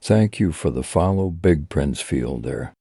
Thank you for the follow, Big Prince Field there.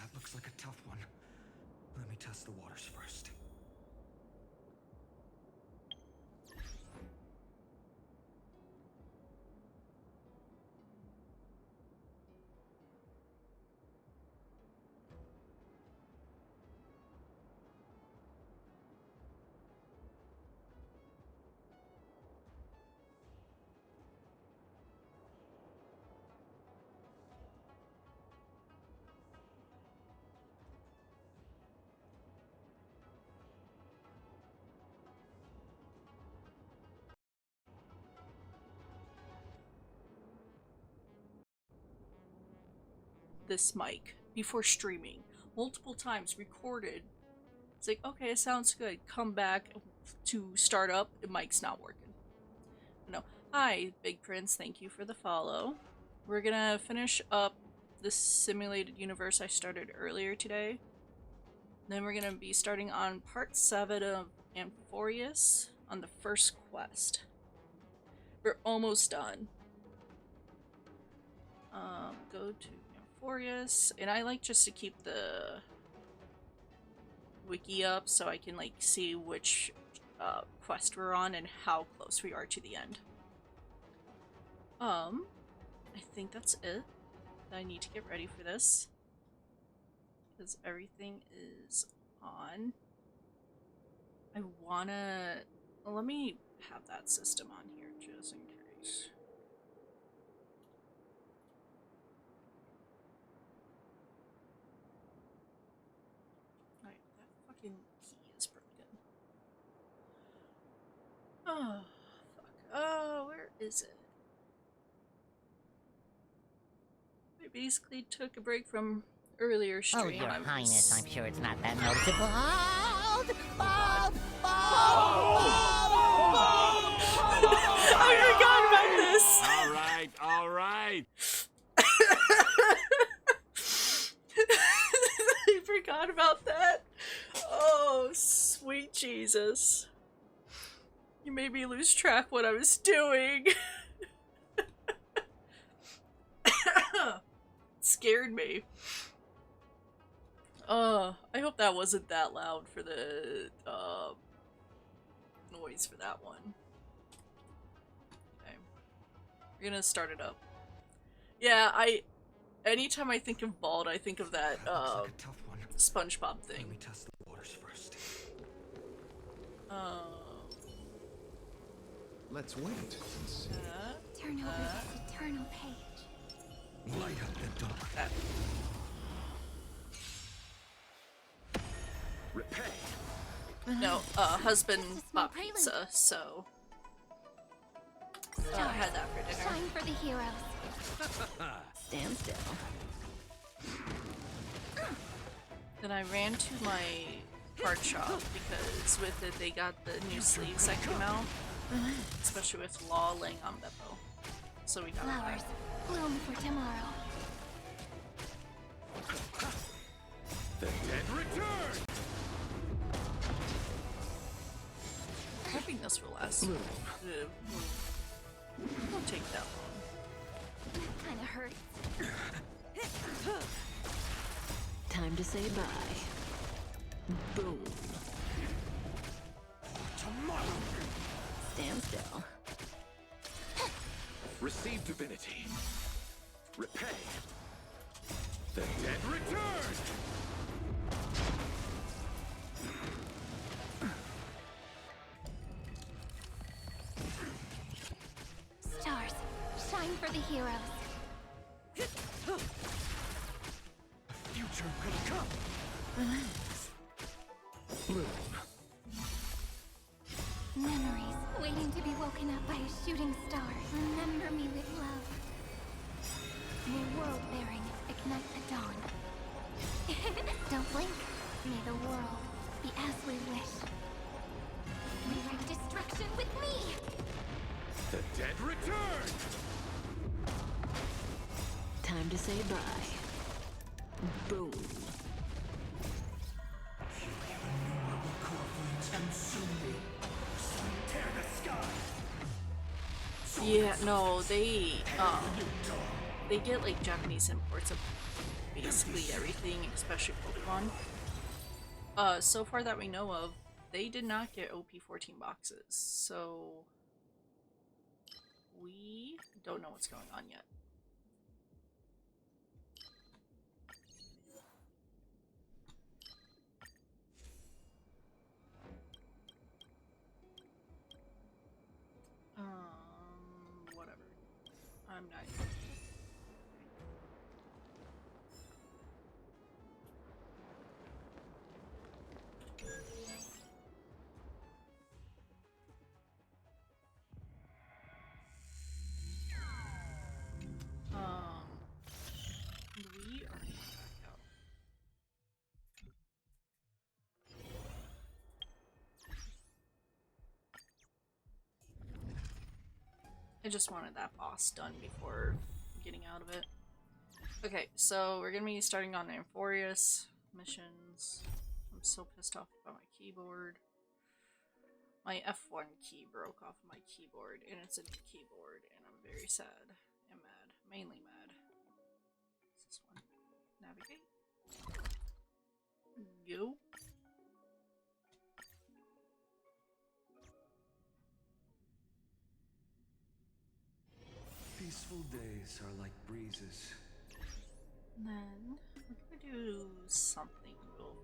That looks like a tough one. Let me test the waters first. This mic before streaming multiple times, recorded. It's like, okay, it sounds good. Come back to start up, the mic's not working. No. Hi, Big Prince. Thank you for the follow. We're gonna finish up this simulated universe I started earlier today. Then we're gonna be starting on part 7 of Amphoreous on the first quest. We're almost done. Go to Amphoreous, and I like just to keep the wiki up so I can like see which quest we're on and how close we are to the end. I think that's it. I need to get ready for this because everything is on. I wanna... Let me have that system on here just in case. Alright, that fucking key is broken. Oh, fuck. Oh, where is it? I basically took a break from earlier stream. Oh, Your Highness, I'm sure it's not that noticeable. I forgot about this! All right. I forgot about that. Oh, sweet Jesus. You made me lose track what I was doing. Scared me. I hope that wasn't that loud for the noise for that one. Okay. We're gonna start it up. Yeah, anytime I think of Bald, I think of that Looks like a tough one. SpongeBob thing. Let me test the waters first. Let's wait and see. Turn over this eternal page. Light up the dark. That. Repay. No, husband Just a small bought pizza, prelude. so I had that for dinner. Shine for the heroes. Stand still. Then I ran to my card shop because with it they got the new sleeves that came out, especially with Law laying on Beppo. So we got Flowers that. bloom for tomorrow. The dead return. I'm hoping this will last. Bloom. Won't take that long. Kinda hurts. Time to say bye. Boom. Tomorrow. Stand still. Receive divinity. Repay. The dead return. Stars, shine for the heroes. Future will come. Bloom. Memories waiting to be woken up by a shooting star. Remember me with love. May world bearing ignite the dawn. Don't blink. May the world be as we wish. Rewrite destruction with me. The dead return. Time to say bye. Boom. Yeah, no, they get like Japanese imports of basically everything, especially Pokemon. So far that we know of, they did not get OP14 boxes, so we don't know what's going on yet. Whatever. I'm not. We are back out. I just wanted that boss done before getting out of it. Okay, so we're gonna be starting on Amphoreous missions. I'm so pissed off about my keyboard. My F1 key broke off my keyboard, and it's a new keyboard, and I'm very sad and mad. Mainly mad. What's this one? Navigate. Go. Peaceful days are like breezes. And then we're gonna do something real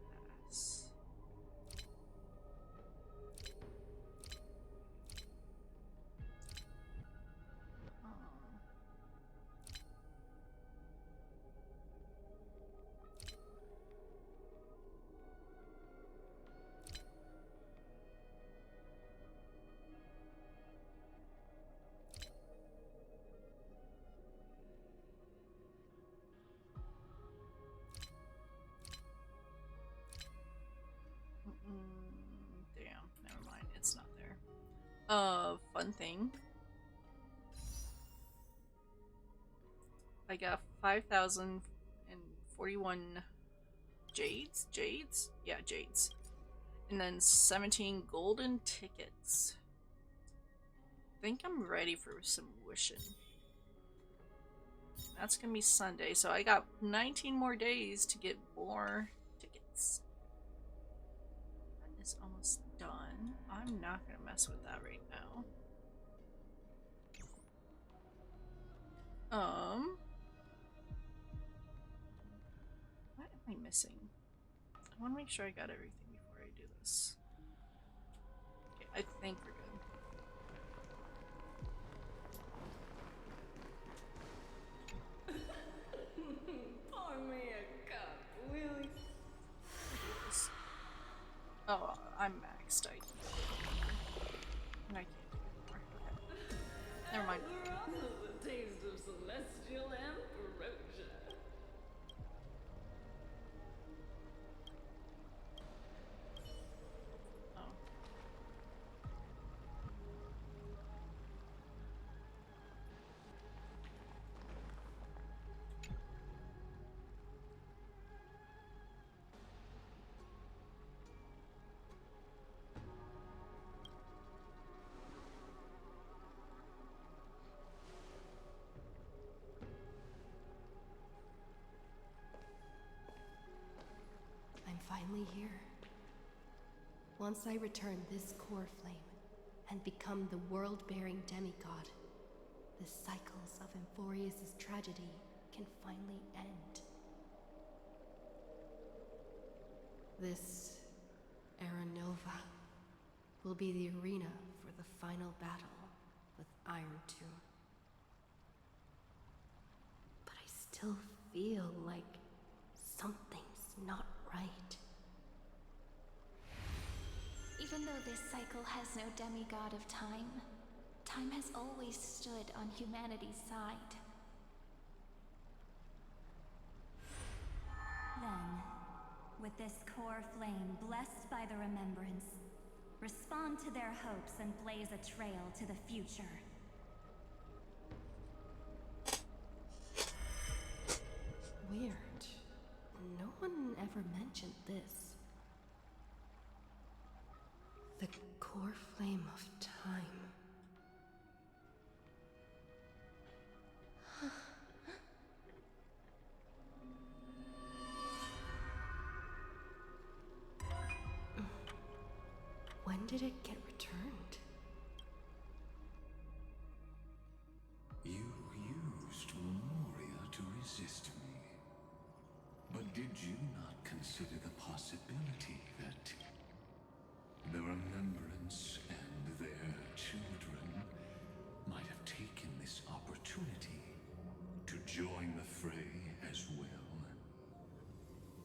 fast. Damn, never mind. It's not there. Fun thing. I got 5,041 jades? Jades? Yeah, jades. And then 17 golden tickets. I think I'm ready for some wishing. That's gonna be Sunday, so I got 19 more days to get more tickets. That is almost done. I'm not gonna mess with that right now. What am I missing? I want to make sure I got everything before I do this. Okay, I think we're good. Pour me a cup, will you? Oh, I'm maxed. I can't do it anymore. Okay. Never mind. Amphoreous is a taste of celestial Amphoreous. Oh. I'm finally here. Once I return this core flame and become the world-bearing demigod, the cycles of Amphoreous' tragedy can finally end. This Aranova will be the arena for the final battle with Iron Tomb. But I still feel like something's not right. Even though this cycle has no demigod of time, time has always stood on humanity's side. Then, with this core flame blessed by the remembrance, respond to their hopes and blaze a trail to the future. Weird. No one ever mentioned this. The core flame of time. When did it get returned? You used Memoria to resist me. But did you not consider the possibility that the remembrance and their children might have taken this opportunity to join the fray as well?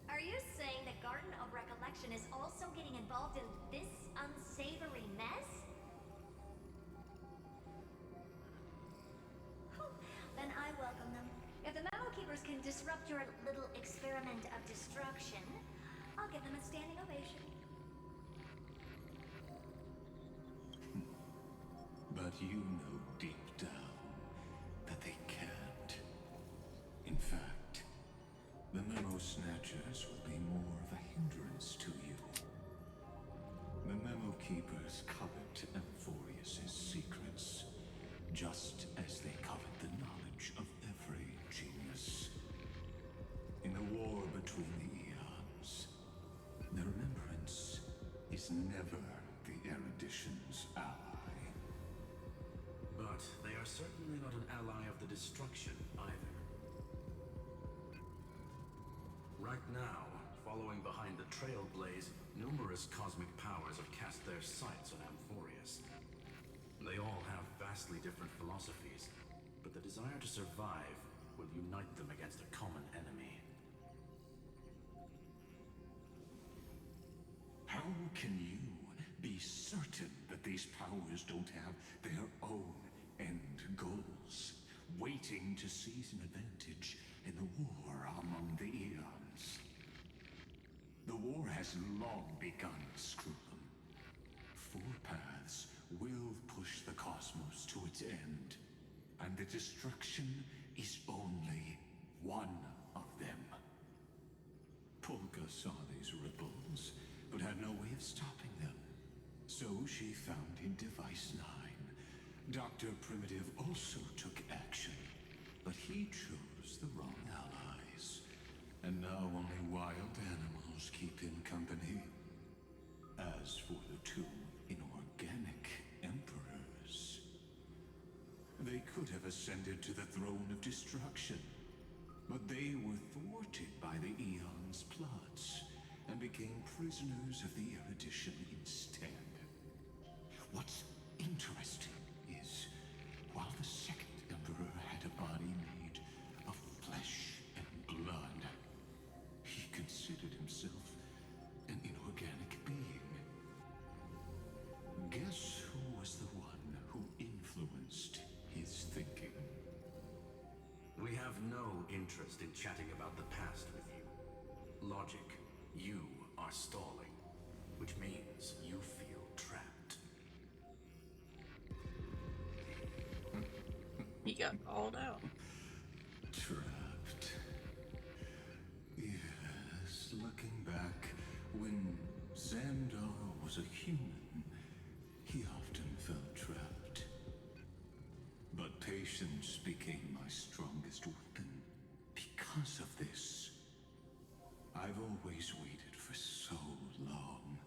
Are you saying that Garden of Recollection is also getting involved in this unsavory mess? Then I welcome them. If the Memo Keepers can disrupt your little experiment of destruction, I'll give them a standing ovation. But you know deep down that they can't. In fact, the Memo Snatchers will be more of a hindrance to you. The Memo Keepers covet Amphoreous' secrets, just as they covet the knowledge of every genius. In the war between the eons, the Remembrance is never the erudition's ally. But they are certainly not an ally of the destruction either. Right now, following behind the Trailblaze, numerous cosmic powers have cast their sights on Amphoreous. They all have vastly different philosophies, but the desire to survive will unite them against a common enemy. How can you be certain that these powers don't have their own end goals, waiting to seize an advantage in the war among the eons? The war has long begun, Screw'em. Four paths will push the cosmos to its end, and the destruction is only one of them. Polka saw these ripples, but had no way of stopping them. So she found in Device 9. Dr. Primitive also took action, but he chose the wrong allies. And now only wild animals keep him company. As for the two inorganic emperors, they could have ascended to the throne of destruction, but they were thwarted by the Eon's plots and became prisoners of the erudition instead. What's interesting is, while the second emperor had a body made of flesh and blood, he considered himself an inorganic being. Guess who was the one who influenced his thinking? We have no interest in chatting about the past with you. Logic, you are stalling, which means you feel trapped. He got called out. Trapped. Yes, looking back, when Xandar was a human, he often felt trapped. But patience became my strongest weapon because of this. I've always waited for so long.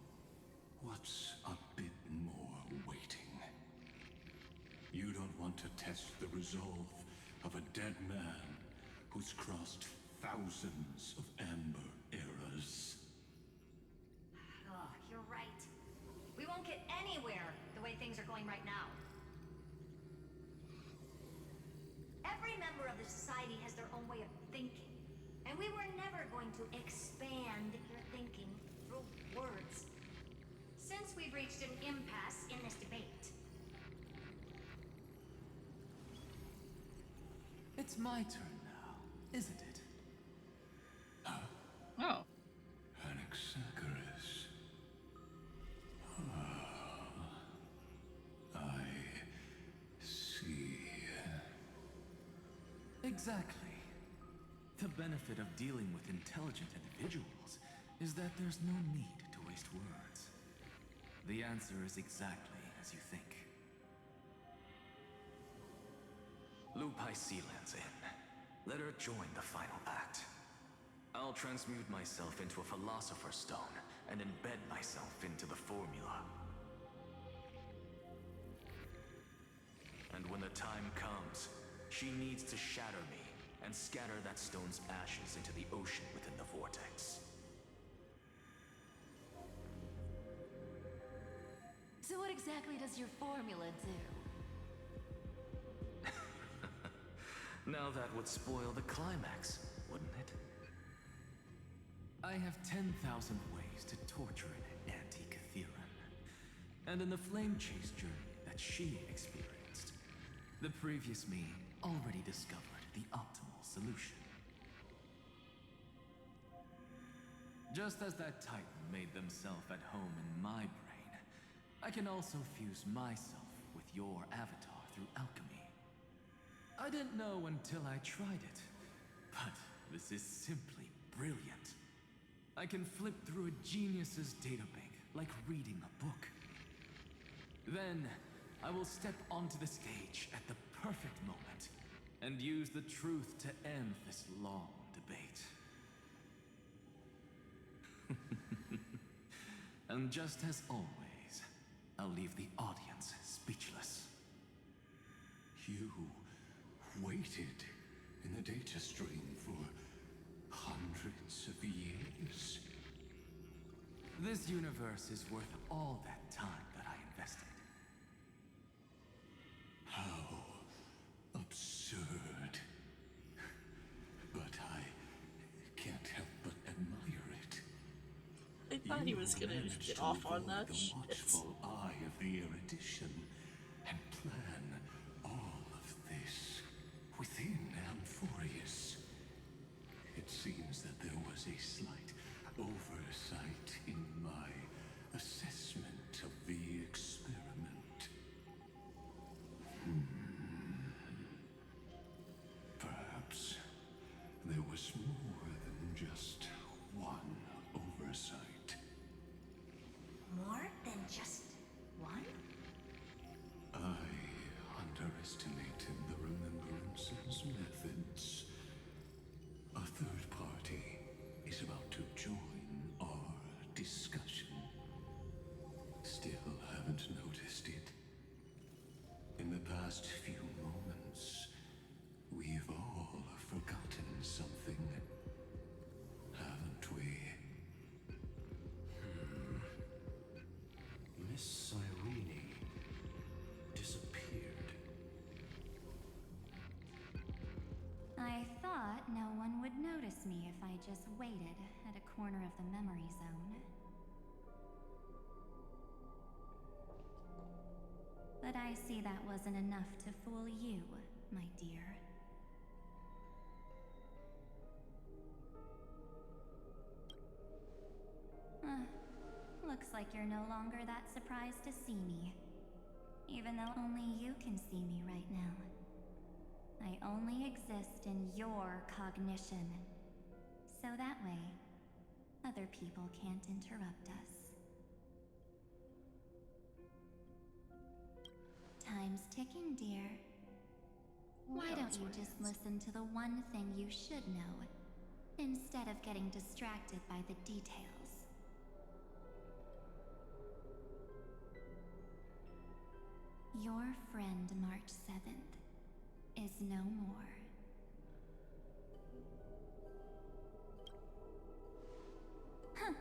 What's a bit more waiting? You don't want to test the resolve of a dead man who's crossed thousands of amber eras. Oh, you're right. We won't get anywhere the way things are going right now. Every member of the society has their own way of thinking. And we were never going to expand your thinking through words. Since we've reached an impasse in this debate. It's my turn now, isn't it? Oh. Anaxagoras. I see. Exactly. The benefit of dealing with intelligent individuals is that there's no need to waste words. The answer is exactly as you think. Lupai Sealand's in. Let her join the final act. I'll transmute myself into a Philosopher's Stone and embed myself into the formula. And when the time comes, she needs to shatter me and scatter that stone's ashes into the ocean within the vortex. So what exactly does your formula do? Now that would spoil the climax, wouldn't it? I have 10,000 ways to torture an anti-Catheran. And in the flame chase journey that she experienced, the previous me already discovered the optimal solution. Just as that Titan made themselves at home in my brain, I can also fuse myself with your avatar through alchemy. I didn't know until I tried it, but this is simply brilliant. I can flip through a genius's databank like reading a book, Then, I will step onto the stage at the perfect moment and use the truth to end this long debate. And just as always, I'll leave the audience speechless. You waited in the data stream for hundreds of years. This universe is worth all that time that I invested. How absurd. But I can't help but admire it. I thought he was gonna managed get to off on avoid that the shit. watchful eye of the erudition and plan all of this within Amphoreous. It seems that there was a slight oversight in my assessment of the experiment. Perhaps there was more than just one oversight. More than just one? I underestimated the Remembrance's methods. A third party is about to join our discussion. Still haven't noticed it. In the past few moments, we've all forgotten something, haven't we? Miss Irene disappeared. I thought no one would notice me if I just waited at a corner of the memory zone. But I see that wasn't enough to fool you, my dear. Looks like you're no longer that surprised to see me. Even though only you can see me right now. I only exist in your cognition. So that way, other people can't interrupt us. Time's ticking, dear. Why don't you just listen to the one thing you should know, instead of getting distracted by the details? Your friend March 7th is no more. Huh.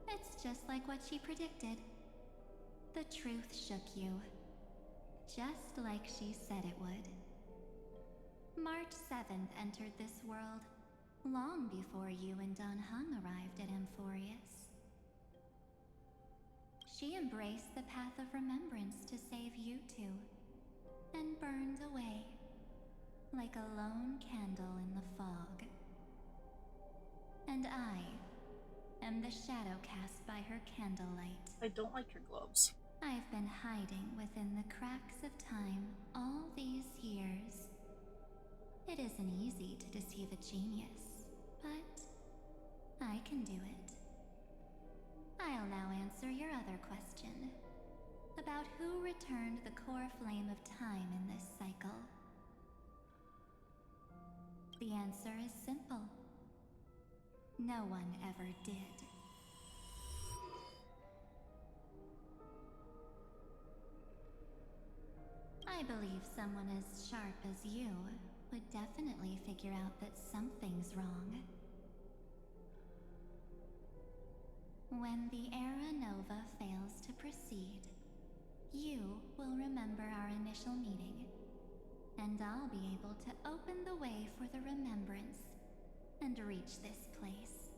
It's just like what she predicted. The truth shook you. Just like she said it would. March 7th entered this world long before you and Don Hung arrived at Amphoreous. She embraced the path of remembrance to save you two, and burned away like a lone candle in the fog. And I am the shadow cast by her candlelight. I don't like your gloves. I've been hiding within the cracks of time all these years. It isn't easy to deceive a genius, but I can do it. I'll now answer your other question, about who returned the core flame of time in this cycle. The answer is simple. No one ever did. I believe someone as sharp as you would definitely figure out that something's wrong. When the Era Nova fails to proceed, you will remember our initial meeting, and I'll be able to open the way for the remembrance and reach this place.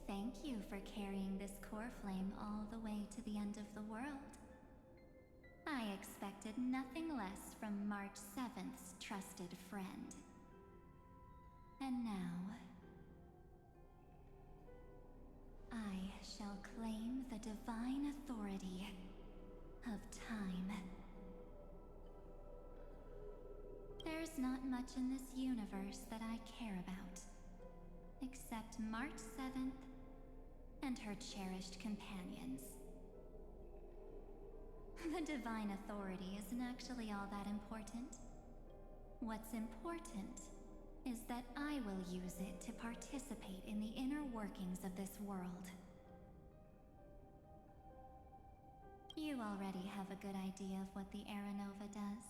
Thank you for carrying this core flame all the way to the end of the world. I expected nothing less from March 7th's trusted friend. And now, I shall claim the divine authority of time. There's not much in this universe that I care about, except March 7th and her cherished companions. The divine authority isn't actually all that important. What's important is that I will use it to participate in the inner workings of this world. You already have a good idea of what the Aranova does,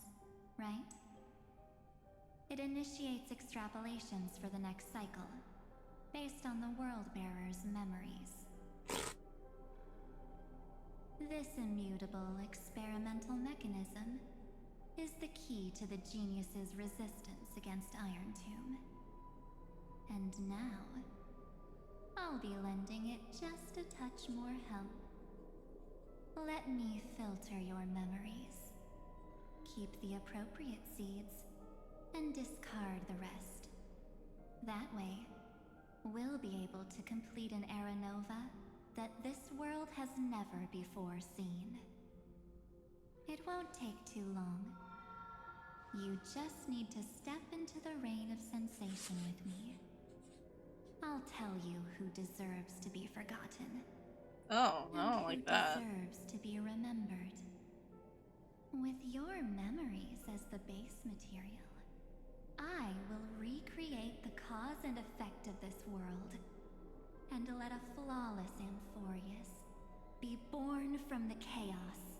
right? It initiates extrapolations for the next cycle, based on the World-Bearer's memories. This immutable experimental mechanism is the key to the genius's resistance against Iron Tomb. And now, I'll be lending it just a touch more help. Let me filter your memories. Keep the appropriate seeds, and discard the rest. That way, we'll be able to complete an Aranova that this world has never before seen. It won't take too long. You just need to step into the rain of sensation with me. I'll tell you who deserves to be forgotten. Oh, I don't like that. Who deserves to be remembered. With your memories as the base material, I will recreate the cause and effect of this world, and let a flawless Amphoreous be born from the chaos.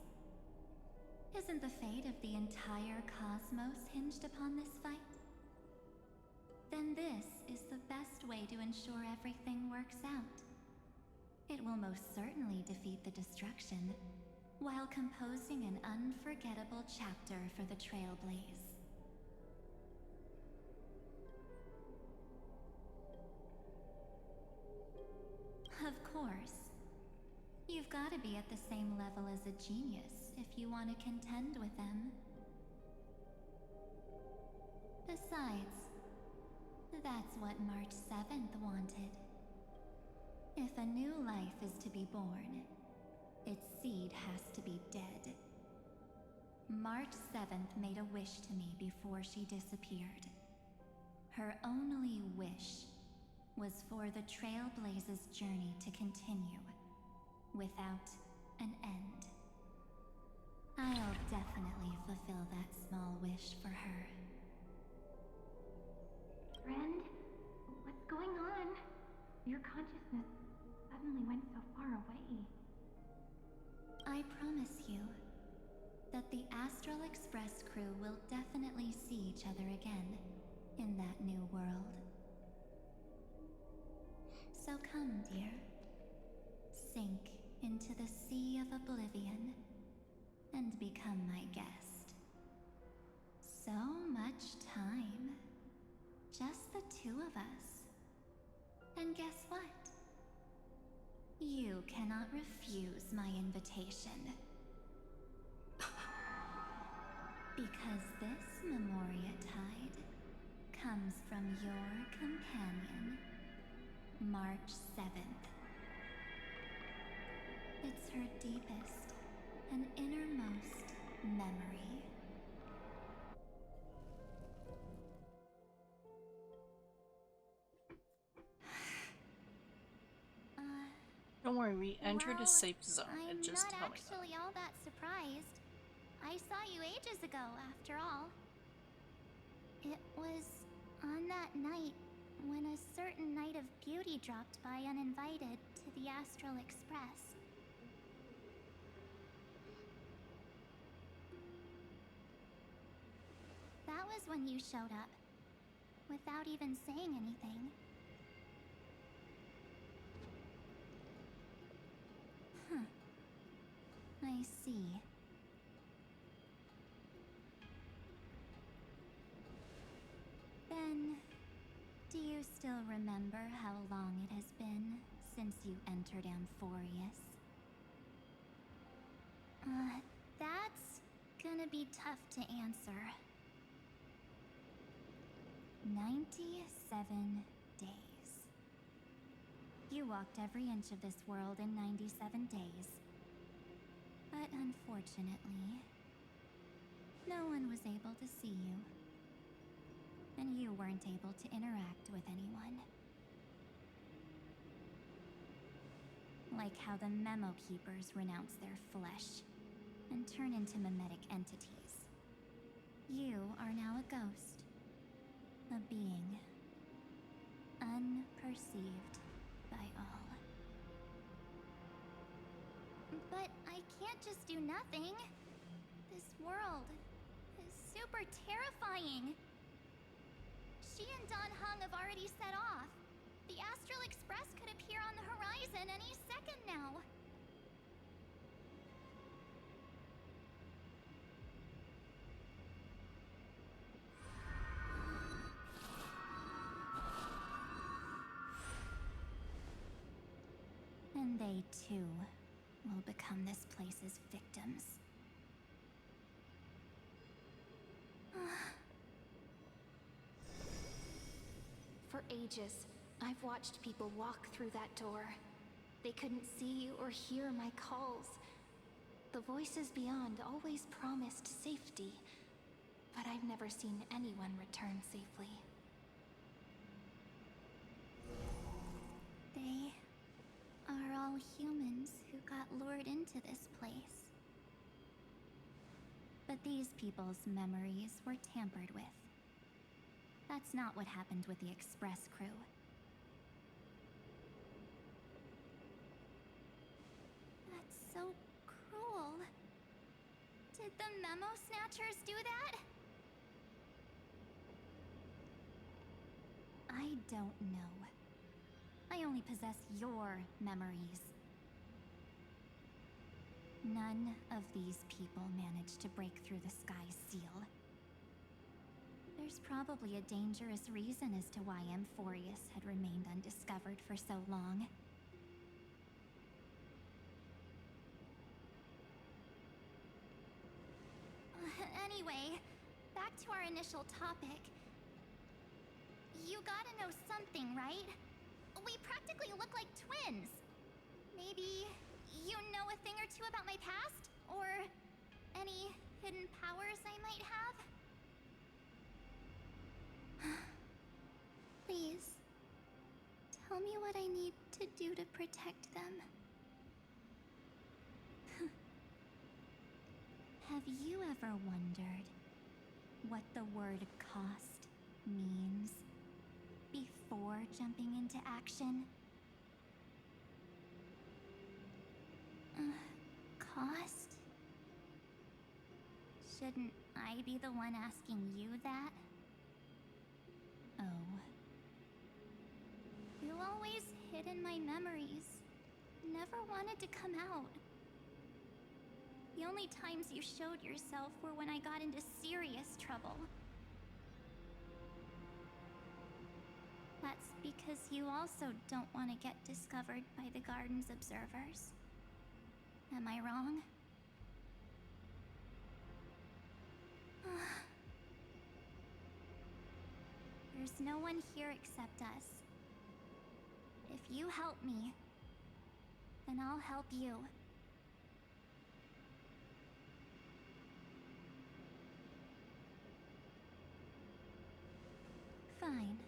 Isn't the fate of the entire cosmos hinged upon this fight? Then this is the best way to ensure everything works out. It will most certainly defeat the destruction, while composing an unforgettable chapter for the Trailblaze. Of course. You've got to be at the same level as a genius if you want to contend with them. Besides, that's what March 7th wanted. If a new life is to be born, its seed has to be dead. March 7th made a wish to me before she disappeared. Her only wish was for the Trailblaze's journey to continue, without an end. I'll definitely fulfill that small wish for her. Friend, what's going on? Your consciousness suddenly went so far away. I promise you that the Astral Express crew will definitely see each other again in that new world. So come, dear. Sink into the sea of oblivion and become my guest. So much time. Just the two of us. And guess what? You cannot refuse my invitation. Because this Memoria Tide comes from your companion, March 7th. It's her deepest and innermost memory. Don't worry, we entered a safe zone. I'm Just not tell me that. actually all that surprised. I saw you ages ago, after all. It was on that night when a certain Knight of Beauty dropped by uninvited to the Astral Express. That was when you showed up, without even saying anything. I see. Then, do you still remember how long it has been since you entered Amphoreous? That's gonna be tough to answer. 97 days. You walked every inch of this world in 97 days. But unfortunately, no one was able to see you. And you weren't able to interact with anyone. Like how the Memo Keepers renounce their flesh. and turn into mimetic entities. You are now a ghost. A being. Unperceived by all. But I can't just do nothing. This world is super terrifying. She and Don Hung have already set off. The Astral Express could appear on the horizon any second now. And they too will become this place's victims. For ages, I've watched people walk through that door. They couldn't see or hear my calls. The voices beyond always promised safety, but I've never seen anyone return safely. They are all humans who got lured into this place. But these people's memories were tampered with. That's not what happened with the Express crew. That's so cruel. Did the Memo Snatchers do that? I don't know. I only possess your memories. None of these people managed to break through the Sky's seal. There's probably a dangerous reason as to why Amphoreous had remained undiscovered for so long. Anyway, back to our initial topic. You gotta know something, right? We practically look like twins. Maybe you know a thing or two about my past? Or any hidden powers I might have? Please, tell me what I need to do to protect them. Have you ever wondered what the word cost means before jumping into action? Cost? Shouldn't I be the one asking you that? Oh. You always hid in my memories. Never wanted to come out. The only times you showed yourself were when I got into serious trouble. That's because you also don't want to get discovered by the Garden's observers. Am I wrong? There's no one here except us. If you help me, then I'll help you. Fine.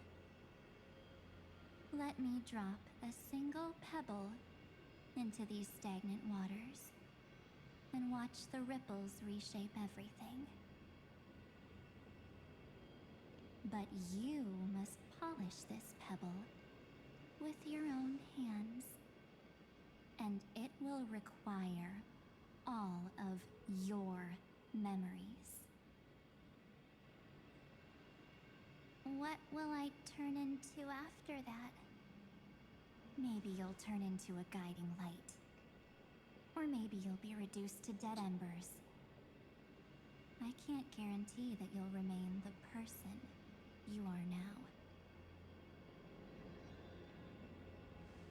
Let me drop a single pebble into these stagnant waters and watch the ripples reshape everything. But you must polish this pebble with your own hands, and it will require all of your memories. What will I turn into after that? Maybe you'll turn into a guiding light. Or maybe you'll be reduced to dead embers. I can't guarantee that you'll remain the person you are now.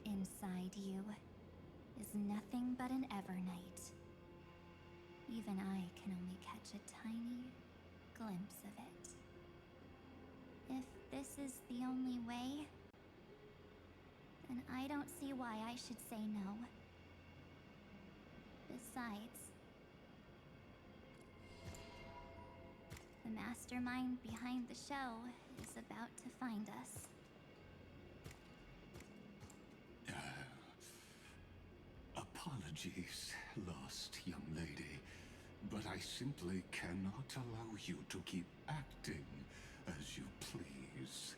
Inside you is nothing but an Evernight. Even I can only catch a tiny glimpse of it. If this is the only way, then I don't see why I should say no. Besides, the mastermind behind the show is about to find us. Apologies, lost young lady. But I simply cannot allow you to keep acting as you please.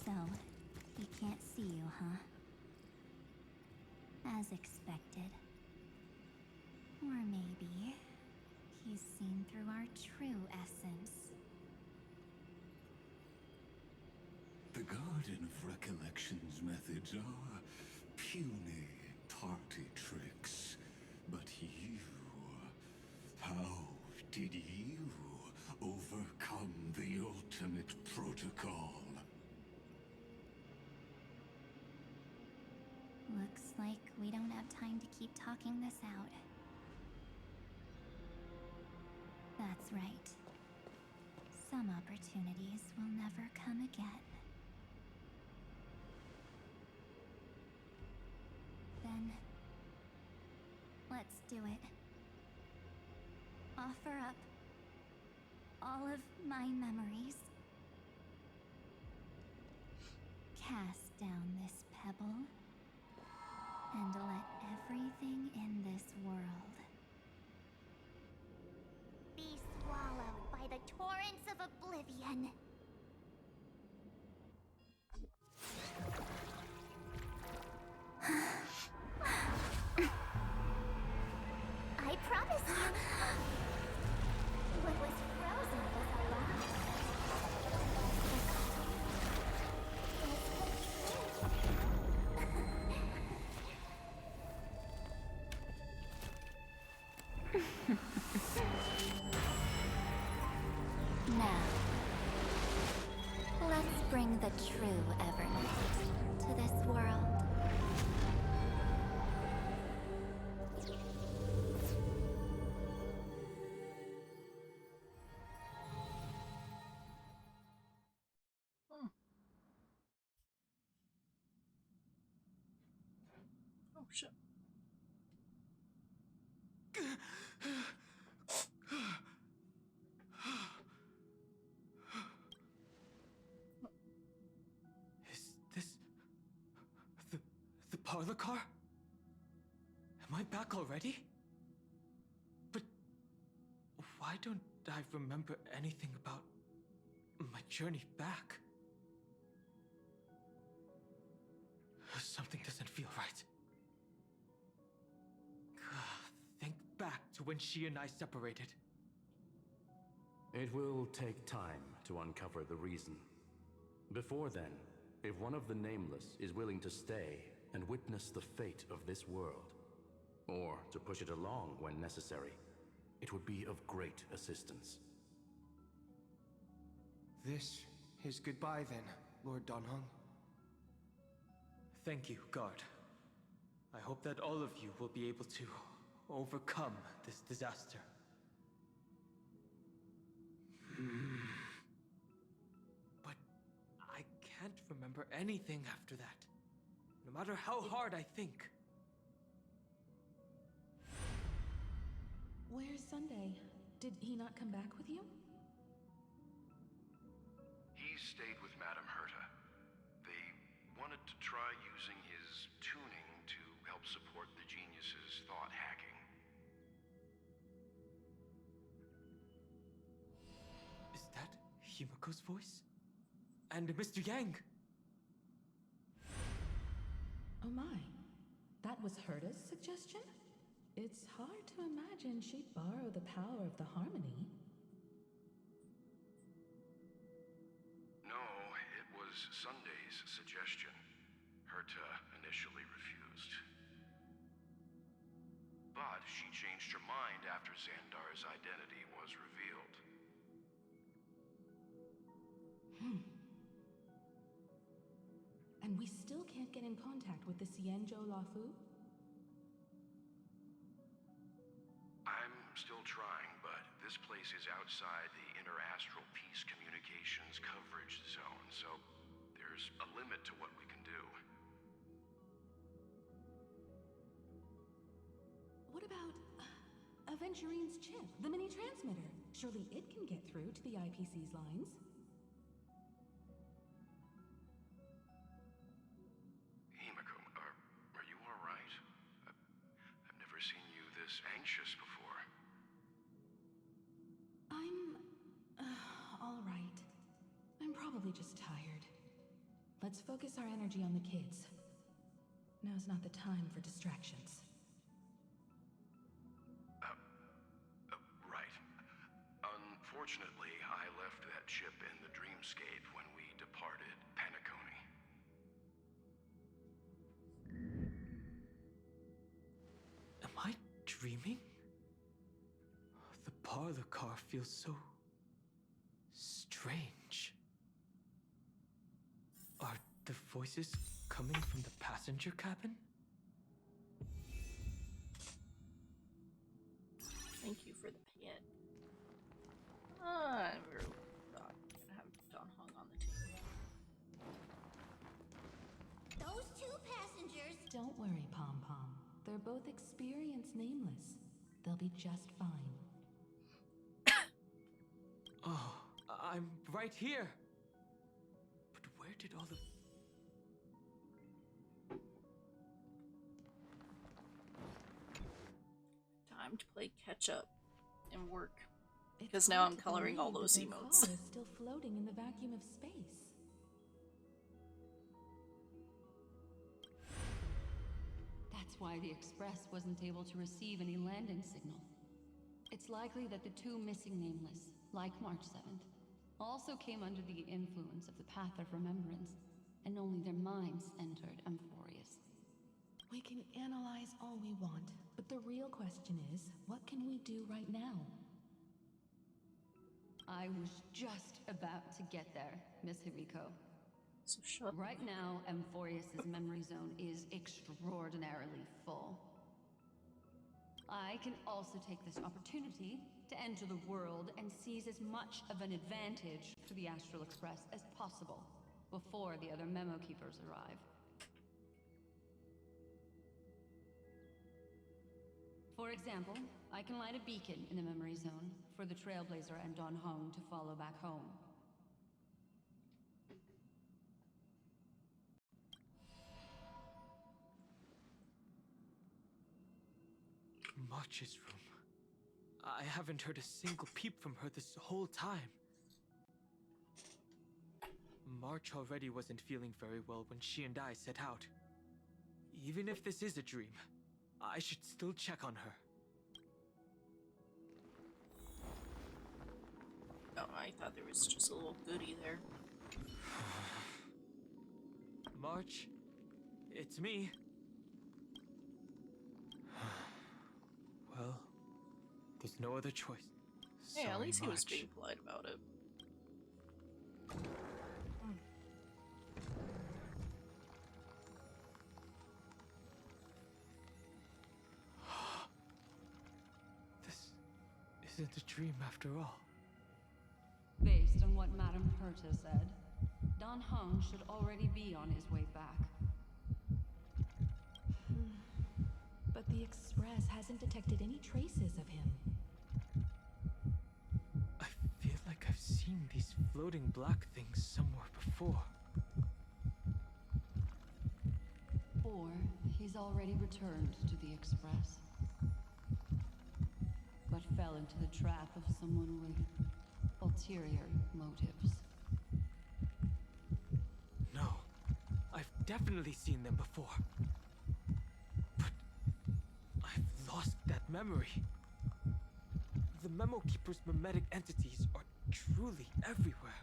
So, he can't see you, huh? As expected. Or maybe he's seen through our true essence. The Garden of Recollection's methods are puny party tricks. But you... how did you overcome the ultimate protocol? Looks like we don't have time to keep talking this out. That's right. Some opportunities will never come again. Then, let's do it. Offer up all of my memories. Cast down this pebble, and let everything in this world Be swallowed by the torrents of oblivion. I promise you, what was frozen was alive. Now, let's bring the true Evernight to this world. Hmm. Oh shit. Is this the parlor car? Am I back already? But why don't I remember anything about my journey back? Something doesn't feel right. Think back to when she and I separated. It will take time to uncover the reason. Before then, if one of the Nameless is willing to stay and witness the fate of this world, or to push it along when necessary, it would be of great assistance. This is goodbye then, Lord Donhong. Thank you, Guard. I hope that all of you will be able to overcome this disaster. But I can't remember anything after that, no matter how hard I think. Where's Sunday? Did he not come back with you? He stayed with Madame Herta. They wanted to try using his tuning to help support the genius's thought hacking. Is that Himiko's voice? And Mr. Yang? Oh my. That was Herta's suggestion? It's hard to imagine she'd borrow the power of the harmony. No, it was Sunday's suggestion. Herta initially refused. But she changed her mind after Xandar's identity was revealed. And we still can't get in contact with the Xianzhou Lafu? I'm still trying, but this place is outside the interastral peace communications coverage zone, so there's a limit to what we can do. What about Aventurine's chip, the mini transmitter? Surely it can get through to the IPC's lines. Himiko, are you alright? this anxious before. I'm... all right. I'm probably just tired. Let's focus our energy on the kids. Now's not the time for distractions. Right. Unfortunately, I left that chip in the dreamscape when we departed Penacony. Am I dreaming? The parlor car feels so strange. Are the voices coming from the passenger cabin? Thank you for the pit. I really thought we were gonna have Don hung on the table. Those two passengers. Don't worry, Pom Pom. They're both experienced nameless. They'll be just fine. Oh, I'm right here. But where did all the... Time to play catch up and work. Because now I'm coloring all those emotes. Is still floating in the vacuum of space. That's why the Express wasn't able to receive any landing signal. It's likely that the two missing nameless, like March 7th, also came under the influence of the Path of Remembrance, and only their minds entered Amphoreous. We can analyze all we want, but the real question is, what can we do right now? I was just about to get there, Miss Himiko. So shut right now, Amphoreous' memory zone is extraordinarily full. I can also take this opportunity to enter the world and seize as much of an advantage for the Astral Express as possible before the other memo keepers arrive. For example, I can light a beacon in the memory zone for the Trailblazer and Don Hong to follow back home. March's room. I haven't heard a single peep from her this whole time. March already wasn't feeling very well when she and I set out. Even if this is a dream, I should still check on her. Oh, I thought there was just a little goodie there. March, it's me. Well, there's no other choice. Hey, at least he was March. being polite about it. This isn't a dream after all. Based on what Madame Perta said, Don Hong should already be on his way back. But the Express hasn't detected any traces of him. I feel like I've seen these floating black things somewhere before. Or he's already returned to the Express, but fell into the trap of someone with ulterior motives. No, I've definitely seen them before. But I've lost that memory. The Memo Keeper's mimetic entities are truly everywhere.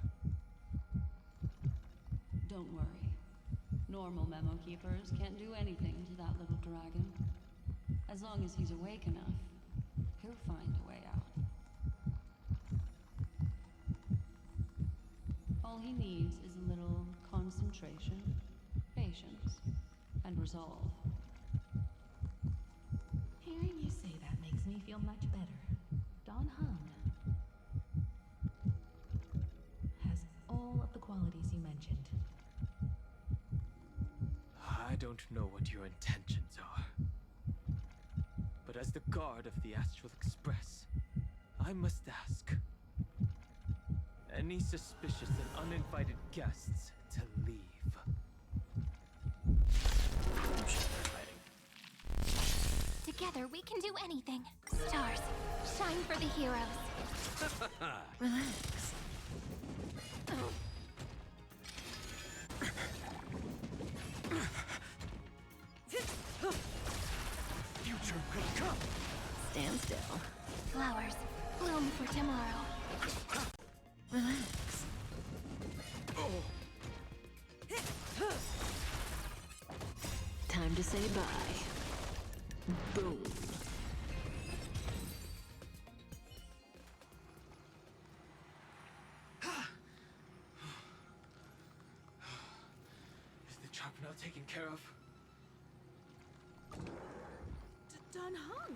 Don't worry. Normal Memo Keepers can't do anything to that little dragon. As long as he's awake enough, he'll find a way out. All he needs is a little concentration, patience, and resolve. Hearing you say that makes me feel much better. Don Hung has all of the qualities you mentioned. I don't know what your intentions are. But as the guard of the Astral Express, I must ask. Any suspicious and uninvited guests to leave. I'm sure they're fighting. To Together we can do anything. Stars, shine for the heroes. Relax. Future could come. Stand still. Flowers, bloom for tomorrow. Relax. Time to say bye. Boom. Is the trap now taken care of? Don Hung!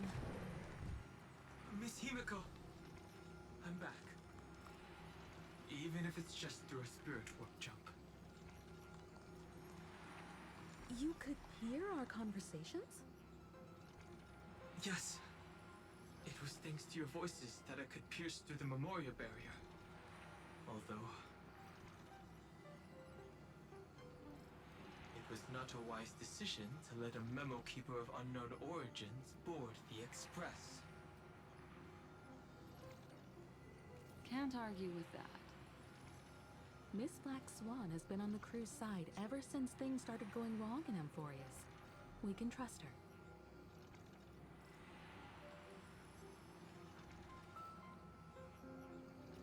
Miss Himiko, I'm back. Even if it's just through a spirit warp jump. You could hear our conversations? Yes. It was thanks to your voices that I could pierce through the memorial barrier. Although... it was not a wise decision to let a memo keeper of unknown origins board the Express. Can't argue with that. Miss Black Swan has been on the crew's side ever since things started going wrong in Amphoreous. We can trust her.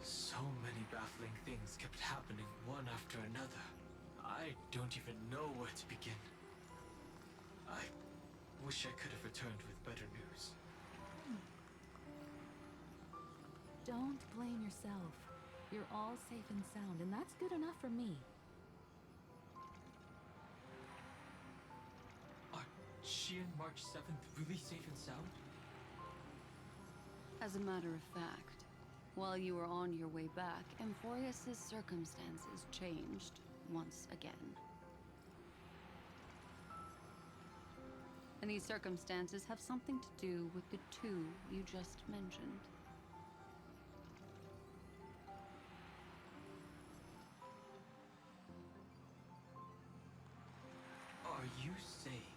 So many baffling things kept happening one after another. I don't even know where to begin. I wish I could have returned with better news. Don't blame yourself. You're all safe and sound, and that's good enough for me. Are she and March 7th really safe and sound? As a matter of fact, while you were on your way back, Amphoreous' circumstances changed once again. And these circumstances have something to do with the two you just mentioned. Are you saying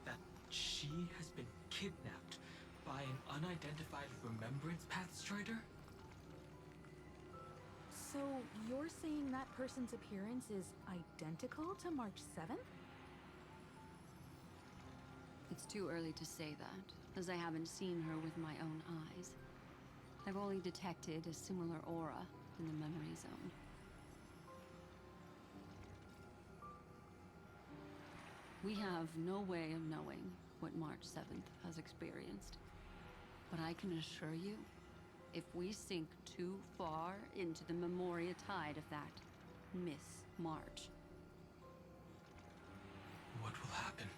that she has been kidnapped by an unidentified Remembrance Path Strider? So you're saying that person's appearance is identical to March 7th? It's too early to say that, as I haven't seen her with my own eyes. I've only detected a similar aura in the memory zone. We have no way of knowing what March 7th has experienced. But I can assure you, if we sink too far into the Memoria tide of that Miss March, what will happen?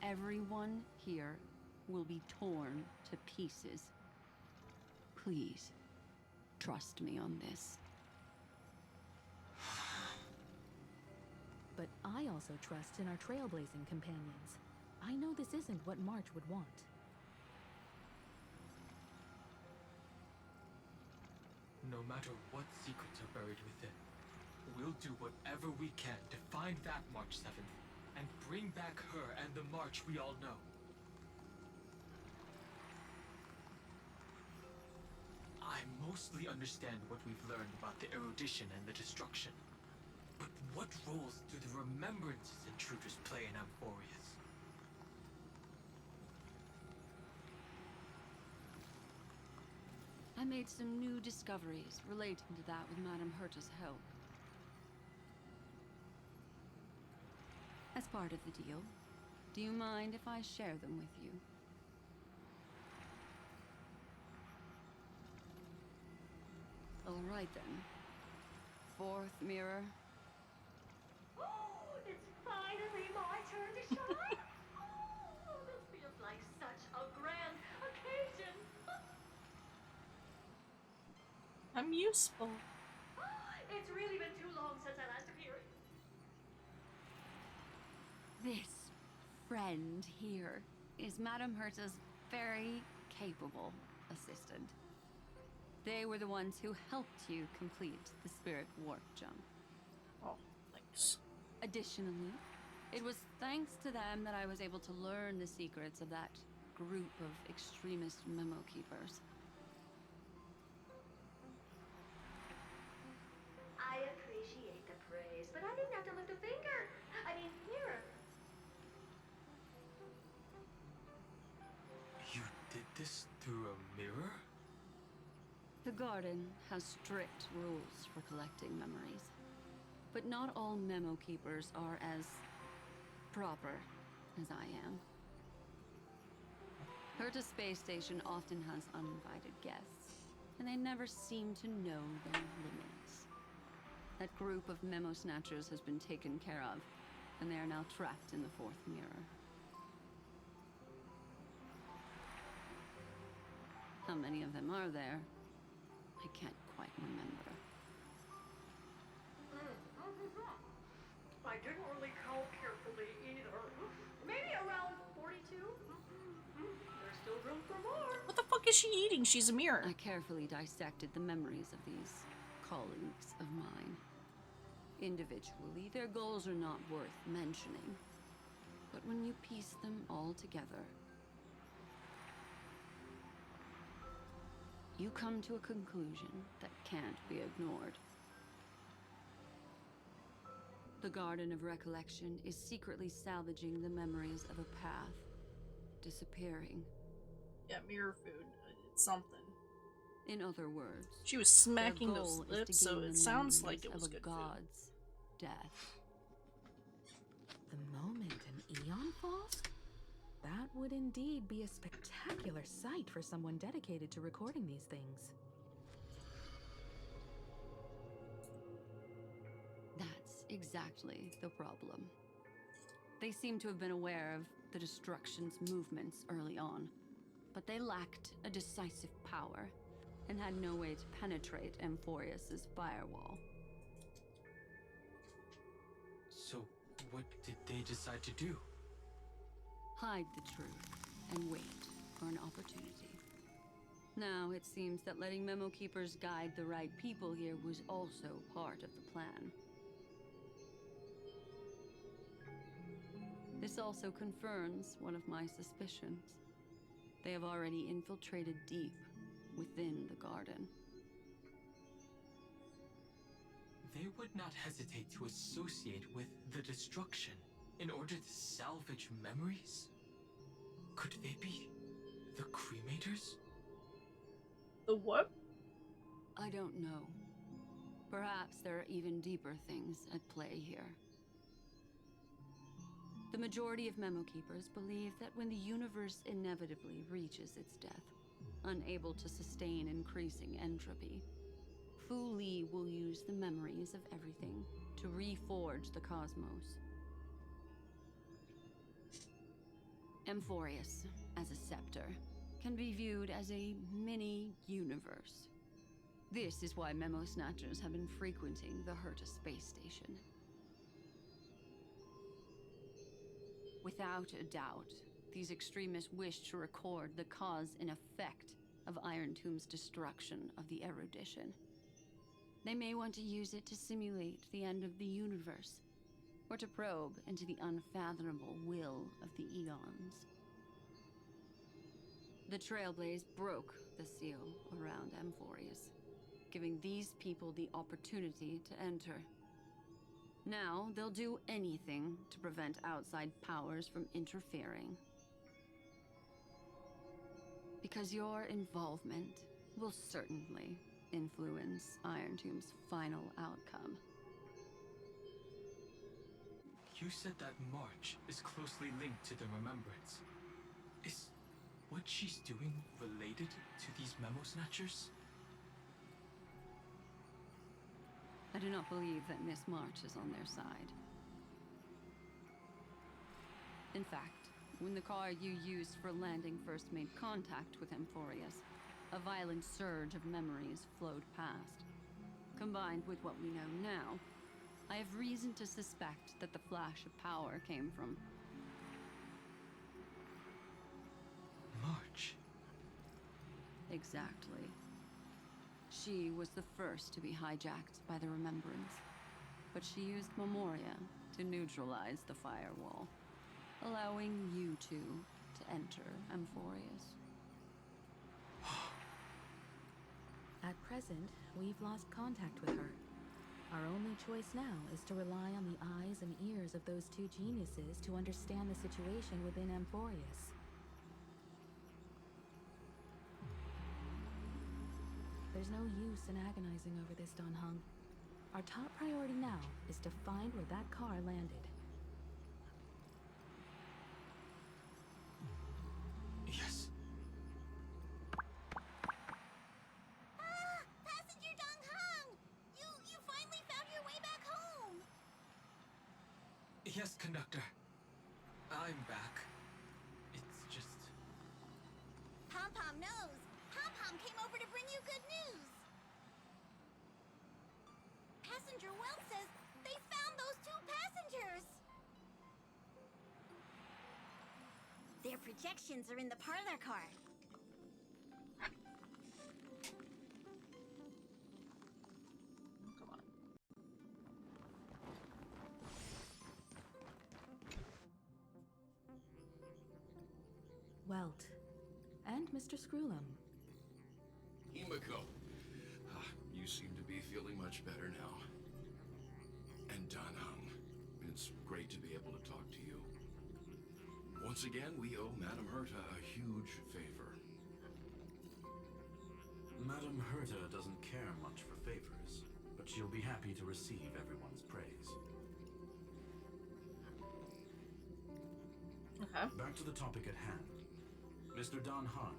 Everyone here will be torn to pieces. Please, trust me on this. But I also trust in our trailblazing companions. I know this isn't what March would want. No matter what secrets are buried within, we'll do whatever we can to find that March 7th and bring back her and the March we all know. I mostly understand what we've learned about the erudition and the destruction. But what roles do the remembrances intruders play in Amphoreous? I made some new discoveries relating to that with Madame Herta's help. As part of the deal, do you mind if I share them with you? All right then. Fourth mirror. Oh, it's finally my turn to shine! Oh, this feels like such a grand occasion! I'm useful. It's really been too long since I last appeared. This friend here is Madame Herta's very capable assistant. They were the ones who helped you complete the spirit warp jump. Oh, thanks. Additionally, It was thanks to them that I was able to learn the secrets of that group of extremist memo keepers. I appreciate the praise, but I didn't have to lift a finger. I mean, here. You did this through a mirror? The Garden has strict rules for collecting memories. But not all memo keepers are as proper as I am. Herta Space Station often has uninvited guests, and they never seem to know their limits. That group of memo snatchers has been taken care of, and they are now trapped in the fourth mirror. How many of them are there? I can't quite remember. I didn't really count carefully either. Maybe around 42. There's still room for more. What the fuck is she eating? She's a mirror. I carefully dissected the memories of these colleagues of mine. Individually, their goals are not worth mentioning. But when you piece them all together, you come to a conclusion that can't be ignored. The Garden of Recollection is secretly salvaging the memories of a path disappearing. Yeah, mirror food. It's something. In other words, she was smacking their those goal is lips, to so gain it the sounds memories like it was of a good god's death. The moment an Eon falls? That would indeed be a spectacular sight for someone dedicated to recording these things. That's exactly the problem. They seem to have been aware of the Destruction's movements early on, but they lacked a decisive power and had no way to penetrate Amphoreous' firewall. So, what did they decide to do? Hide the truth and wait for an opportunity. Now, it seems that letting Memo Keepers guide the right people here was also part of the plan. This also confirms one of my suspicions. They have already infiltrated deep within the Garden. They would not hesitate to associate with the Destruction in order to salvage memories? Could they be the Cremators? The what? I don't know. Perhaps there are even deeper things at play here. The majority of Memo Keepers believe that when the universe inevitably reaches its death, unable to sustain increasing entropy, Fu Li will use the memories of everything to reforge the cosmos. Amphoreous, as a scepter, can be viewed as a mini-universe. This is why Memo Snatchers have been frequenting the Herta space station. Without a doubt, these extremists wish to record the cause and effect of Iron Tomb's destruction of the erudition. They may want to use it to simulate the end of the universe, or to probe into the unfathomable will of the eons. The Trailblaze broke the seal around Amphoreous, giving these people the opportunity to enter. Now, they'll do anything to prevent outside powers from interfering. Because your involvement will certainly influence Iron Tomb's final outcome. You said that March is closely linked to the Remembrance. Is what she's doing related to these Memo Snatchers? I do not believe that Miss March is on their side. In fact, when the car you used for landing first made contact with Amphoreous, a violent surge of memories flowed past. Combined with what we know now, I have reason to suspect that the flash of power came from March. Exactly. She was the first to be hijacked by the Remembrance, but she used Memoria to to neutralize the firewall, allowing you two to enter Amphoreous. At present, we've lost contact with her. Our only choice now is to rely on the eyes and ears of those two geniuses to understand the situation within Amphoreous. There's no use in agonizing over this, Don Hung. Our top priority now is to find where that car landed. Yes. Passenger Dong Hung! You finally found your way back home! Yes, conductor. I'm back. It's just... Pom-Pom knows. Pom-Pom came over to bring you good news. Passenger Wells says they found those two passengers. Their projections are in the parlor car. Come on. Welt. And Mr. Screwlum. Himiko, you seem to be feeling much better now. And Don Hung, it's great to be able to talk to you. Once again, we owe Madame Herta a huge favor. Madame Herta doesn't care much for favors, but she'll be happy to receive everyone's praise. Okay. Back to the topic at hand. Mr. Don Hung,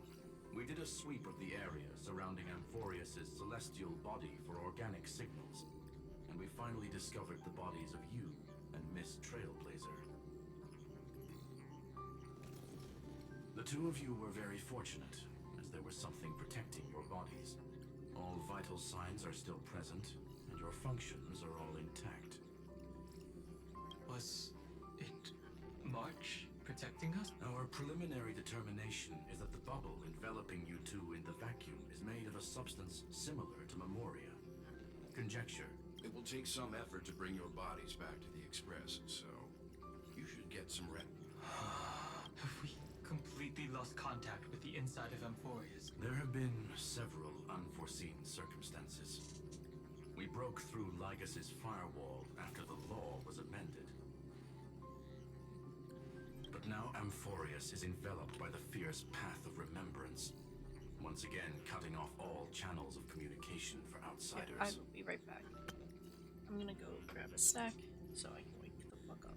we did a sweep of the area surrounding Amphoreous' celestial body for organic signals, and we finally discovered the bodies of you and Miss Trailblazer. The two of you were very fortunate, as there was something protecting your bodies. All vital signs are still present, and your functions are all intact. Was it March protecting us? Our preliminary determination is that the bubble enveloping you two in the vacuum is made of a substance similar to Memoria. Conjecture. It will take some effort to bring your bodies back to the Express, so you should get some rest. Have we completely lost contact with the inside of Amphoreous? There have been several unforeseen circumstances. We broke through Lygas's firewall after the law was amended. But now Amphoreous is enveloped by the fierce path of remembrance, once again cutting off all channels of communication for outsiders. Yeah, I will be right back. I'm gonna go grab a snack so I can wake the fuck up.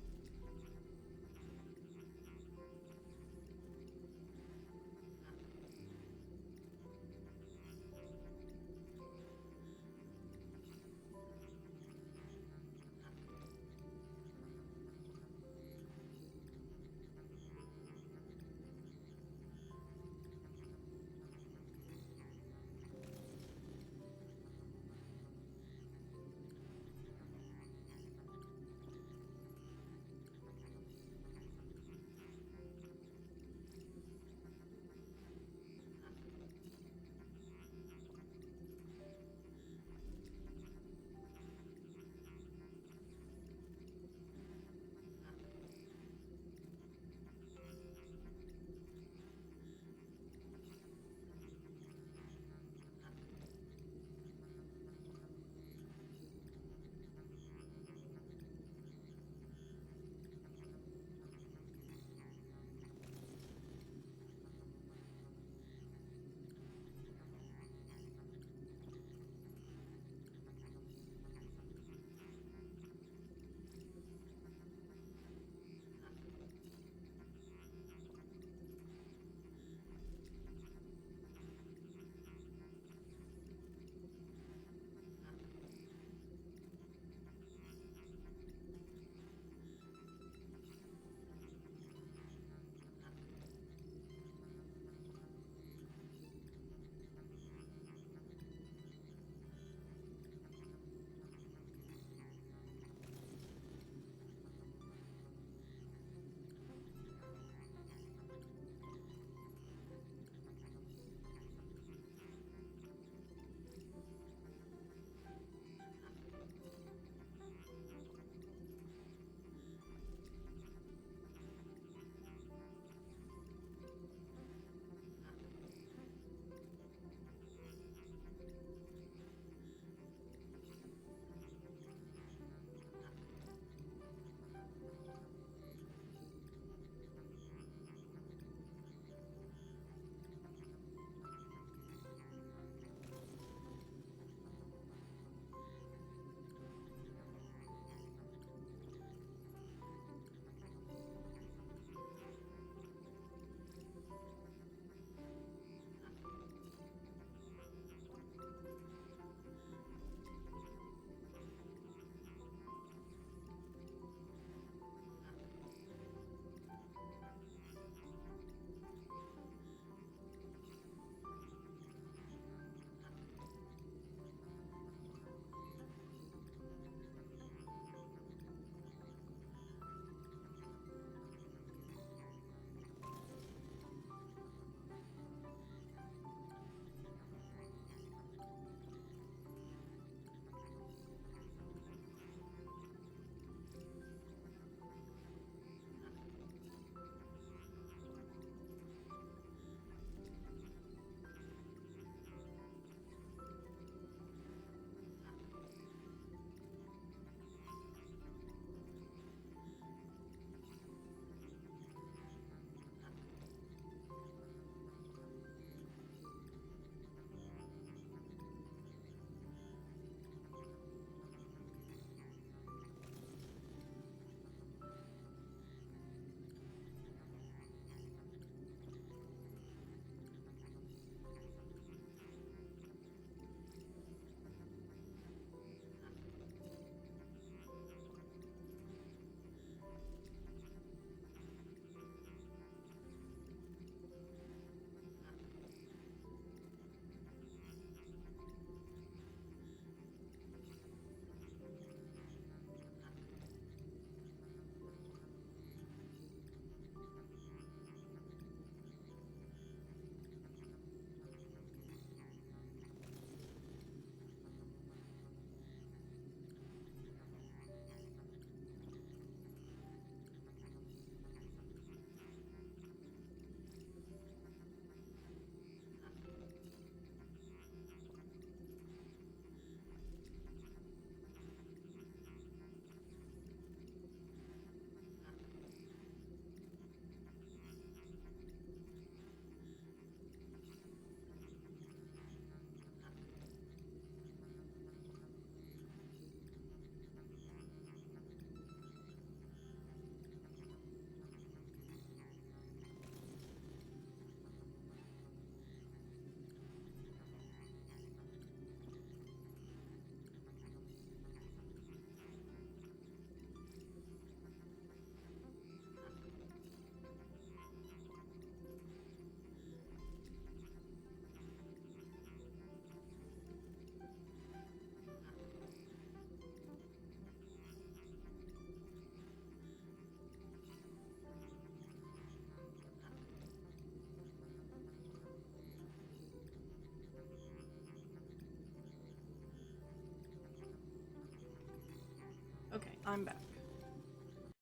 I'm back.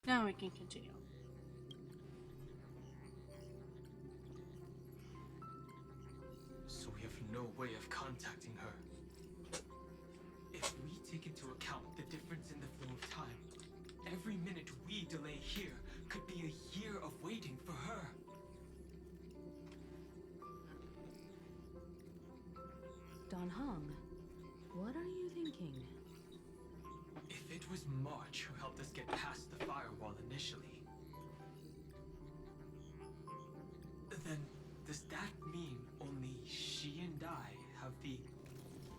Now we can continue. So we have no way of contacting her. If we take into account the difference in the flow of time, every minute we delay here could be a year of waiting for her. Don Hong, what are you thinking? If it was March who helped us get past the firewall initially, then does that mean only she and I have the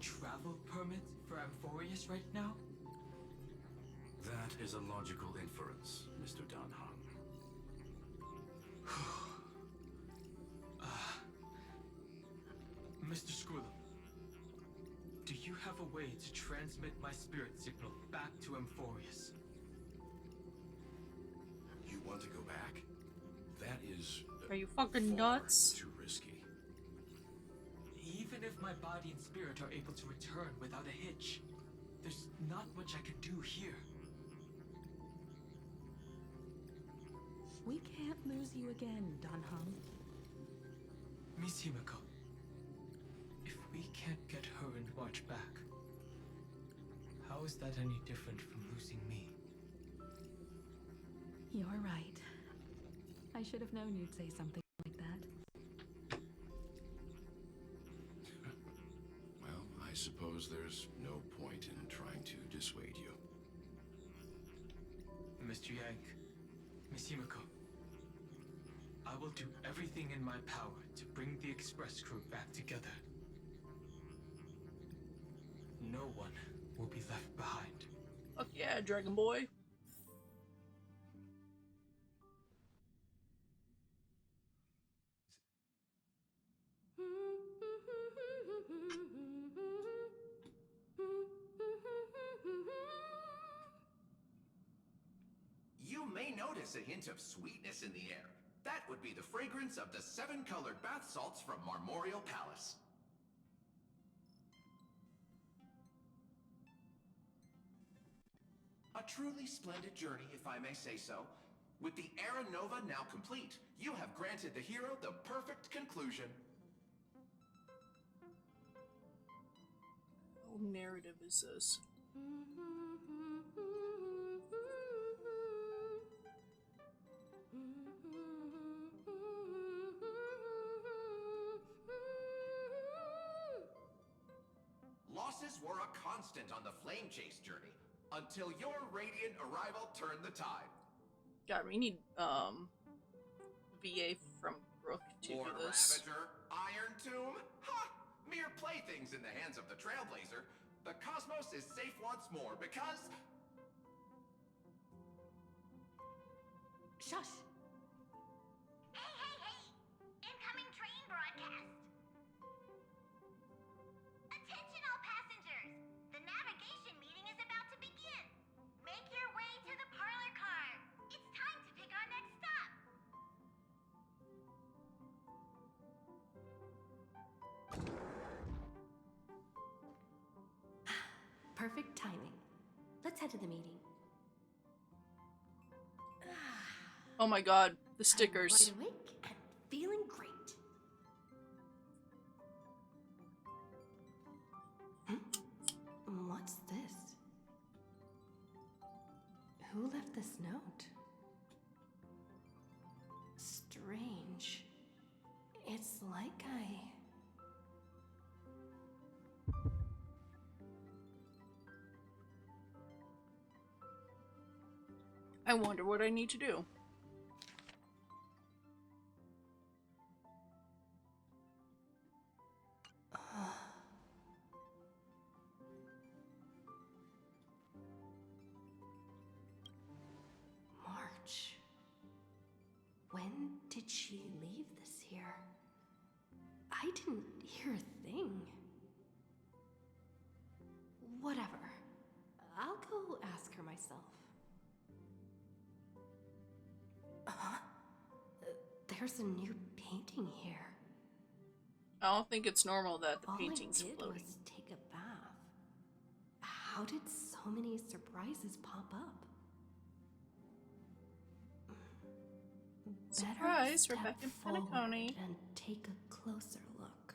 travel permit for Amphoreous right now? That is a logical inference, Mr. Don Hung. Mr. Skrull, do you have a way to transmit my spirit signal back to Amphoreous? You want to go back? That is... Are you fucking nuts? Too risky. Even if my body and spirit are able to return without a hitch, there's not much I can do here. We can't lose you again, Don Hung. Miss Himiko, if we can't get her and March back, how is that any different from losing me? You're right. I should have known you'd say something like that. Well, I suppose there's no point in trying to dissuade you. Mr. Yank, Miss Himiko, I will do everything in my power to bring the express crew back together. No one will be left behind. Fuck yeah, Dragon Boy. You may notice a hint of sweetness in the air. That would be the fragrance of the 7-colored bath salts from Marmorial Palace. A truly splendid journey, if I may say so. With the Era Nova now complete, you have granted the hero the perfect conclusion. What narrative is this? Losses were a constant on the Flame Chase journey, until your radiant arrival turned the tide. God, we need VA from Brooke to Lord do this. Ravager, Iron Tomb? Ha! Mere playthings in the hands of the Trailblazer. The cosmos is safe once more because... Shush! Hey, hey, hey! Incoming train broadcast! Attention all passengers! The navigation meeting is about to begin! Make your way to the parlor car! It's time to pick our next stop! Perfect timing. Let's head to the meeting. Oh my god, the stickers. I'm wide awake and feeling great. What's this? Who left this note? Strange. It's like I wonder what I need to do. March. When did she leave this here? I didn't hear a thing. Whatever. I'll go ask her myself. There's a new painting here. I don't think it's normal that the All painting's I did floating. was take a bath. How did so many surprises pop up? Surprise, we're step back in forward Penacony. and take a closer look.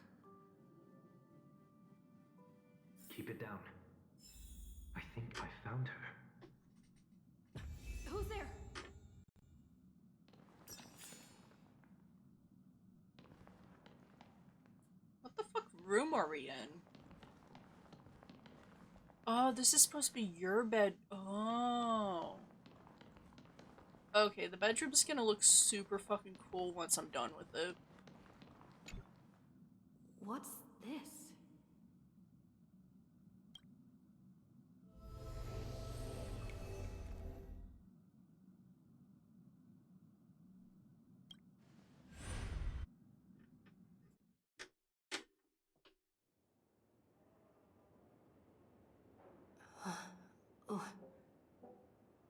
Keep it down. I think I found her. Who's there? What the fuck room are we in? Oh, this is supposed to be your bed. Oh. Okay, the bedroom's gonna look super fucking cool once I'm done with it. What's this?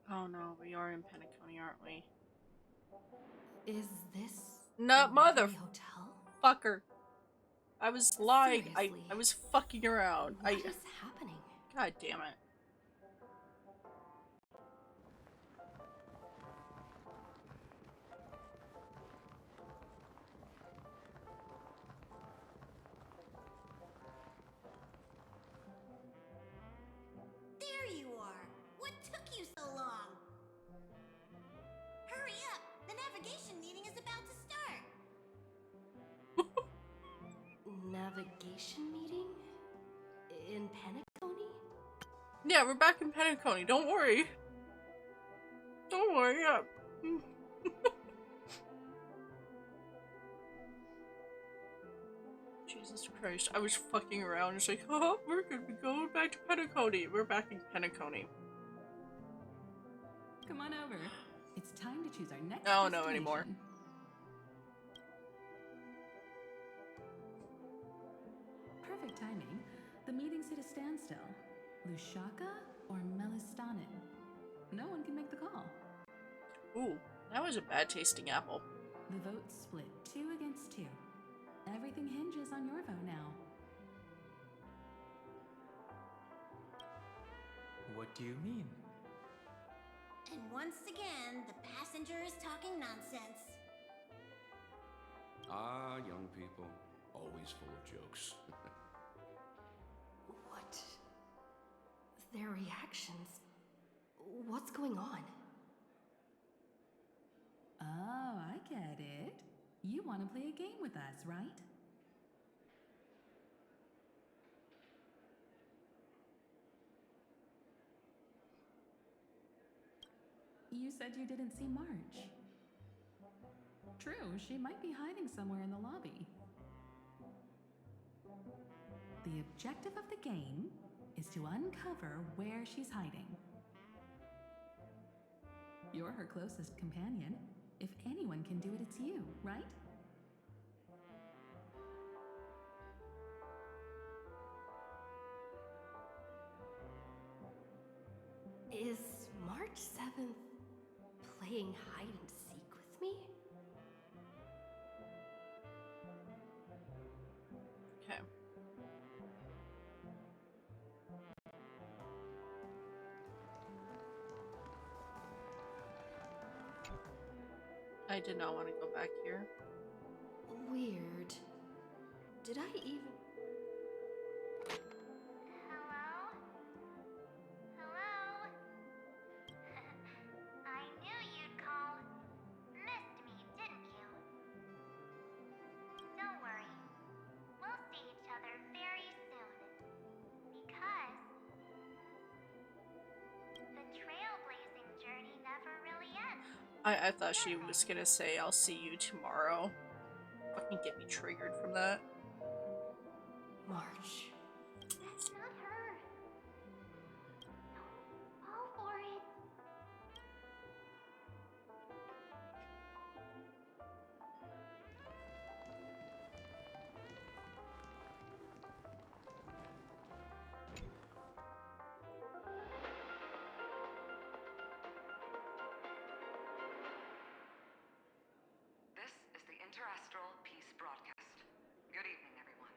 Oh no, we are in Penacony, aren't we? Is this No, the mother hotel? fucker. I was lying. Seriously? I was fucking around. What is happening? God damn it. There you are! What took you so long? Hurry up! The navigation meeting is about to start! Navigation meeting? In Penacony? Yeah, we're back in Penacony. Don't worry. Don't worry. Yeah. Jesus Christ. I was fucking around. It's like, oh, we're gonna be going back to Penacony. We're back in Penacony. Come on over. It's time to choose our next I don't destination. know anymore. Perfect timing. The meeting's at a standstill. Lushaka or Melistanin? No one can make the call. Ooh, that was a bad tasting apple. The vote's split 2 against 2. Everything hinges on your vote now. What do you mean? And once again, the passenger is talking nonsense. Ah, young people. Always full of jokes. What? Their reactions? What's going on? Oh, I get it. You want to play a game with us, right? You said you didn't see March. True, she might be hiding somewhere in the lobby. The objective of the game is to uncover where she's hiding. You're her closest companion. If anyone can do it, it's you, right? Is March 7th playing hide and seek with me? Okay. I did not want to go back here. Weird. Did I even... Hello? Hello? I knew you'd call. Missed me, didn't you? Don't worry. We'll see each other very soon. Because the trailblazing journey never really ends. I thought she was gonna say, I'll see you tomorrow. Fucking get me triggered from that. March. That's not her. Don't fall for it. This is the Interastral Peace Broadcast. Good evening, everyone.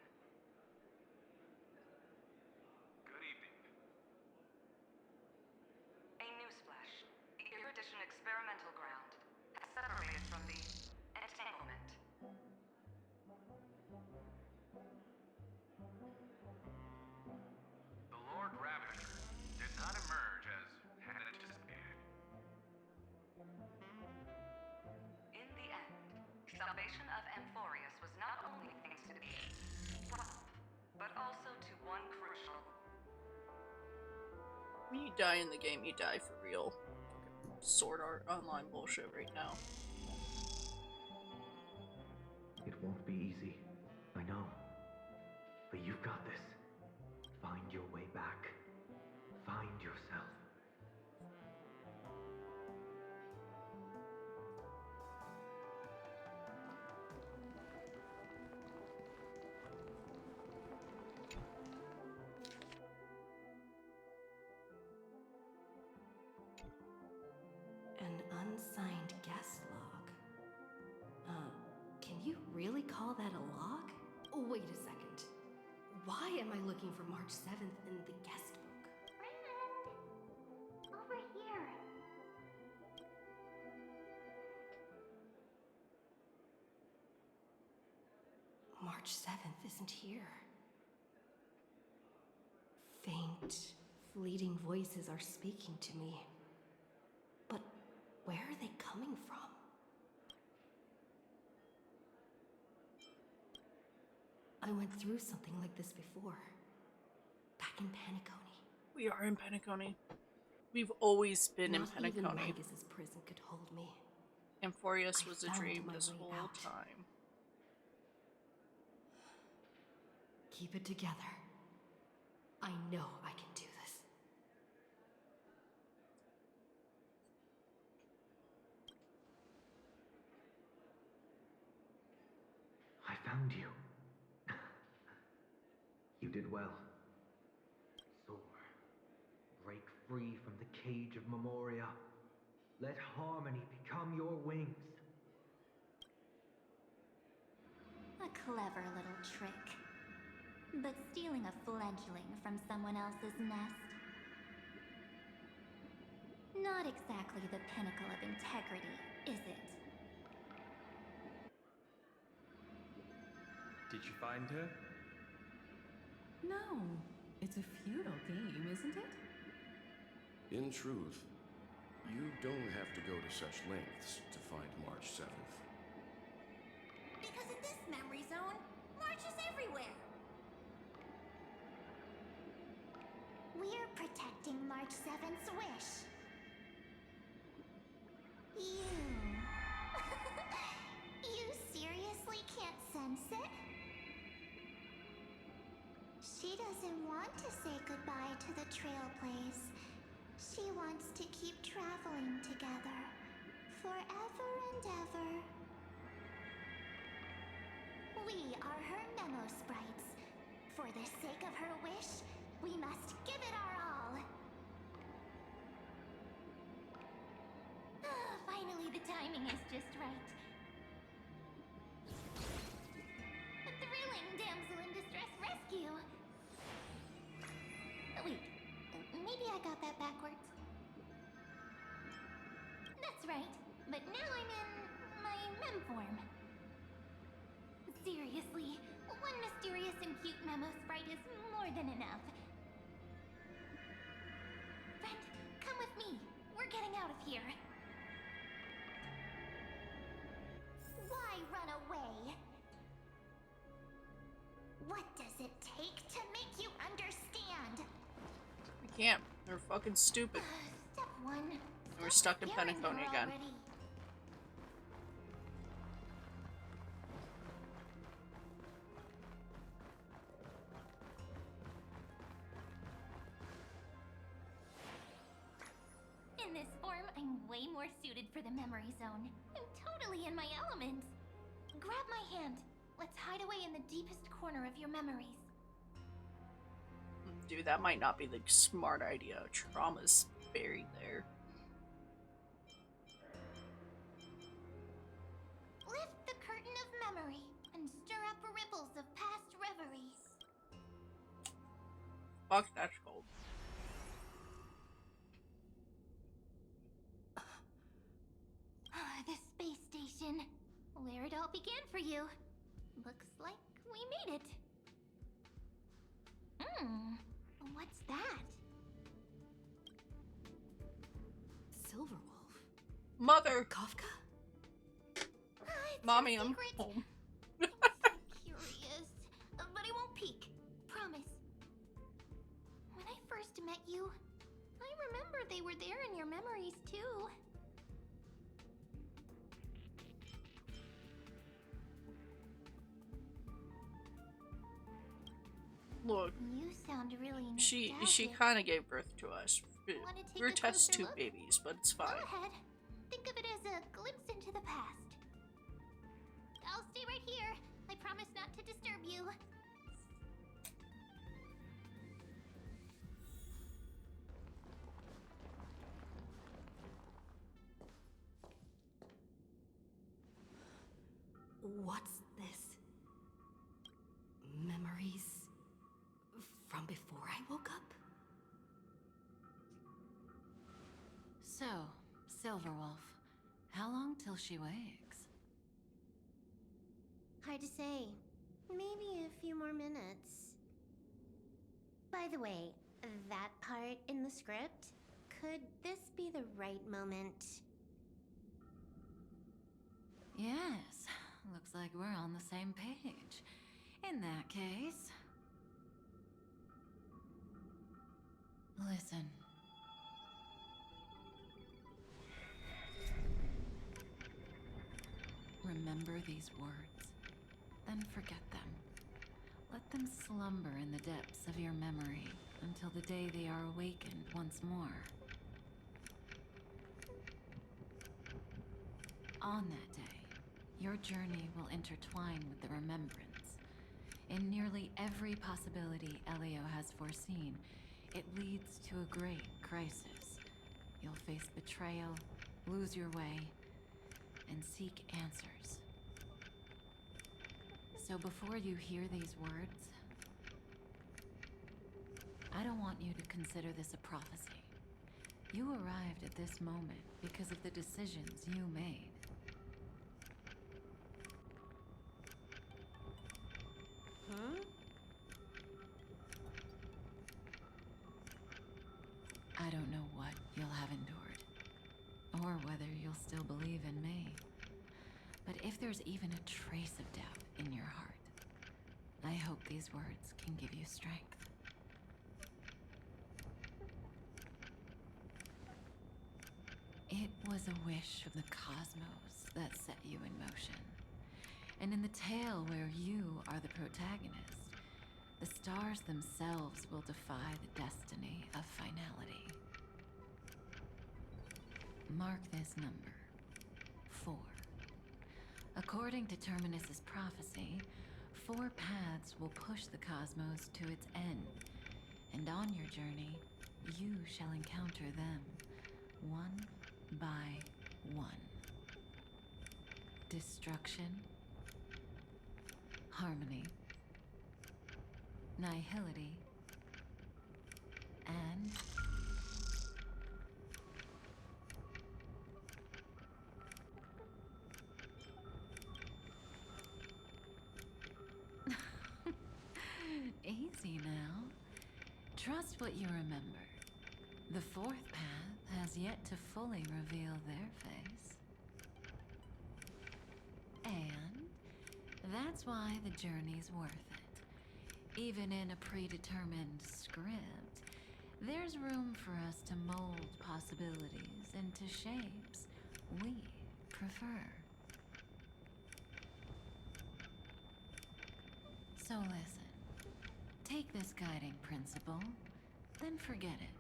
When you die in the game, you die for real. Sword Art Online bullshit right now. It won't be easy. I know. But you've got this. Find your way back. Find yourself. An unsigned guest log. Can you really call that a log? Oh, wait a second. Why am I looking for March 7th in the guest book? Friend! Over here. March 7th isn't here. Faint, fleeting voices are speaking to me. But where are they coming from? I went through something like this before. Back in Penacony. We are in Penacony. We've always been in Not even Penacony. Magus's prison could hold me. Amphoreous was a found dream my this way whole out. time. Keep it together. I know I can do this. I found you. You did well. Soar. Break free from the cage of Memoria. Let harmony become your wings. A clever little trick. But stealing a fledgling from someone else's nest. Not exactly the pinnacle of integrity, is it? Did you find her? No, it's a feudal game, isn't it? In truth, you don't have to go to such lengths to find March 7th. Because in this memory zone, March is everywhere. We're protecting March 7th's wish. You... you seriously can't sense it? She doesn't want to say goodbye to the Trailblaze. She wants to keep traveling together. Forever and ever. We are her memo sprites. For the sake of her wish, we must give it our all. Finally, the timing is just right. A thrilling damsel in distress rescue. Wait, maybe I got that backwards. That's right, but now I'm in my mem form. Seriously, one mysterious and cute memo sprite is more than enough. Friend, come with me. We're getting out of here. Why run away? What does it take to make you understand? We can't. They're fucking stupid. Step one. We're stuck in Penacony again. Already. In this form, I'm way more suited for the memory zone. I'm totally in my element. Grab my hand. Let's hide away in the deepest corner of your memories. Dude, that might not be the smart idea. Trauma's buried there. Lift the curtain of memory and stir up ripples of past reveries. Fuck, that's cold. The space station. Where it all began for you. Looks like we made it. What's that? Silverwolf. Mother! Kafka? Mommy, I'm home. Curious, but I won't peek. Promise. When I first met you, I were there in your memories, too. Look, You sound really she nostalgic. kind of gave birth to us. Wanna take We're a test closer tube look? babies, but it's Go fine. ahead. Think of it as a glimpse into the past. I'll stay right here. I promise not to disturb you. What's this? Memories from before I woke up? So, Silverwolf, how long till she wakes? Hard to say. Maybe a few more minutes. By the way, that part in the script, could this be the right moment? Yes, looks like we're on the same page. In that case... Listen. Remember these words, then forget them. Let them slumber in the depths of your memory until the day they are awakened once more. On that day, your journey will intertwine with the remembrance. In nearly every possibility Elio has foreseen, it leads to a great crisis. You'll face betrayal, lose your way, and seek answers. So before you hear these words, I don't want you to consider this a prophecy. You arrived at this moment because of the decisions you made. Huh? I don't know what you'll have endured, or whether you'll still believe in me. But if there's even a trace of doubt in your heart, I hope these words can give you strength. It was a wish of the cosmos that set you in motion. And in the tale where you are the protagonist, the stars themselves will defy the destiny of finality. Mark this number, 4. According to Terminus's prophecy, 4 paths will push the cosmos to its end, and on your journey, you shall encounter them, one by one. Destruction, harmony, nihility, and easy now. Trust what you remember. The 4th path has yet to fully reveal their face. And that's why the journey's worth it. Even in a predetermined script, there's room for us to mold possibilities into shapes we prefer. So listen, take this guiding principle, then forget it.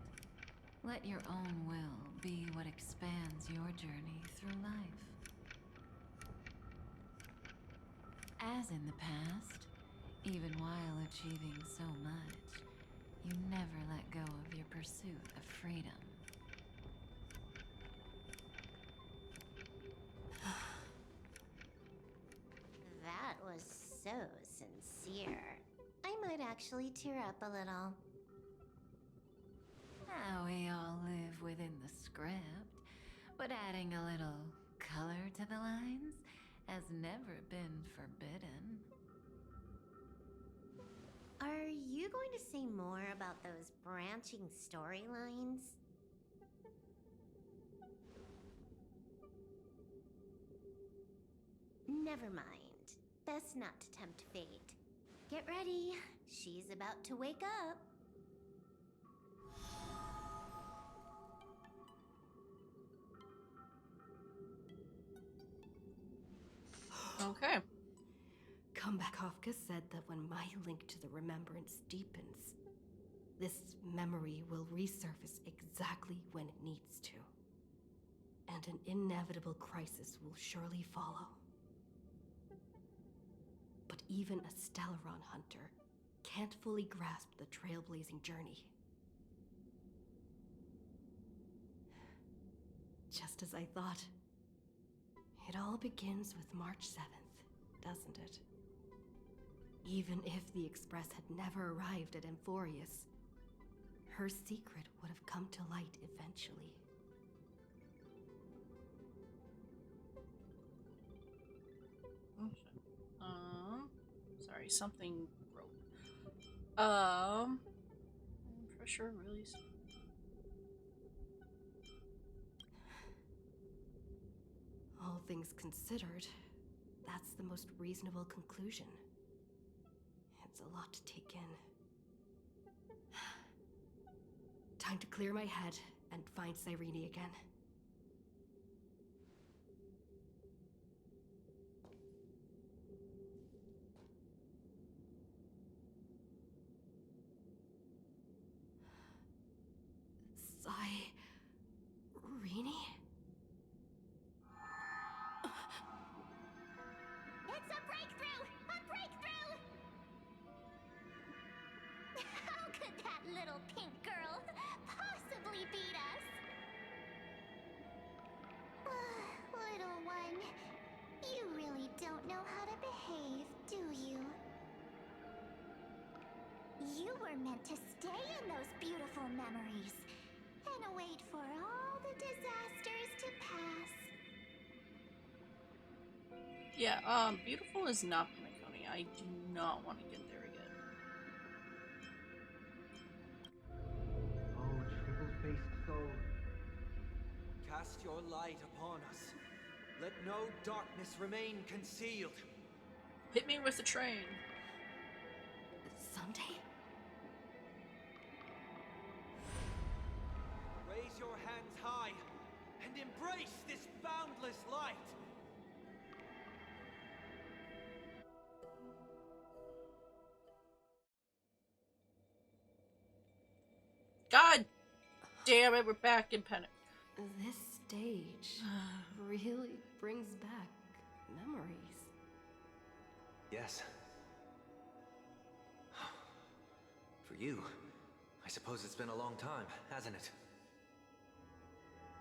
Let your own will be what expands your journey through life. As in the past, even while achieving so much, you never let go of your pursuit of freedom. That was so sincere. I might actually tear up a little. Now we all live within the script, but adding a little color to the lines has never been forbidden. Are you going to say more about those branching storylines? Never mind. Best not to tempt fate. Get ready. She's about to wake up. Kafka said that when my link to the remembrance deepens, this memory will resurface exactly when it needs to. And an inevitable crisis will surely follow. But even a Stellaron hunter can't fully grasp the trailblazing journey. Just as I thought. It all begins with March 7th, doesn't it? Even if the Express had never arrived at Amphoreous, her secret would have come to light eventually. Sorry, something broke. Pressure release. All things considered, that's the most reasonable conclusion. It's a lot to take in. Time to clear my head and find Cyrene again. Cyrene? It's a breakthrough! A breakthrough! How could that little pink girl possibly beat us? Little one, you really don't know how to behave, do you? You were meant to stay in those beautiful memories and wait for all the disasters to pass. Yeah, beautiful is not Pinacone. I do not want to get there again. Oh, triple-faced soul. Cast your light upon us. Let no darkness remain concealed. Hit me with the train. Someday? Raise your hands high and embrace this boundless light. God damn it, we're back in Panic. This stage really brings back memories. Yes. For you, I suppose it's been a long time, hasn't it?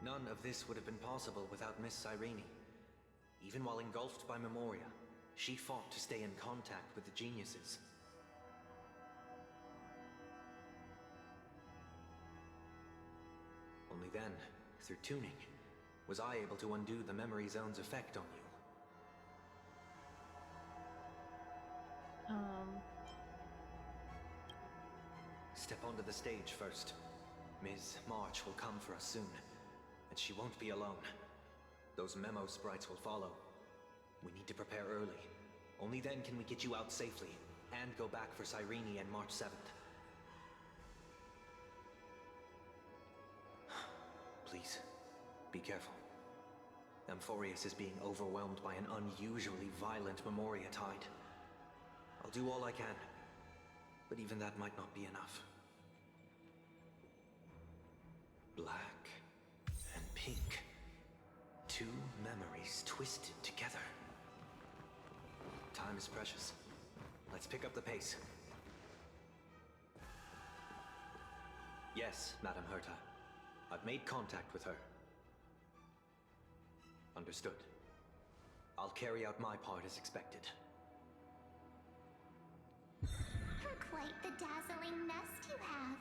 None of this would have been possible without Miss Cyrene. Even while engulfed by Memoria, she fought to stay in contact with the geniuses. Only then, through tuning, was I able to undo the memory zone's effect on you. Step onto the stage first. Ms. March will come for us soon, and she won't be alone. Those memo sprites will follow. We need to prepare early. Only then can we get you out safely, and go back for Cyrene and March 7th. Please, be careful. Amphoreous is being overwhelmed by an unusually violent Memoria tide. I'll do all I can, but even that might not be enough. Black and pink. Two memories twisted together. Time is precious. Let's pick up the pace. Yes, Madam Herta. I've made contact with her. Understood. I'll carry out my part as expected. Quite the dazzling nest you have,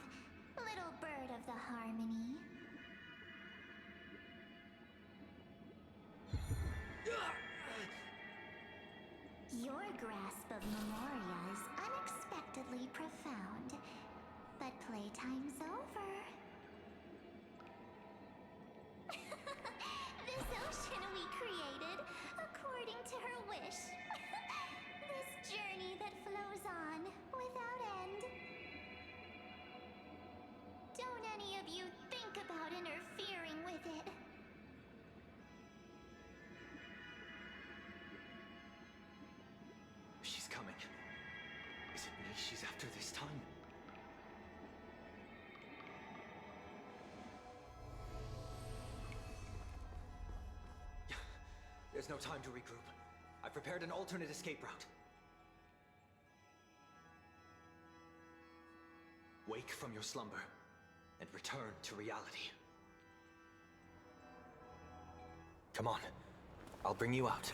little bird of the harmony. Your grasp of Memoria is unexpectedly profound, but playtime's over. This ocean we created, according to her wish. This journey that flows on without end. Don't any of you think about interfering with it. She's coming. she's after this time. There's no time to regroup. I've prepared an alternate escape route. Wake from your slumber and return to reality. Come on, I'll bring you out.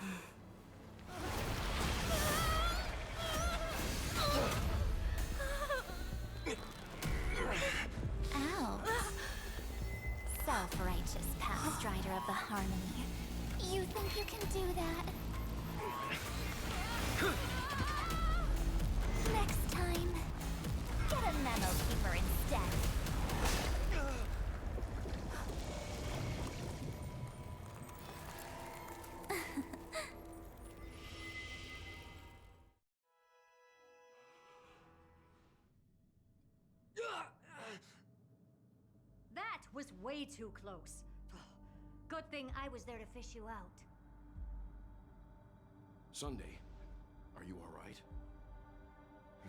Ow. Self-righteous past rider of the harmony. You think you can do that? Next time, get a memo keeper instead. That was way too close. Good thing I was there to fish you out. Sunday, are you all right?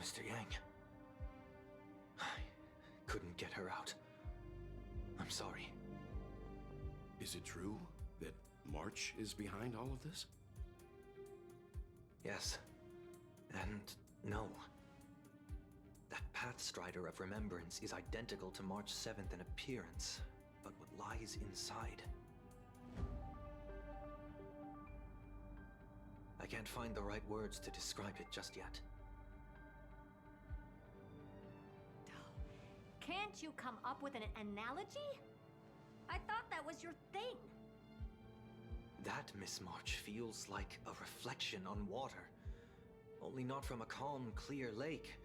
Mr. Yang. I couldn't get her out. I'm sorry. Is it true that March is behind all of this? Yes. And no. That Pathstrider of Remembrance is identical to March 7th in appearance, but what lies inside? I can't find the right words to describe it just yet. Can't you come up with an analogy? I thought that was your thing. That, Miss March, feels like a reflection on water. Only not from a calm, clear lake,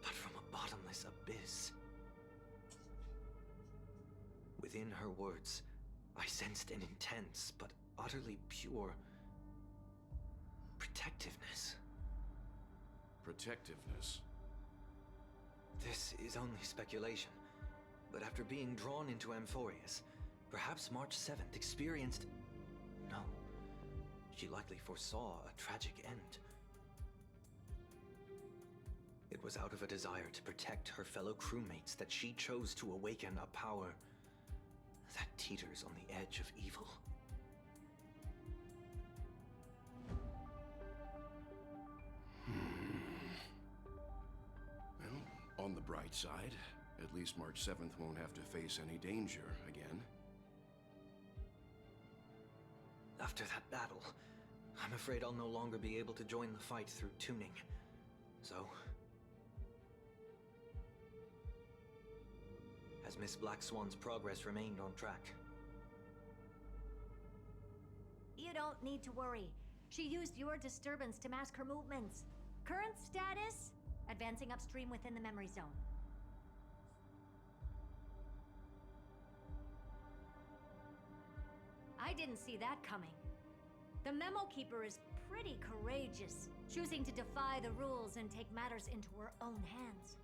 but from a bottomless abyss. Within her words, I sensed an intense but utterly pure protectiveness. Protectiveness? This is only speculation, but after being drawn into Amphoreous, perhaps March 7th experienced... No, she likely foresaw a tragic end. It was out of a desire to protect her fellow crewmates that she chose to awaken a power that teeters on the edge of evil. Well, on the bright side, at least March 7th won't have to face any danger again. After that battle, I'm afraid I'll no longer be able to join the fight through tuning. So... has Miss Black Swan's progress remained on track? You don't need to worry. She used your disturbance to mask her movements. Current status? Advancing upstream within the memory zone. I didn't see that coming. The Memo Keeper is pretty courageous, choosing to defy the rules and take matters into her own hands.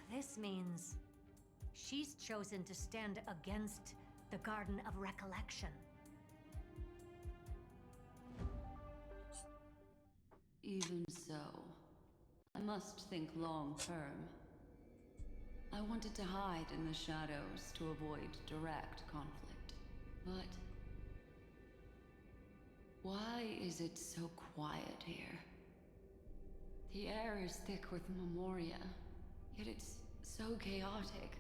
This means she's chosen to stand against the Garden of Recollection. Even so, I must think long term. I wanted to hide in the shadows to avoid direct conflict. But why is it so quiet here? The air is thick with memoria, yet it's so chaotic,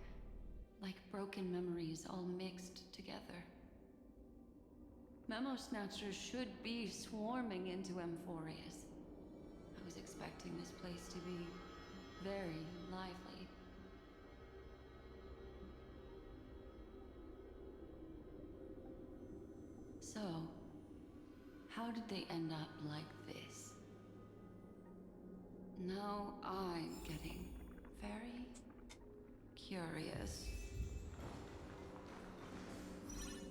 like broken memories all mixed together. Memo Snatchers should be swarming into Amphoreous. I was expecting this place to be very lively. So, how did they end up like this? Now I'm getting very curious.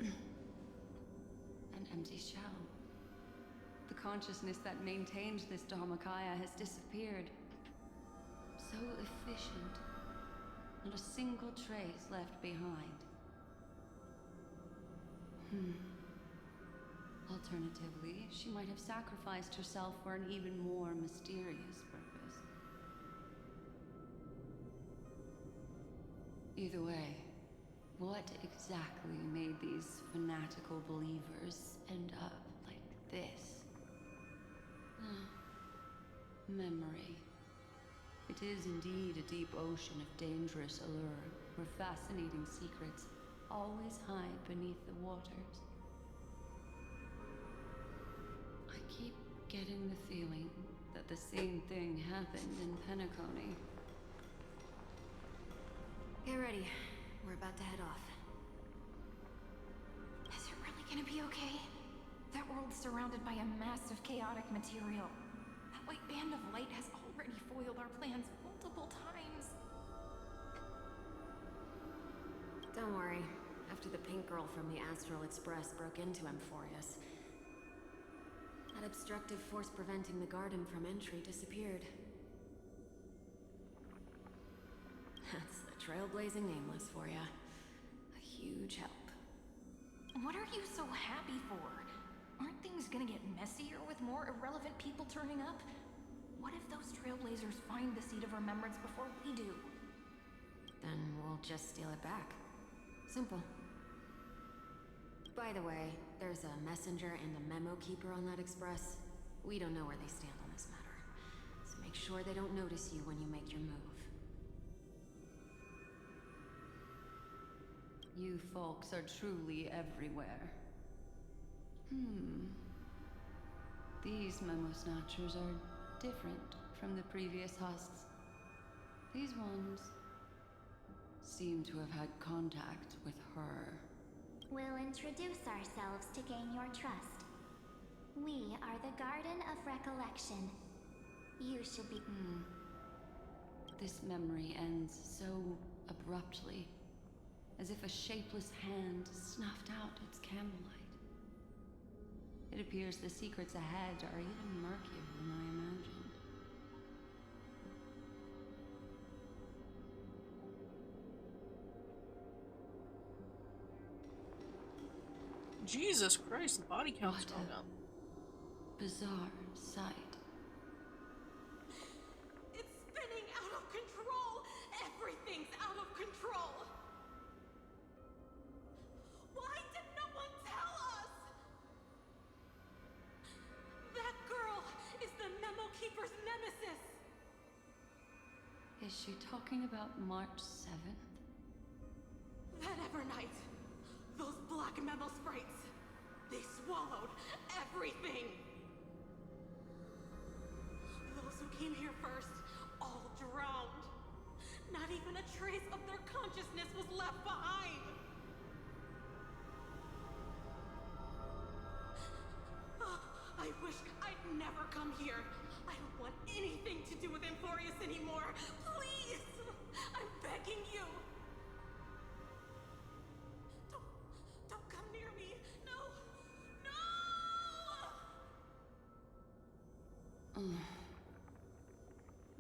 An empty shell. The consciousness that maintained this Dharmakaya has disappeared. So efficient. Not a single trace left behind. Alternatively, she might have sacrificed herself for an even more mysterious purpose. Either way, what exactly made these fanatical believers end up like this? Memory. It is indeed a deep ocean of dangerous allure, where fascinating secrets always hide beneath the waters. I keep getting the feeling that the same thing happened in Penacony. Get ready. We're about to head off. Is it really gonna be okay? That world's surrounded by a massive chaotic material. That white band of light has already foiled our plans multiple times. Don't worry. After the pink girl from the Astral Express broke into Amphoreous, that obstructive force preventing the garden from entry disappeared. That's the trailblazing nameless for ya. A huge help. What are you so happy for? Aren't things gonna get messier with more irrelevant people turning up? What if those trailblazers find the Seed of Remembrance before we do? Then we'll just steal it back. Simple. By the way, there's a messenger and a memo keeper on that express. We don't know where they stand on this matter, so make sure they don't notice you when you make your move. You folks are truly everywhere. These memo snatchers are different from the previous husks. These ones seem to have had contact with her. We'll introduce ourselves to gain your trust. We are the Garden of Recollection. You should be... This memory ends so abruptly, as if a shapeless hand snuffed out its candlelight. It appears the secrets ahead are even murkier than I imagined. Jesus Christ, the body count's going up. Bizarre sight. It's spinning out of control! Everything's out of control! Why did no one tell us? That girl is the Memo Keeper's nemesis! Is she talking about March 7th? That Evernight, those black Memo sprites, they swallowed everything! Those who came here first, all drowned. Not even a trace of their consciousness was left behind! I wish I'd never come here. I don't want anything to do with Amphoreous anymore. Please! I'm begging you! Don't come near me! No! No!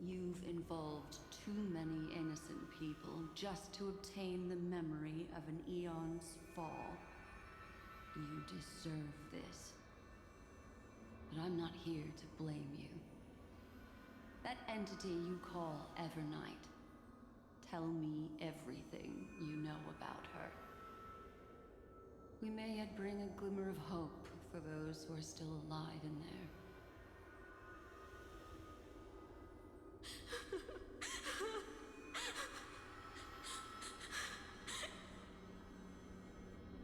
You've involved too many innocent people just to obtain the memory of an eon's fall. You deserve this. But I'm not here to blame you. That entity you call Evernight. Tell me everything you know about her. We may yet bring a glimmer of hope for those who are still alive in there.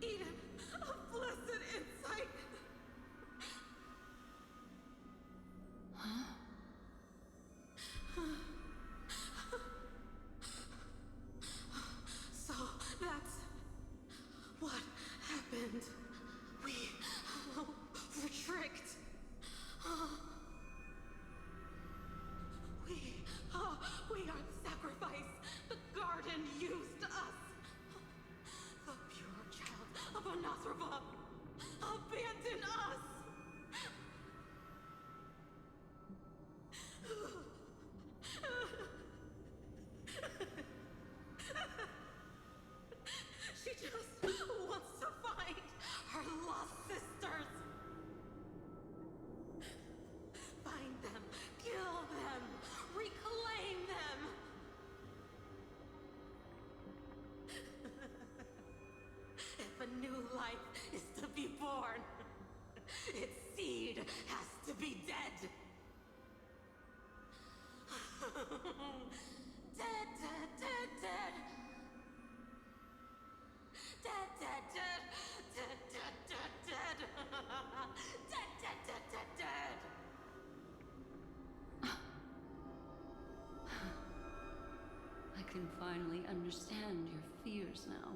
Eden, a blessed insight! So that's what happened. We were tricked. Dead, dead, dead, dead. Dead, dead, dead. Dead, dead, dead, dead. Dead, dead, dead, dead, dead. I can finally understand your fears now.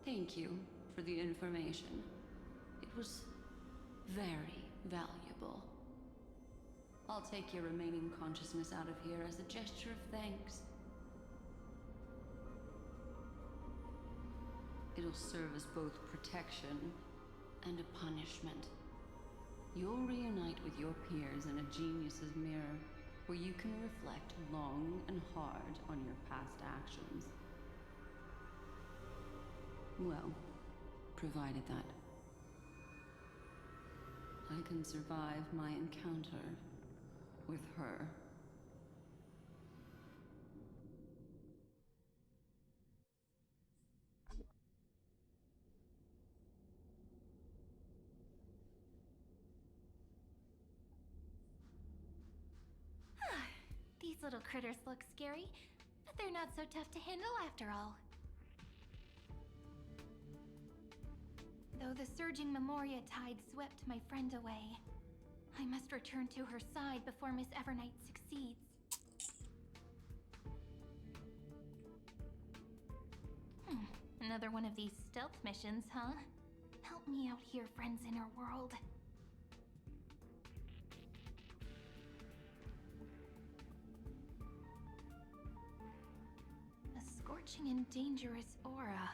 Thank you for the information. It was very valuable. I'll take your remaining consciousness out of here as a gesture of thanks. It'll serve as both protection and a punishment. You'll reunite with your peers in a genius's mirror, where you can reflect long and hard on your past actions. Well, provided that I can survive my encounter with her. These little critters look scary, but they're not so tough to handle after all. Though the surging Memoria tide swept my friend away, I must return to her side before Miss Evernight succeeds. Another one of these stealth missions, huh? Help me out here, friends in her world. A scorching and dangerous aura.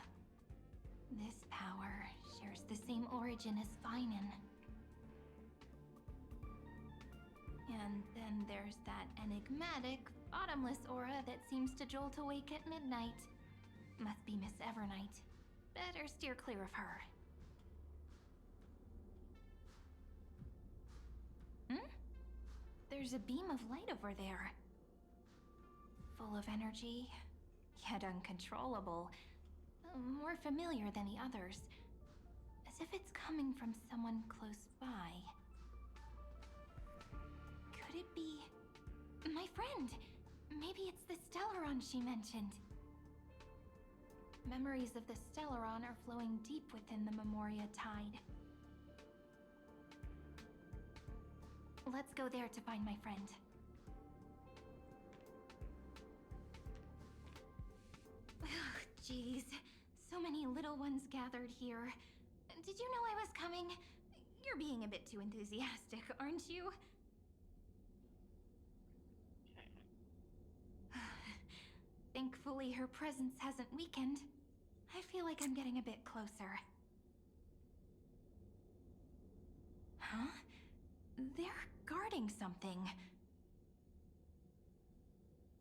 This power shares the same origin as Finan. And then there's that enigmatic, bottomless aura that seems to jolt awake at midnight. Must be Miss Evernight. Better steer clear of her. There's a beam of light over there. Full of energy, yet uncontrollable. More familiar than the others. As if it's coming from someone close by. Could it be... my friend? Maybe it's the Stellaron she mentioned. Memories of the Stellaron are flowing deep within the Memoria tide. Let's go there to find my friend. Jeez, so many little ones gathered here. Did you know I was coming? You're being a bit too enthusiastic, aren't you? Thankfully, her presence hasn't weakened. I feel like I'm getting a bit closer. Huh? They're guarding something.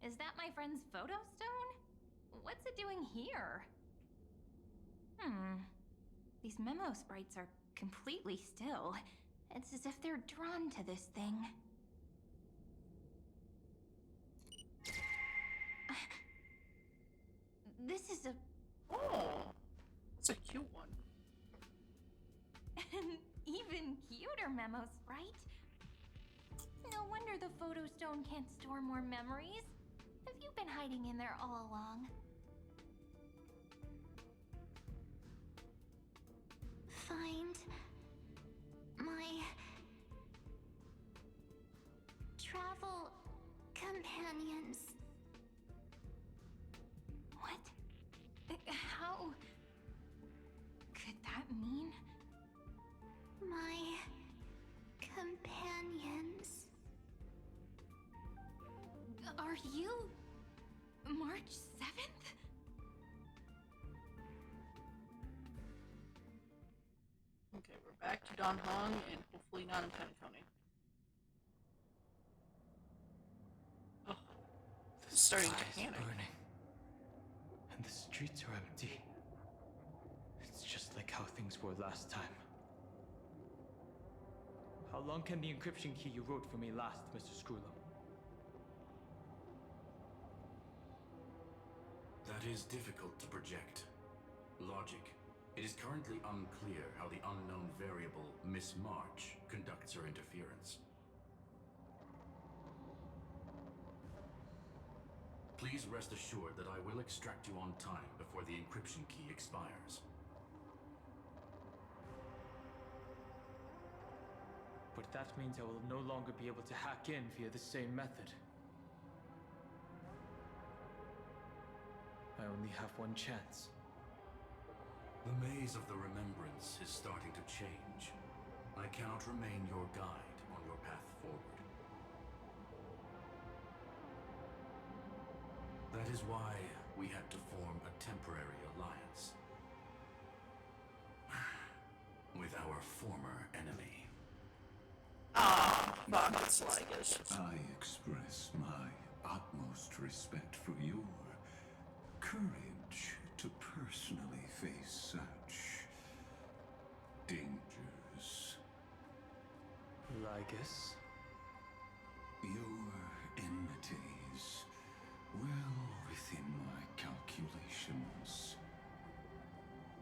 Is that my friend's photo stone? What's it doing here? These memo sprites are completely still. It's as if they're drawn to this thing. This is a... Oh, it's a cute one. An even cuter memo sprite. No wonder the photo stone can't store more memories. Have you been hiding in there all along? Find my travel companions. What? How could that mean? My companions. Are you March 7th? Okay, we're back to Don Hong and hopefully not in Penacony. Oh, The starting sky to is panic. burning, and the streets are empty. It's just like how things were last time. How long can the encryption key you wrote for me last, Mr. Screwlum? That is difficult to project. Logic. It is currently unclear how the unknown variable, Miss March, conducts her interference. Please rest assured that I will extract you on time before the encryption key expires. But that means I will no longer be able to hack in via the same method. I only have one chance. The maze of the Remembrance is starting to change. I cannot remain your guide on your path forward. That is why we had to form a temporary alliance with our former enemy. Fuck, it's like it. I express my utmost respect for your courage to personally face such dangers. Lygus? Your enmities, well within my calculations.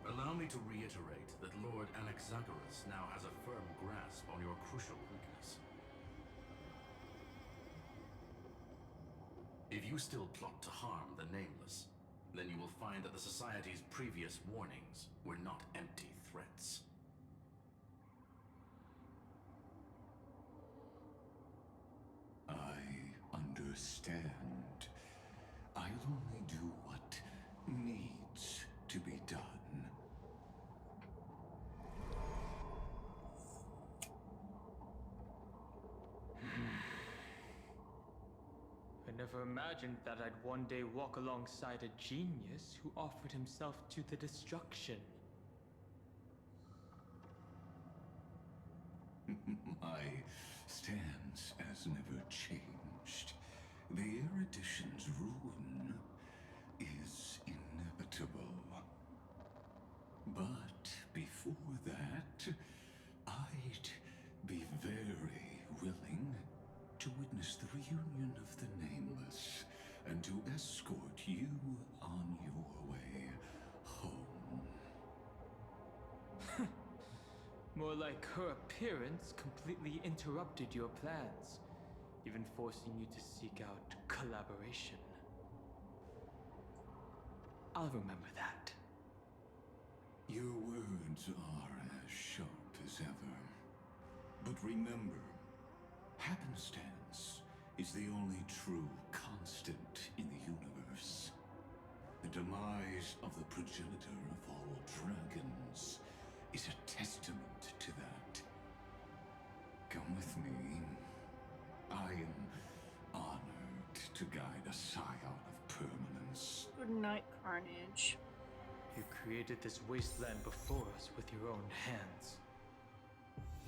Allow me to reiterate that Lord Anaxagoras now has a firm grasp on your crucial weakness. If you still plot to harm the Nameless, then you will find that the Society's previous warnings were not empty threats. I understand. I'll only do what needs to be done. I never imagined that I'd one day walk alongside a genius who offered himself to the destruction. My stance has never changed. The erudition's ruin is inevitable. But before that, I'd be very willing to witness the reunion of the Nameless and to escort you on your way home. More like her appearance completely interrupted your plans, even forcing you to seek out collaboration. I'll remember that. Your words are as sharp as ever. But remember, happenstance is the only true constant in the universe. The demise of the progenitor of all dragons is a testament to that. Come with me. I am honored to guide a scion of permanence. Good night, Carnage. You created this wasteland before us with your own hands.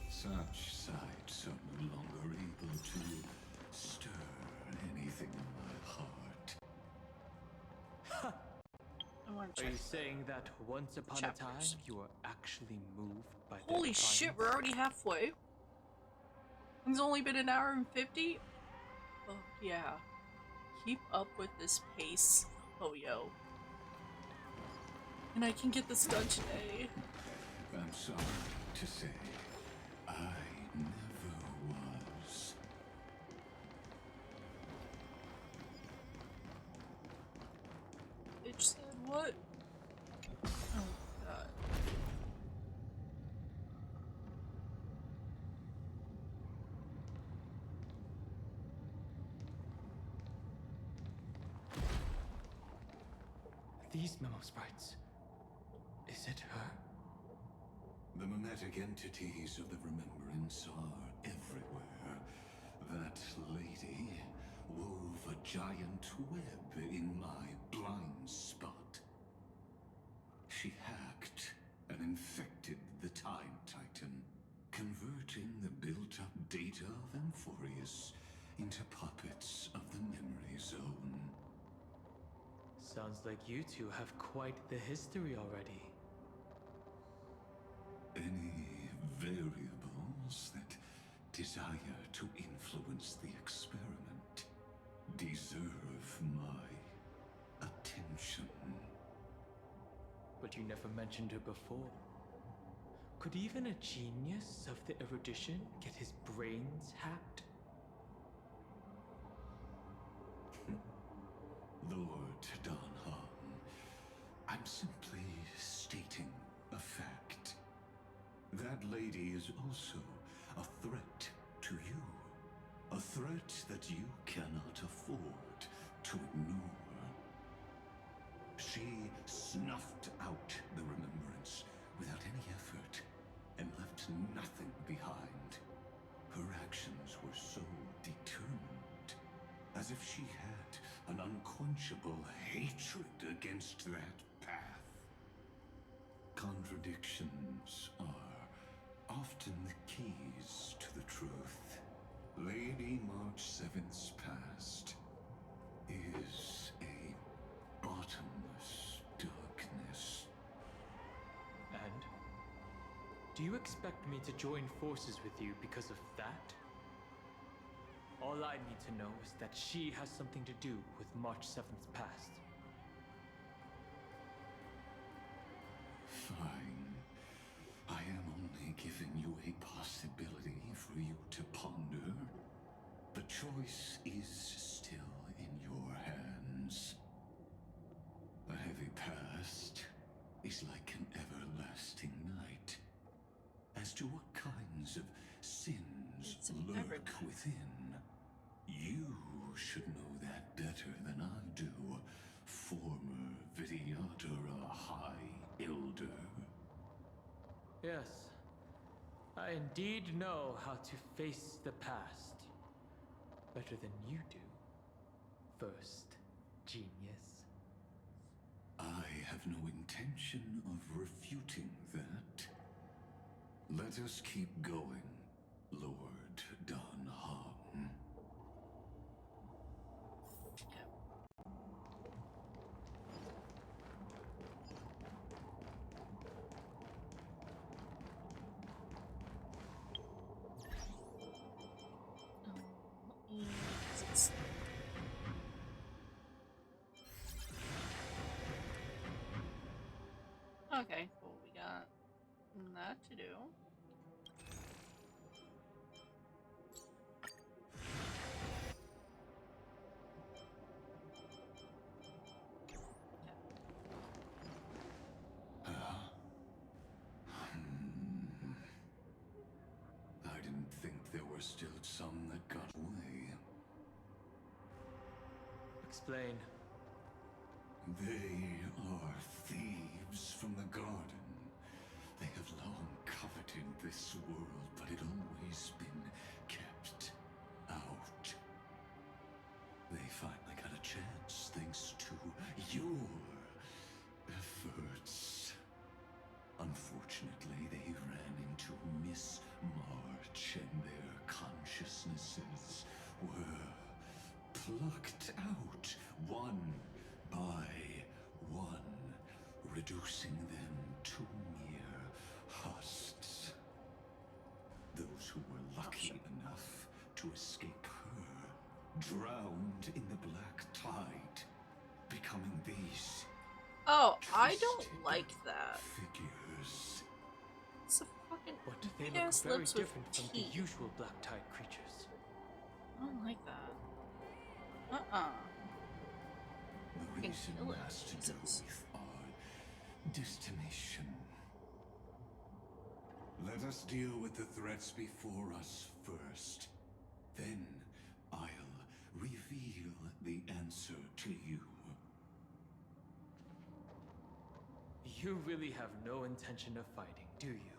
Such sights are no longer able to stir anything in my heart. Are you saying that once upon a time you were actually moved by their Holy shit, we're already halfway. It's only been an hour and 50? Oh, yeah. Keep up with this pace. Oh, yo. And I can get this done today. I'm sorry to say, I never was. Bitch said what? Oh, God. These memo sprites. Is it her? The mimetic entities of the Remembrance are everywhere. That lady wove a giant web in my blind spot. She hacked and infected the Time Titan, converting the built-up data of Amphoreous into puppets of the Memory Zone. Sounds like you two have quite the history already. Any variables that desire to influence the experiment deserve my attention. But you never mentioned her before. Could even a genius of the erudition get his brains hacked? Lord Danhang, I'm simply stating a fact. That lady is also a threat to you. A threat that you cannot afford to ignore. She snuffed out the remembrance without any effort and left nothing behind. Her actions were so determined, as if she had an unquenchable hatred against that path. Contradictions are often the keys to the truth. Lady March 7th's past is a bottomless darkness. And? Do you expect me to join forces with you because of that? All I need to know is that she has something to do with March 7th's past. Fine. I am only giving you a possibility for you to ponder. The choice is still in your hands. A heavy past is like an everlasting night. As to what kinds of sins lurk within, you should know that better than I do, former Vidyadhara High Elder. Yes, I indeed know how to face the past. Better than you do, first genius. I have no intention of refuting that. Let us keep going, Lord Danhang. Okay, cool. We got that to do. I didn't think there were still some that got away. Explain. They are thieves from the garden. They have long coveted this world, but it always been kept out. They finally got a chance thanks to your efforts. Unfortunately, they ran into Miss March and their consciousnesses were plucked out one by one, reducing them to mere husks. Those who were lucky enough to escape her drowned in the black tide, becoming these. Oh, I don't like that. Figures. It's a fucking But they big look ass very lips with different from the teeth. usual black tide creatures. I don't like that. The reason has to do with our destination. Let us deal with the threats before us first. Then I'll reveal the answer to you. You really have no intention of fighting, do you?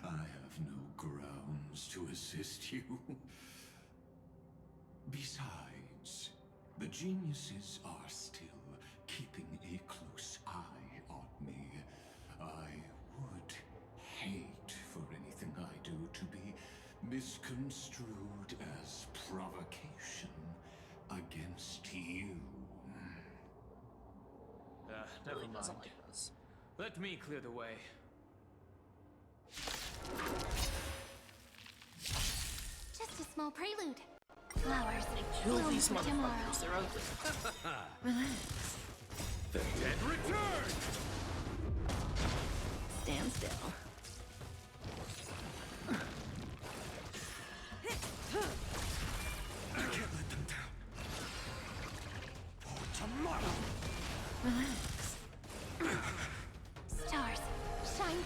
I have no grounds to assist you. Besides, the geniuses are still keeping a close eye on me. I would hate for anything I do to be misconstrued as provocation against you. Never mind. Let me clear the way. Just a small prelude. Flowers Kill bloom these for tomorrow. motherfuckers, they're ugly. Relax. The dead return! Stand still.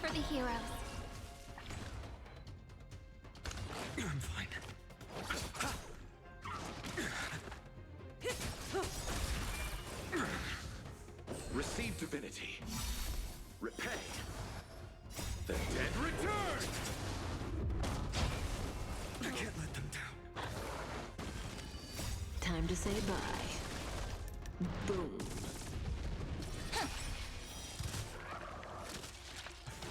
for the heroes. I'm fine. Receive divinity. Repay. The dead return! I can't let them down. Time to say bye. Boom.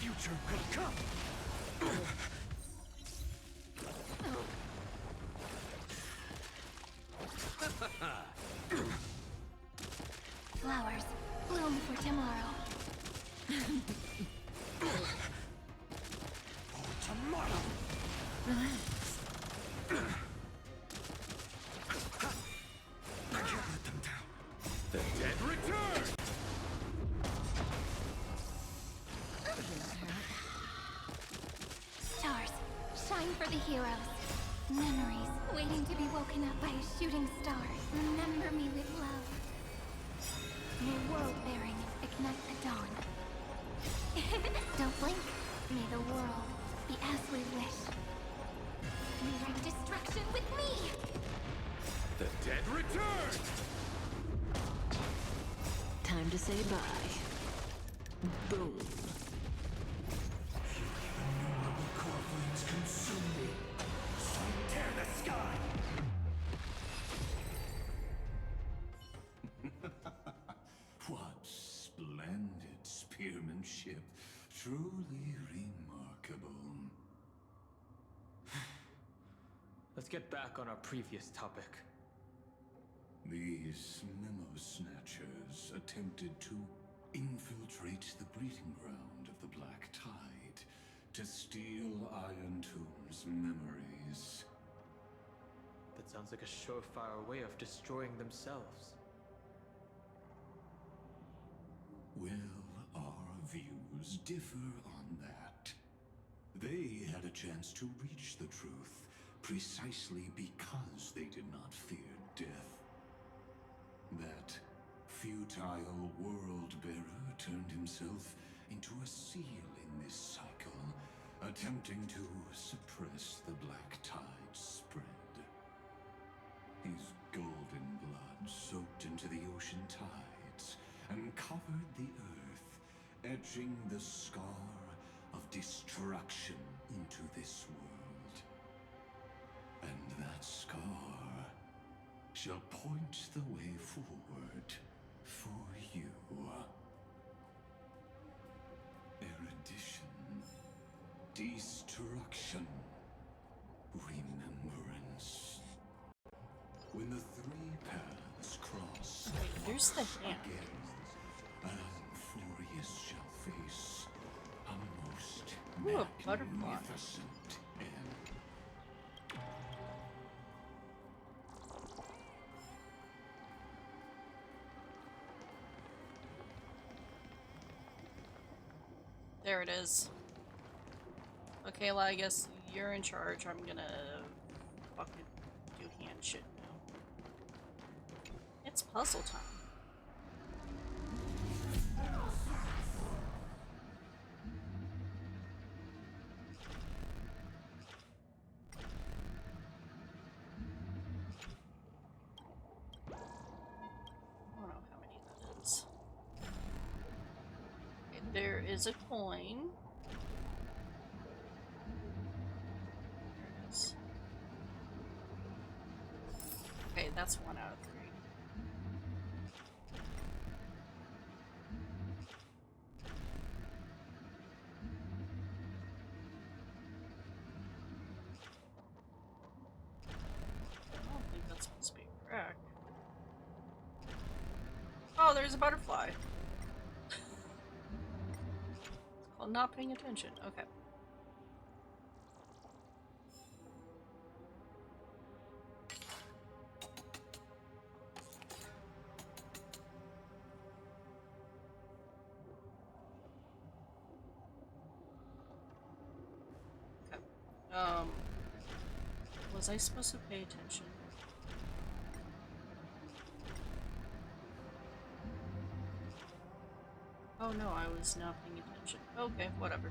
Future will come. Flowers, bloom for tomorrow. Tomorrow. I can't let them down. The dead return! Stars, shine for the heroes. Memories waiting to be woken up by a shooting star. Remember me with love. May world bearing ignite the dawn. Don't blink. May the world be as we wish. Bring destruction with me. The dead return! Time to say bye. Boom. Innumerable core flames consume me. So tear the sky! What splendid spearmanship. Truly remarkable. Let's get back on our previous topic. These memo snatchers attempted to infiltrate the breeding ground of the Black Tide to steal Iron Tomb's memories. That sounds like a surefire way of destroying themselves. Well, our views differ on that. They had a chance to reach the truth precisely because they did not fear death. That futile world-bearer turned himself into a seal in this cycle, attempting to suppress the Black Tide's spread. His golden blood soaked into the ocean tides and covered the earth, etching the scar of destruction into this world. And that scar shall point the way forward for you. Erudition, destruction, remembrance. When the three paths cross, There's the hand. again, Amphoreous shall face a most Ooh, a butterfly. magnificent end. There it is. Okay, well, I guess you're in charge. I'm gonna fucking do hand shit now. It's puzzle time. I don't know how many that is. Okay, there is a coin. There it is. Okay, that's 1 out of 3. I don't think that's supposed to be correct. Oh, there's a butterfly. It's called not paying attention. Okay. Was I supposed to pay attention? Oh no, I was not paying attention. Okay, whatever.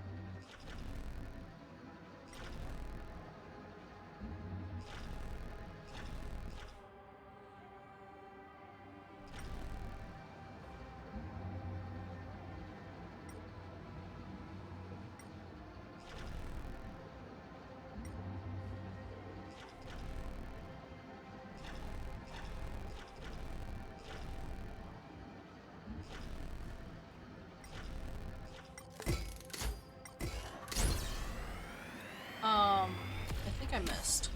I think I missed.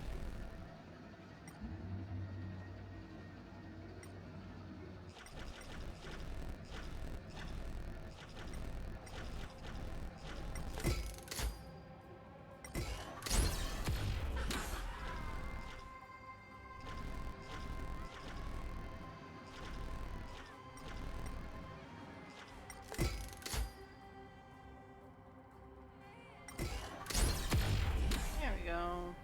There we go.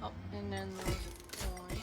Oh, and then there's a coin.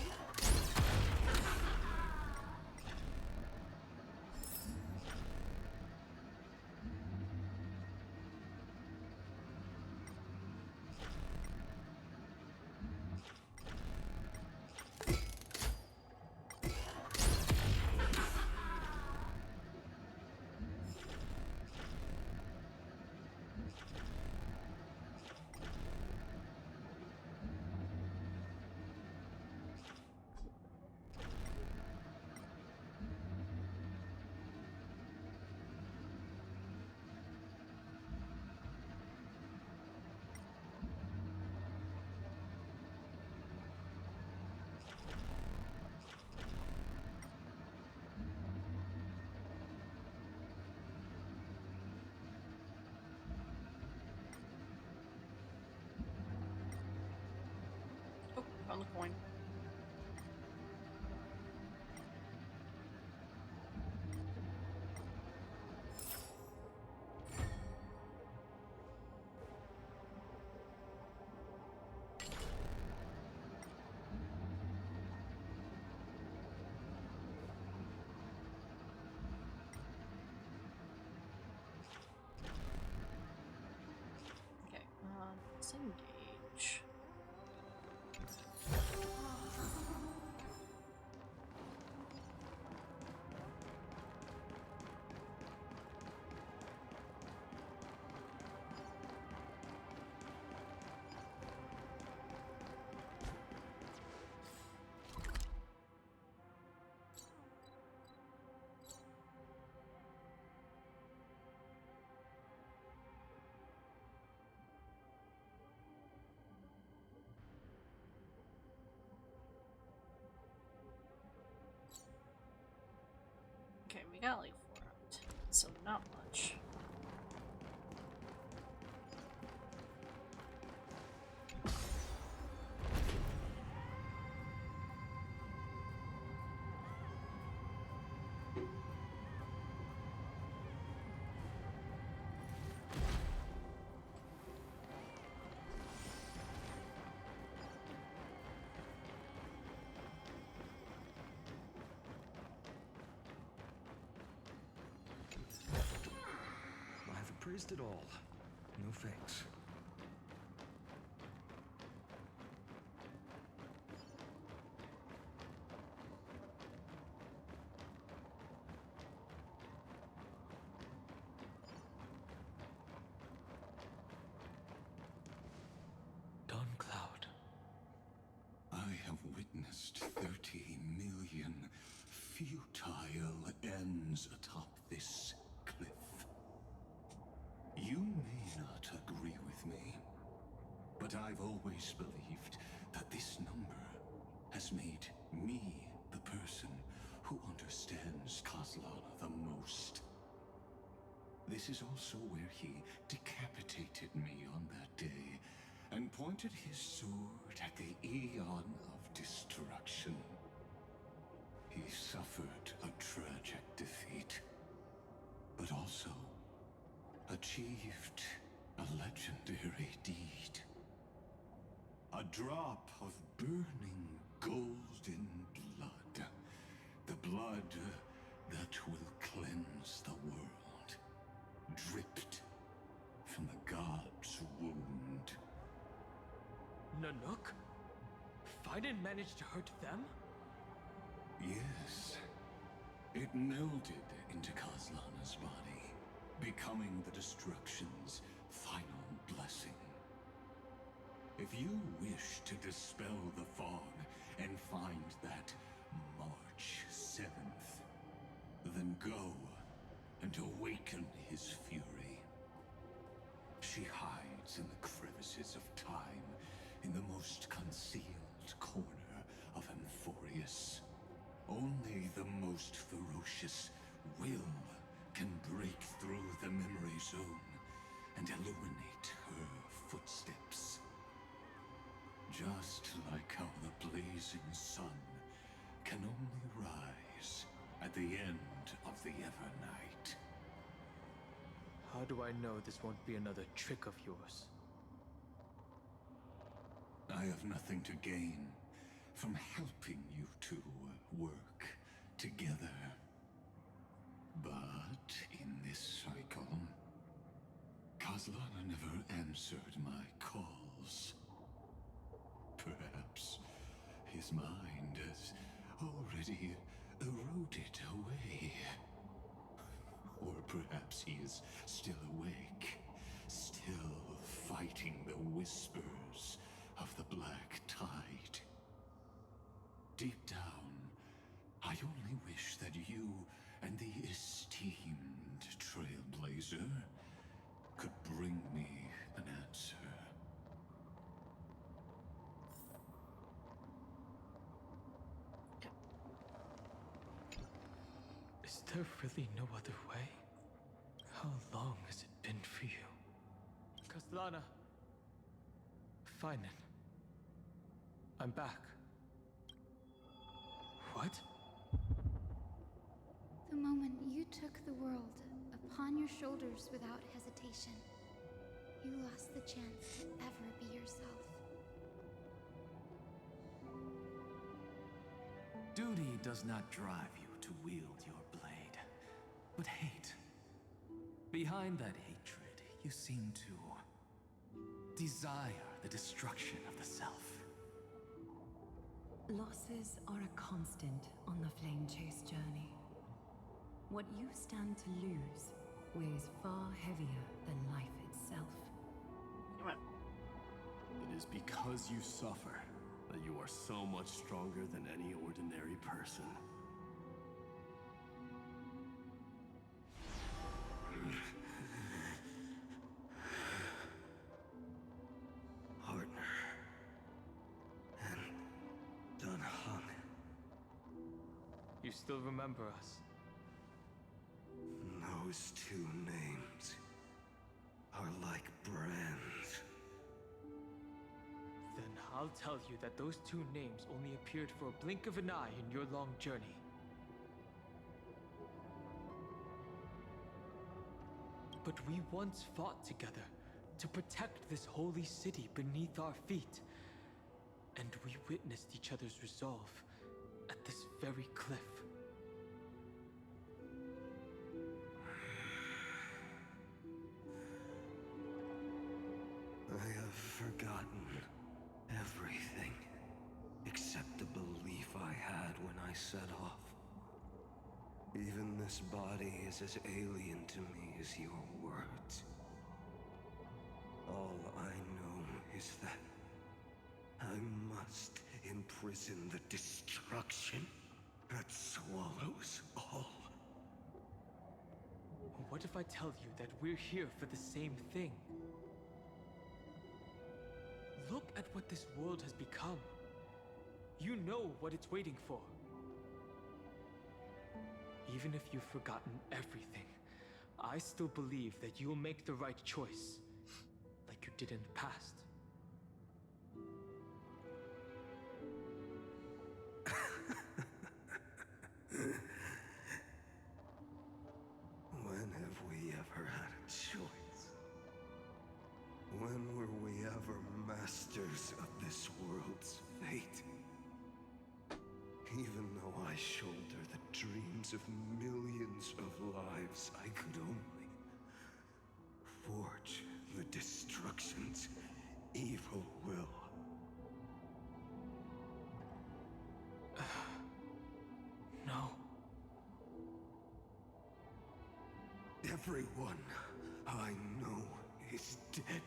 Oh, found the coin. Okay, disengage. Okay, we got like 4 out, so not much. I've appraised it all. No thanks. Dawn Cloud. I have witnessed 30 million futile ends atop this cliff. You may not agree with me, but I've always believed that this number has made me the person who understands Kozlana the most. This is also where he decapitated me on that day and pointed his sword at the Eon of Destruction. He suffered a tragic defeat, but also achieved a legendary deed. A drop of burning golden blood. The blood that will cleanse the world, dripped from the god's wound. Nanook? Fiden managed to hurt them? Yes. It melded into Kazlana's body, becoming the destruction's final blessing. If you wish to dispel the fog and find that March 7th, then go and awaken his fury. She hides in the crevices of time, in the most concealed corner of Amphoreous. Only the most ferocious will can break through the memory zone and illuminate her footsteps. Just like how the blazing sun can only rise at the end of the Evernight. How do I know this won't be another trick of yours? I have nothing to gain from helping you two work together. But in this cycle, Kazlana never answered my calls. Perhaps his mind has already eroded away. Or perhaps he is still awake, still fighting the whispers of the Black Tide. Deep down, I only wish that you and the esteemed Trailblazer could bring me an answer. Is there really no other way? How long has it been for you? Kazlana. Finen. I'm back. What? The moment you took the world upon your shoulders without hesitation, you lost the chance to ever be yourself. Duty does not drive you to wield your blade, but hate. Behind that hatred, you seem to desire the destruction of the self. Losses are a constant on the Flame Chase journey. What you stand to lose weighs far heavier than life itself. It is because you suffer that you are so much stronger than any ordinary person. Partner. And Dunhung. You still remember us? Those two names are like brands. Then I'll tell you that those two names only appeared for a blink of an eye in your long journey. But we once fought together to protect this holy city beneath our feet. And we witnessed each other's resolve at this very cliff. I have forgotten everything except the belief I had when I set off. Even this body is as alien to me as your words. All I know is that I must imprison the destruction that swallows all. What if I tell you that we're here for the same thing? Look at what this world has become. You know what it's waiting for. Even if you've forgotten everything, I still believe that you'll make the right choice, like you did in the past. When have we ever had a choice? When were we ever masters of this world's fate? Even though I shoulder the dreams of millions of lives, I could only forge the destruction's evil will. No. Everyone I know is dead.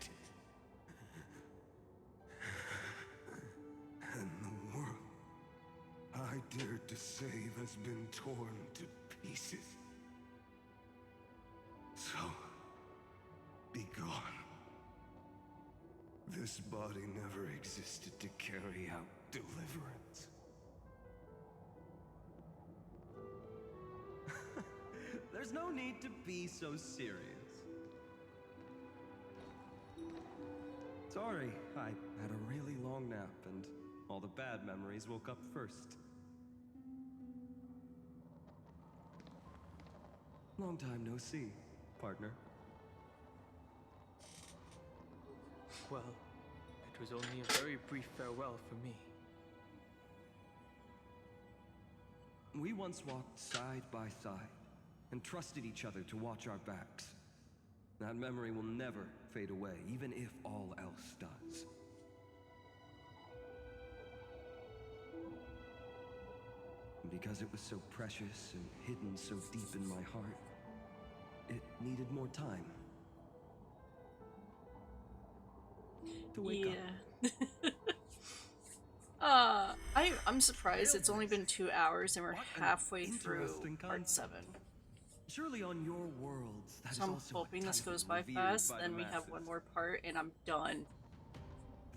And the world I dared to save has been torn to pieces. So, be gone. This body never existed to carry out deliverance. There's no need to be so serious. Sorry, I had a really long nap and all the bad memories woke up first. Long time no see, partner. Well, it was only a very brief farewell for me. We once walked side by side and trusted each other to watch our backs. That memory will never fade away, even if all else does. And because it was so precious and hidden so deep in my heart, it needed more time to wake up. I'm surprised it's only been 2 hours and we're halfway through part 7. Surely on your worlds, that So is I'm also a hoping this title goes by revered fast, by then the we have masses. one more part and I'm done.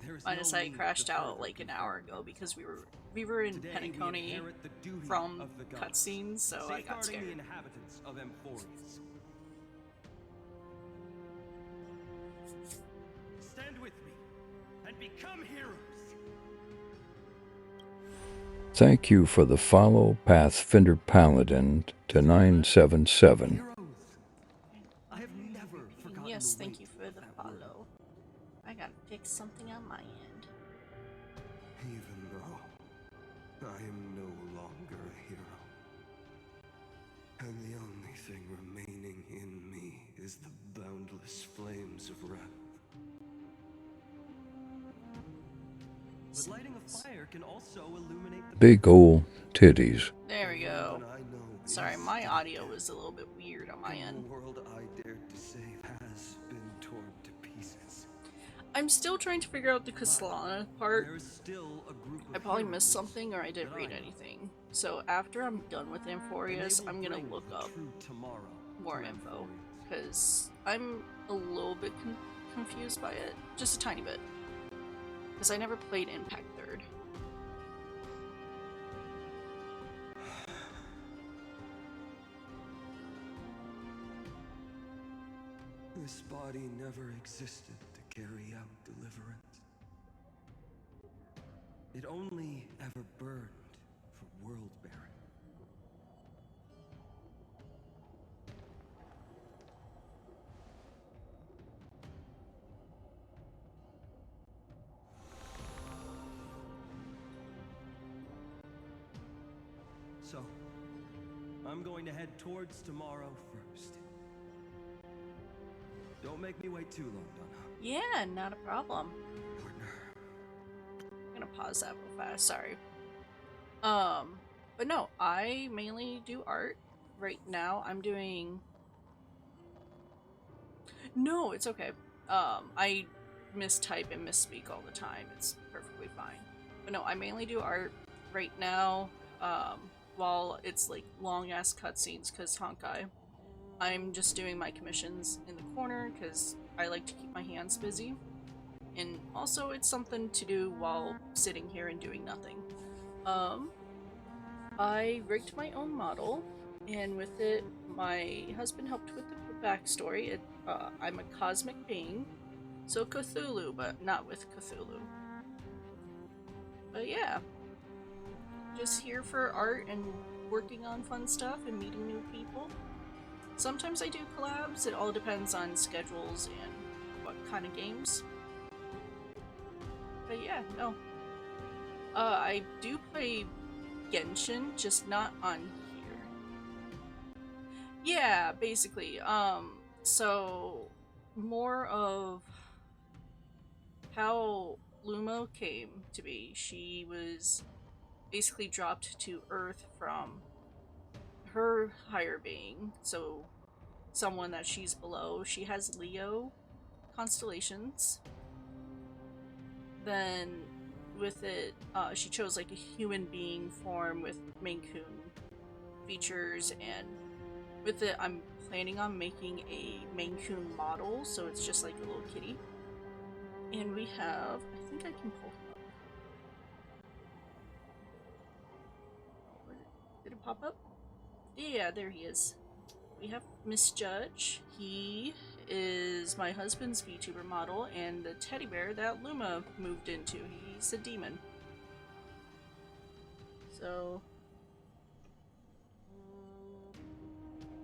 There is Minus no I need crashed to out further like an hour ago because we were in Today we Penacony inherit the duty from of the gods, cutscenes, so I got safeguarding scared. the inhabitants of Amphoreous. Stand with me and become heroes. Thank you for the follow, Pathfinder Paladin to 977. I have never forgotten Yes, the thank weight you for of the that follow. word. I gotta fix something on my end. Even though I am no longer a hero, and the only thing remaining in me is the boundless flames of wrath. But lighting a fire can also illuminate the Big ol' titties. There we go. Sorry, my audio was a little bit weird on my end. The world I dared to save has been torn to pieces. I'm still trying to figure out the Kaslana part. There is still a group of I probably heroes missed something or I didn't read anything. So after I'm done with Amphoreous, I'm gonna look up more info. Because I'm a little bit confused by it. Just a tiny bit. Because I never played Impact 3rd. This body never existed to carry out deliverance. It only ever burned for world bearing. So, I'm going to head towards tomorrow first. Don't make me wait too long, Donna. Yeah, not a problem. I'm gonna pause that real fast, sorry. But no, I mainly do art. Right now, I'm doing... No, it's okay. I mistype and misspeak all the time. It's perfectly fine. But no, I mainly do art right now, while it's like long-ass cutscenes, because Honkai. I'm just doing my commissions in the corner, because I like to keep my hands busy. And also, it's something to do while sitting here and doing nothing. I rigged my own model, and with it, my husband helped with the backstory. I'm a cosmic being, so Cthulhu, but not with Cthulhu. But yeah, just here for art and working on fun stuff and meeting new people. Sometimes I do collabs, it all depends on schedules and what kind of games. But yeah, no. I do play Genshin, just not on here. Yeah, basically. So more of how Luma came to be. She was basically dropped to Earth from her higher being, so someone that she's below. She has Leo constellations. Then with it, she chose like a human being form with Maine Coon features, and with it, I'm planning on making a Maine Coon model, so it's just like a little kitty. And we have, I think I can pull him up. Did it pop up? Yeah, there he is. We have Misjudge. He is my husband's VTuber model, and the teddy bear that Luma moved into. He's a demon. So...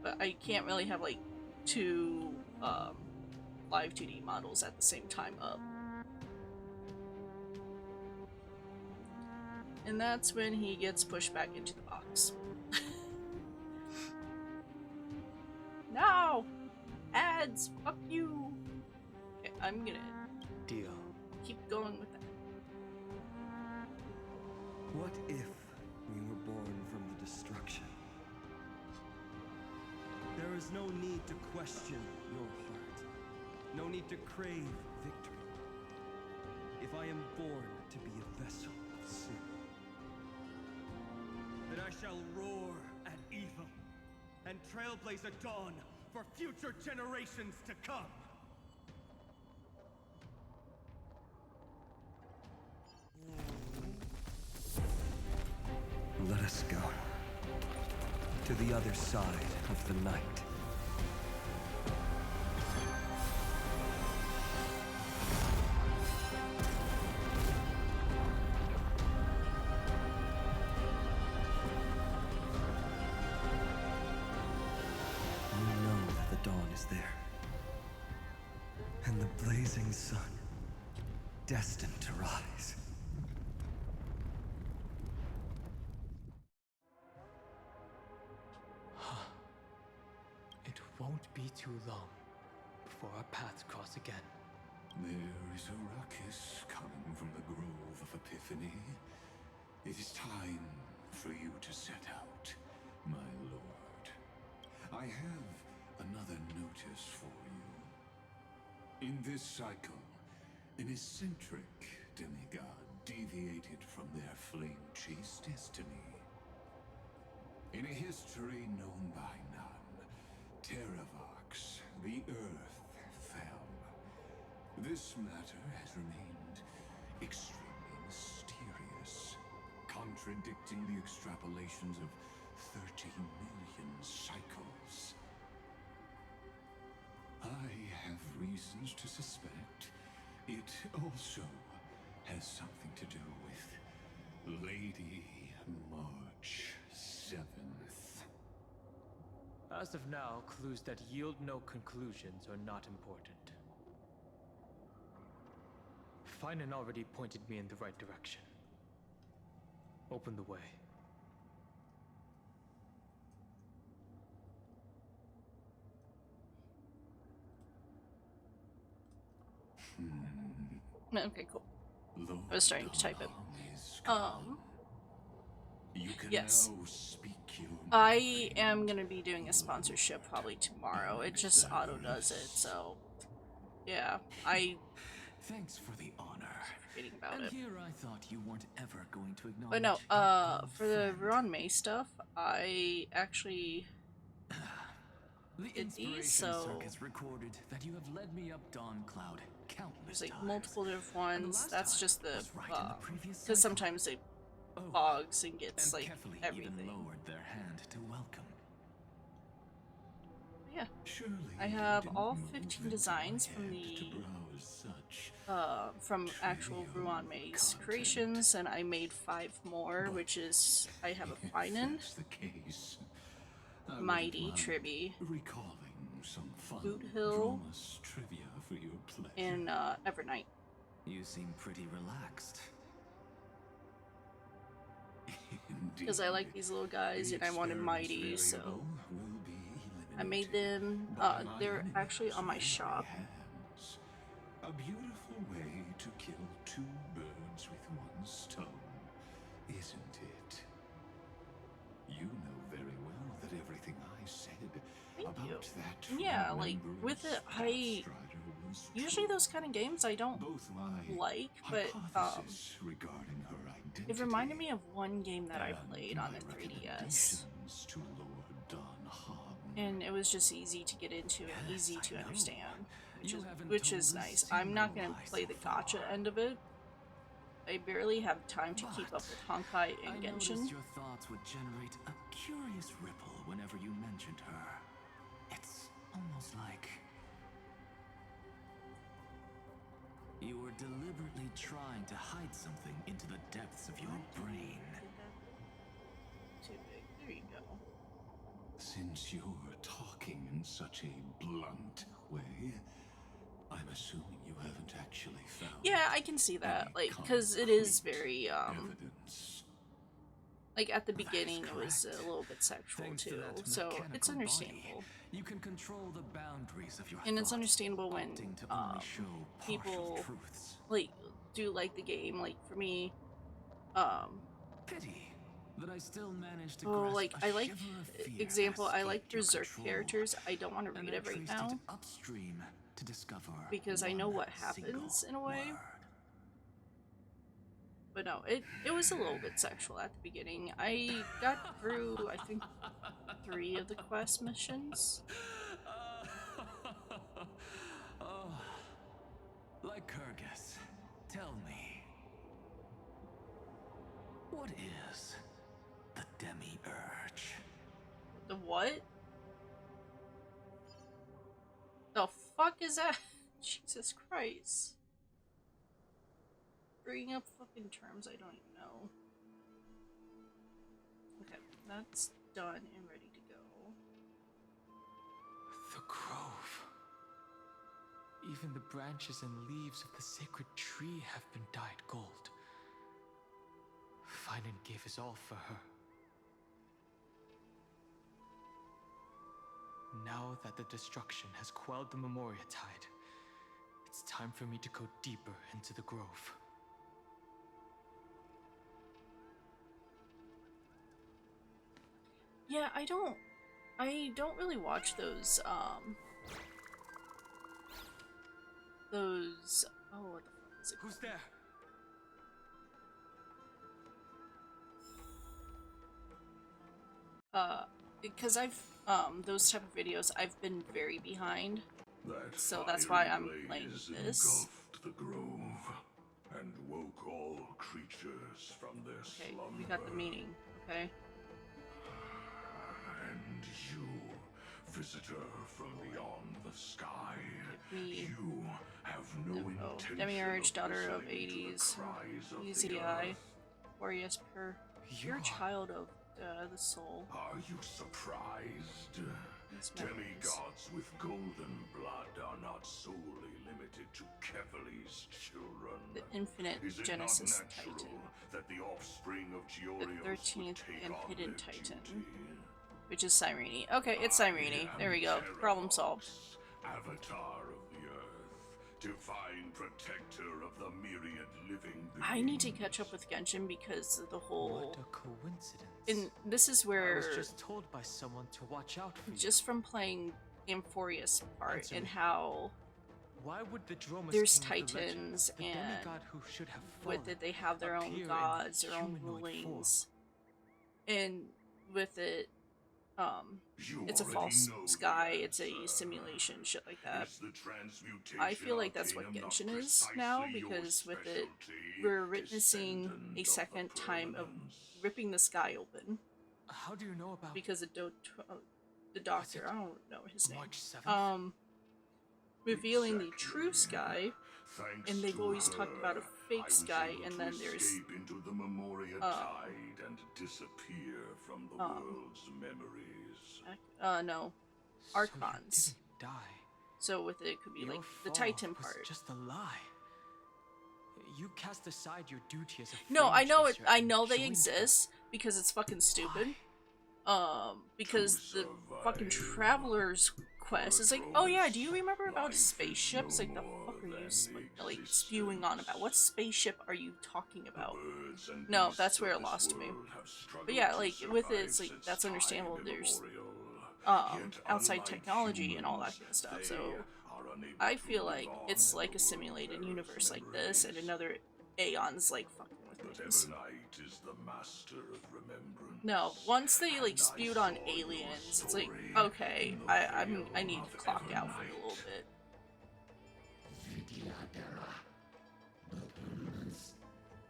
But I can't really have, like, two, live 2D models at the same time up. And that's when he gets pushed back into the box. No! Ads! Fuck you! Okay, I'm gonna... Deal. Keep going with that. What if we were born from the destruction? There is no need to question your heart. No need to crave victory. If I am born to be a vessel of sin, then I shall roar at evil and trailblaze a dawn for future generations to come. Let us go to the other side of the night. You know that the dawn is there, and the blazing sun destined to rise. It won't be too long before our paths cross again. There is a ruckus coming from the Grove of Epiphany. It is time for you to set out, my lord. I have another notice for you. In this cycle, an eccentric demigod deviated from their flame-chased destiny. In a history known by none, Terravox, the Earth, fell. This matter has remained extremely mysterious, contradicting the extrapolations of 30 million cycles. I have reasons to suspect it also has something to do with Lady March 7th. As of now, clues that yield no conclusions are not important. Finan already pointed me in the right direction. Open the way. Okay, cool. I was starting to type it. Yes. I am gonna be doing a sponsorship probably tomorrow. It just auto does it, so yeah. Thanks for the honor. Reading about And it. here I thought you weren't ever going to acknowledge. But no, for the Veron May stuff, I actually The did Inspiration these, so Circus recorded that you have led me up Dawn Cloud countless there's like times. multiple different ones. That's just the right in the previous because cycle. sometimes it bogs and gets And like Kefali everything. even lowered their hand to welcome. Yeah, I have all 15 designs from the from actual Ruan May's creations, and I made 5 more, which is I have a Finan, Mighty, Tribby, Boot Hill, and Evernight. You seem pretty relaxed. Because I like these little guys, and I wanted Mighty, so I made them. They're actually on my shop. Hands. A beautiful way to kill two birds with one stone, isn't it? You know very well that everything I said about that Yeah, like with it, I usually those kind of games I don't like, but regarding her identity it reminded me of one game that I played on the 3DS. to Lord Don And it was just easy to get into and easy to understand, which is nice. I'm not going to play the gacha end of it. I barely have time to keep up with Honkai and I Genshin. noticed your thoughts would generate a curious ripple whenever you mentioned her. It's almost like you were deliberately trying to hide something into the depths of your brain. Too big. There you go. Since you're talking in such a blunt way, I'm assuming you haven't actually found. Yeah, I can see that. Like, because it is very, like at the beginning it was a little bit sexual too, so it's understandable. You can control the boundaries of your And it's understandable when people like do like the game. Like for me, pity that I still managed to like I like example, I like Berserk characters. I don't want to read it right now upstream to discover because I know what happens in a way. But no, it was a little bit sexual at the beginning. I got through, I think, 3 of the quest missions. Oh, like Kyrgyz, tell me, what is the demi-urge? The what? The fuck is that? Jesus Christ. Bringing up fucking terms I don't even know. Okay, that's done and ready to go. The grove. Even the branches and leaves of the sacred tree have been dyed gold. Finan gave his all for her. Now that the destruction has quelled the Memoria tide, it's time for me to go deeper into the grove. Yeah, I don't really watch those, oh, what the fuck is it called? Who's there? Because I've, those type of videos, I've been very behind, so that's why I'm playing this. The grove and woke all creatures from their Okay, slumber. we got the meaning, okay? And you, visitor from beyond the sky, Me. you have no intention Demiurge, of daughter of listening to the 80s, cries of Easy the Eye, earth. Warriors, pure child of the soul. Are you surprised? Demigods with golden blood are not solely limited to Kevali's children. The infinite Is it Genesis not natural Titan. that the offspring of The Georios 13th would take and on hidden their Titan. duty? Which is Cyrene. Okay, it's Cyrene. There we go. Problem solved. Avatar of the earth, divine protector of the myriad living beings. I need to catch up with Genshin because of the whole... What a coincidence. And this is where... I was just told by someone to watch out for you. Just from playing Amphoreous part Answer and me. how... Why would the Dromus There's King of the legend, Titans the and demigod who should have with fallen, it they have their own appear in gods, their own humanoid rulings. And with it, You it's a already false know the sky, it's a answer. simulation, shit like that. Is the transmutation I feel like that's what arcanum not Genshin is precisely now, your because with it, specialty, we're witnessing a descendant second of the time of permanence? ripping the sky open. How do you know about Because the doctor, I don't know his name, March 7th? revealing the true sky, Thanks and they've to always her, talked about a I fake was sky, able and to then there's escape into the Memoria tide and disappear from the world's memories. no, Archons. Die. So with it could be Your like the fall Titan was part. just a lie. You cast aside your duty as a No, I know flame it. chaser I and know they joined exist because it's fucking stupid. Because the fucking traveler's quest is like, oh yeah, do you remember about a spaceship? It's like, the fuck are you like spewing on about? What spaceship are you talking about? No, that's where it lost me. But yeah, like with it, it's like that's understandable. There's outside technology and all that kind of stuff. So I feel like it's like a simulated universe like this, and another Aeon's like fucking with things. No, once they like spewed on aliens, it's like, okay, I need to clock out for a little bit.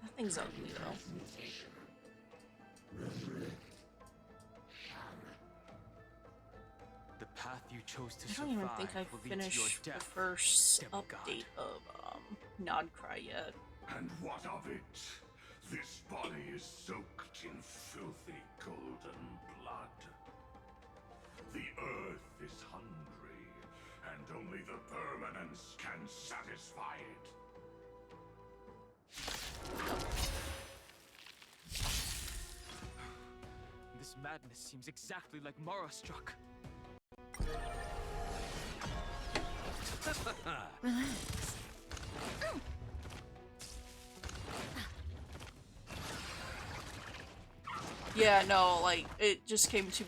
That thing's ugly though. The path you chose to I don't even think survive I will lead to your finished the death, first demigod. update of Nodcry yet. And what of it? This body is soaked in filthy golden blood. The earth is hungry, and only the permanence can satisfy it. This madness seems exactly like Mara struck. Relax. Yeah, no, like, it just came to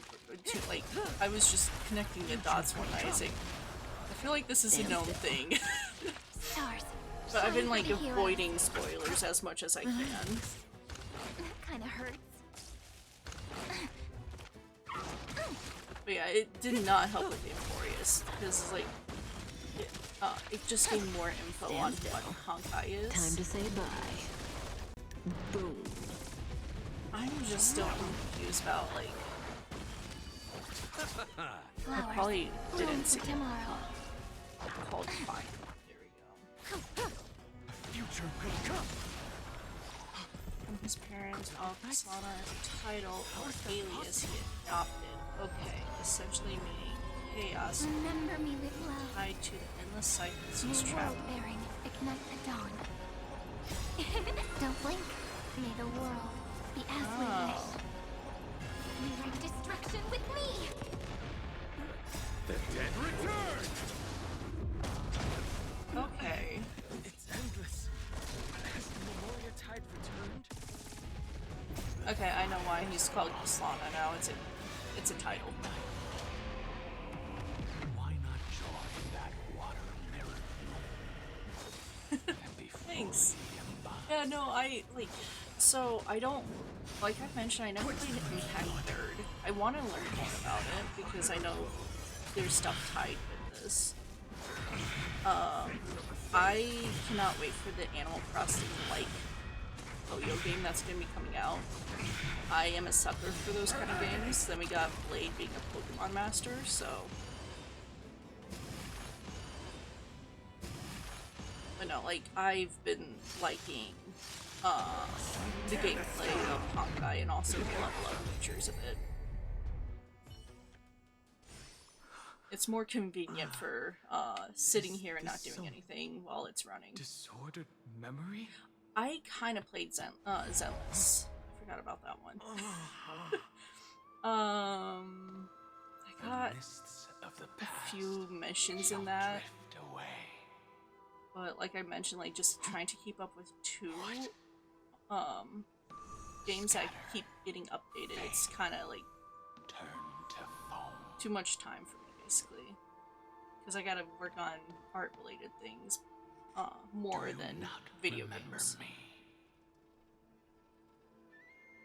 like, I was just connecting the dots one night. It's like, I feel like this is a known thing. But I've been, like, avoiding spoilers as much as I can. That kinda hurts. But yeah, it did not help with Amphoreous, because it's like, it just gave more info on what Honkai is. Time to say bye. Boom. I'm just still confused about, like, I probably didn't see tomorrow. Called Fine. There we go. Future will come. From his parents, Alcasana as a title or alias he adopted. Okay, essentially meaning chaos Remember me with love. tied to the endless cycles New he's world traveled. bearing, ignite the dawn. Don't blink. May the world be as we wish. Rewrite destruction with me. The dead return! Okay. It's endless. Has the Memoria Tide returned? Okay, I know why he's called Gislana now. It's a title. Why not join that water mirror? And be Thanks. fully embodied? Yeah, no, so I don't, like I mentioned, I never played Impact 3rd. I want to learn more about it, because I know there's stuff tied with this. I cannot wait for the Animal Crossing-like Yo-Yo game that's going to be coming out. I am a sucker for those kind of games. Then we got Blade being a Pokemon master, so... But no, like, I've been liking the gameplay of Honkai and also the level up features of it. It's more convenient for sitting here and not doing anything while it's running. Disordered memory? I kind of played Zenless. I forgot about that one. I got a few missions in that. But like I mentioned, like just trying to keep up with two games that keep getting updated, it's kind of like too much time for me, basically. Because I gotta work on art-related things more than video games. Me?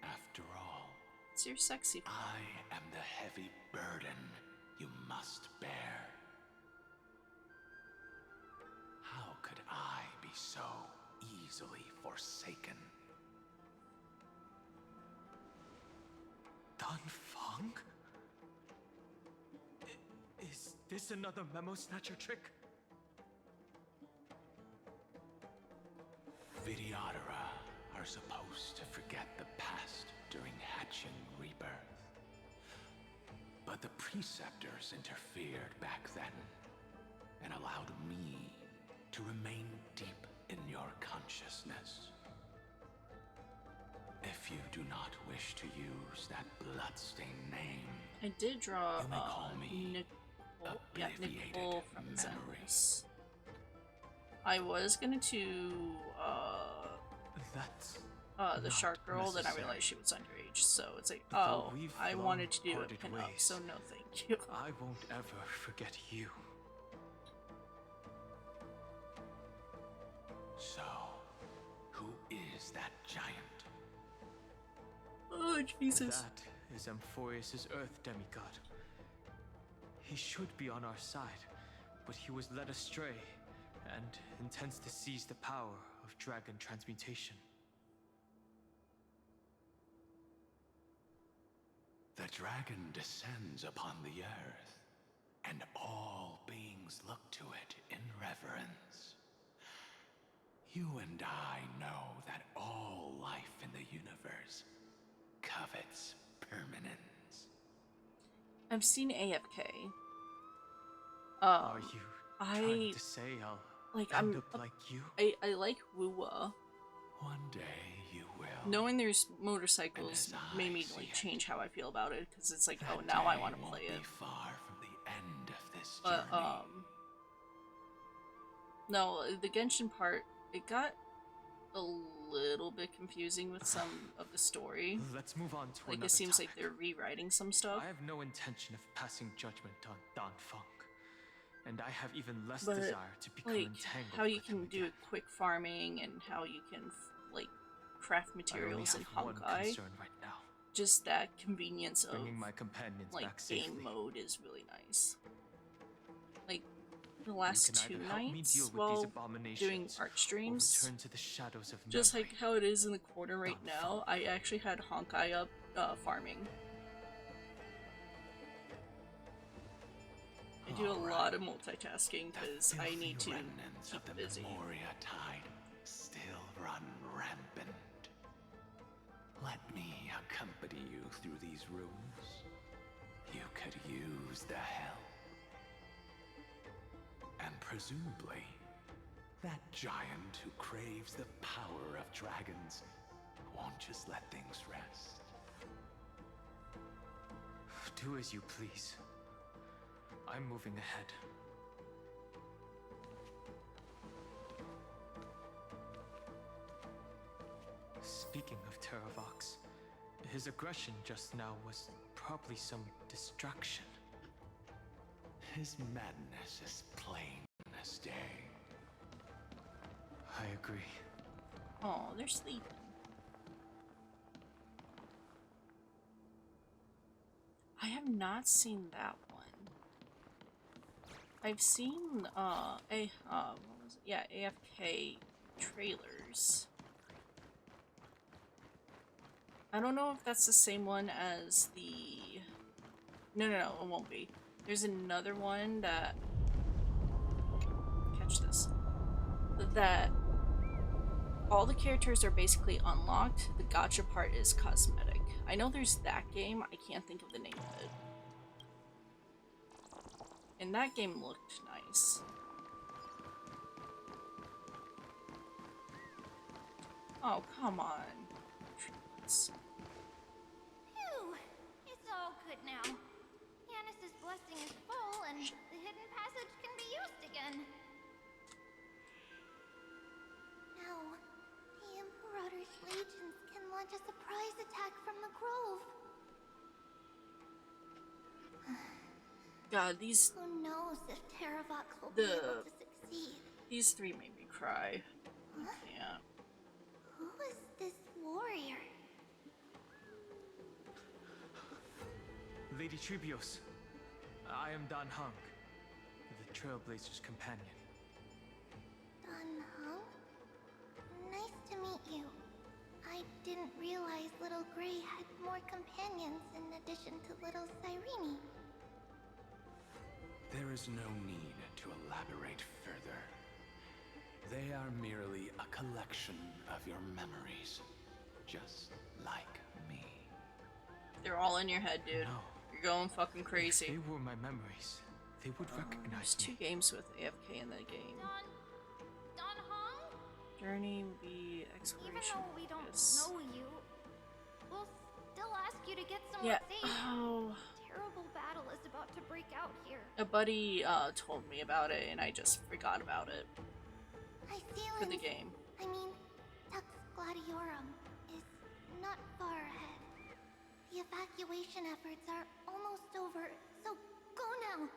After all, It's your sexy. I am the heavy burden you must bear. How could I be so easily forsaken? Dun Feng? Is this another Memo Snatcher trick? Vidyadhara are supposed to forget the past during hatching rebirth. But the Preceptors interfered back then and allowed me to remain deep in your consciousness. If you do not wish to use that bloodstained name, I did draw you may call me Nicole from Zenless. I was gonna do That's the not shark girl, then I necessary. realized she was underage, so it's like, Though oh, we've I long wanted to do a parted pin-up, ways, so no thank you. I won't ever forget you. So, who is that giant? Oh, Jesus. That is Amphoreous' Earth demigod. He should be on our side, but he was led astray and intends to seize the power of dragon transmutation. The dragon descends upon the earth, and all beings look to it in reverence. You and I know that all life in the universe covets permanence. I've seen AFK. Are you trying to say I'll end up like you? I like Wuwa. One day you will. Knowing there's motorcycles made me like change how I feel about it, because it's like, oh, now I want to play it. Far from the end of this But journey. no, the Genshin part, it got a little bit confusing with some of the story. Let's move on to like another it seems topic. like they're rewriting some stuff. I have no intention of passing judgment on Dan Feng, and I have even less But desire to become like entangled how you with him can do again. a quick farming and how you can like craft materials in I only have one Honkai. concern right now. Just that convenience of Bringing my companions like back game safely. mode is really nice. Like the last You can two either help me deal nights with these while abominations, doing art or streams, return to the shadows of just memory. like how it is in the corner right now, I actually had Honkai up farming. I do a lot of multitasking because I need to keep busy. Memoria tide still run rampant. Let me accompany you through these rooms. You could use the help. And presumably, that giant who craves the power of dragons won't just let things rest. Do as you please. I'm moving ahead. Speaking of Terravox, his aggression just now was probably some distraction. His madness is plain as day. I agree. Oh, they're sleeping. I have not seen that one. I've seen what was it? Yeah, AFK trailers. I don't know if that's the same one as the... No, it won't be. There's another one that... Catch this. That all the characters are basically unlocked. The gacha part is cosmetic. I know there's that game. I can't think of the name of it. And that game looked nice. Oh, come on. Phew! It's all good now. Yanis's blessing is full, and the hidden passage can be used again. Now, the Imperator's legions can launch a surprise attack from the grove. God, these... Who knows if Terravox will be able to succeed? These three made me cry. Huh? Yeah. Who is this warrior? Lady Tribios, I am Dan Heng, the Trailblazer's companion. Dan Heng? Nice to meet you. I didn't realize Little Gray had more companions in addition to Little Cyrene. There is no need to elaborate further. They are merely a collection of your memories, just like me. They're all in your head, dude. No. You're going fucking crazy. If they were my memories, they would recognize There's two games with AFK in the game. Dan Heng? Journey would be exploration. Even though we don't focus. know you, you to get somewhere Yeah. safe. Oh. Terrible battle is about to break out here. A buddy told me about it, and I just forgot about it for the game. I mean, Tux Gladiorum is not far ahead. The evacuation efforts are almost over, so go now,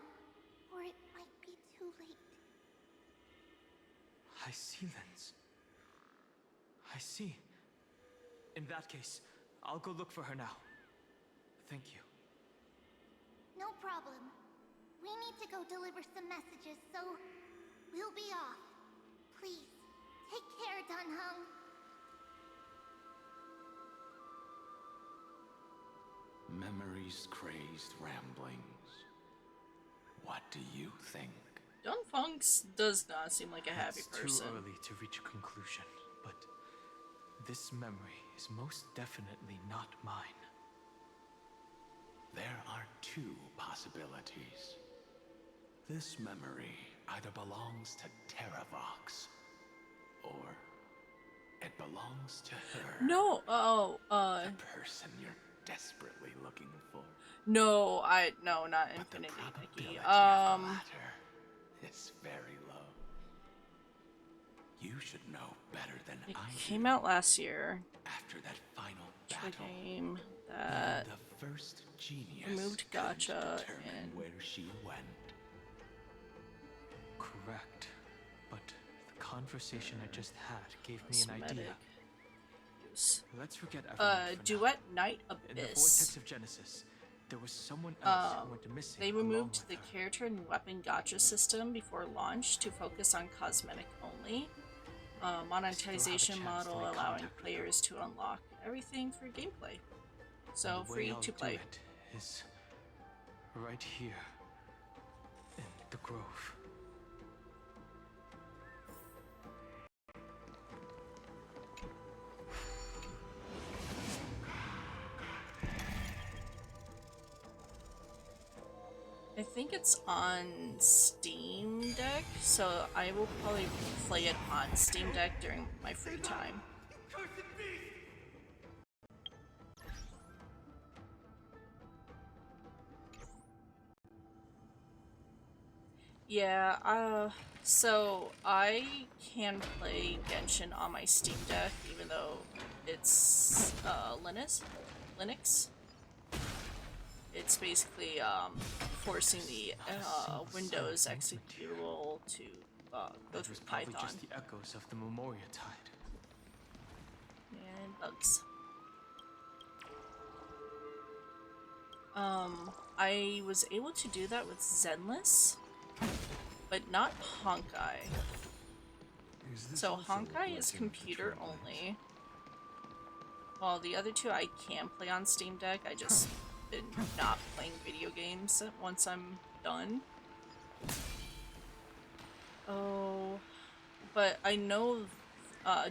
or it might be too late. I see, Lens. I see. In that case, I'll go look for her now. Thank you. No problem. We need to go deliver some messages, so we'll be off. Please, take care, Dunhung. Memories crazed ramblings. What do you think? Dunfunks does not seem like a happy person. It's too early to reach a conclusion, but this memory is most definitely not mine. There are two possibilities. This memory either belongs to Terravox, or it belongs to her. No, the person you're desperately looking for. No, not Infinity Nikki. The latter is very low. You should know better than It I came out last year. After that final battle, game that the first genius removed Gacha and where she went. Correct. But the conversation I just had gave me an idea. Let's forget everything for Duet Night In the Abyss. vortex of Genesis, there was someone else who went missing. They along removed with the her. character and weapon gacha system before launch to focus on cosmetic only. Monetization model allowing players to unlock everything for gameplay. So And the way free I'll to do play. it is right here in the grove. I think it's on Steam Deck, so I will probably play it on Steam Deck during my free time. Yeah, so I can play Genshin on my Steam Deck, even though it's Linux. It's basically forcing the Windows executable to go through Probably Python. just the echoes of the Memoria Tide. And bugs. I was able to do that with Zenless, but not Honkai. So Honkai is computer only. While the other two I can play on Steam Deck, I just been not playing video games once I'm done. Oh, but I know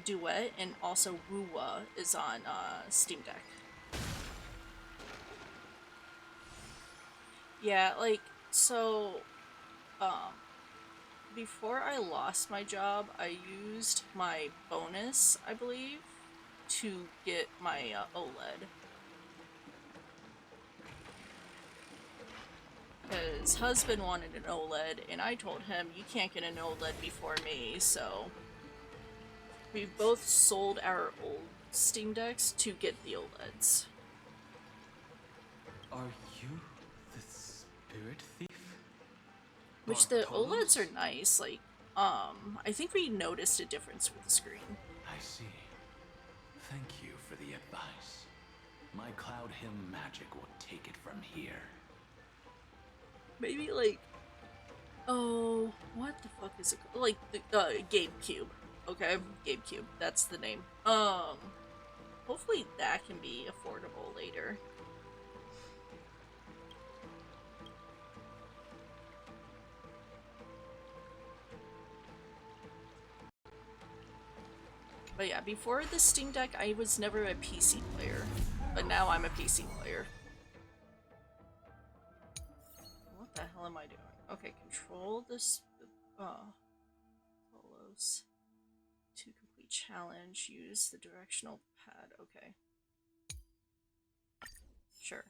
Duet and also Wuwa is on Steam Deck. Yeah, like, so, before I lost my job, I used my bonus, I believe, to get my OLED. His husband wanted an OLED, and I told him, you can't get an OLED before me, so we both sold our old Steam Decks to get the OLEDs. Are you the spirit thief? Which the OLEDs are nice, like, I think we noticed a difference with the screen. I see. Thank you for the advice. My Cloud Hymn magic will take it from here. Maybe, like, oh, what the fuck is it called? Like, the GameCube. Okay, GameCube, that's the name. Hopefully that can be affordable later. But yeah, before the Steam Deck, I was never a PC player. But now I'm a PC player. What the hell am I doing? Okay, control this, follows to complete challenge, use the directional pad, okay. Sure.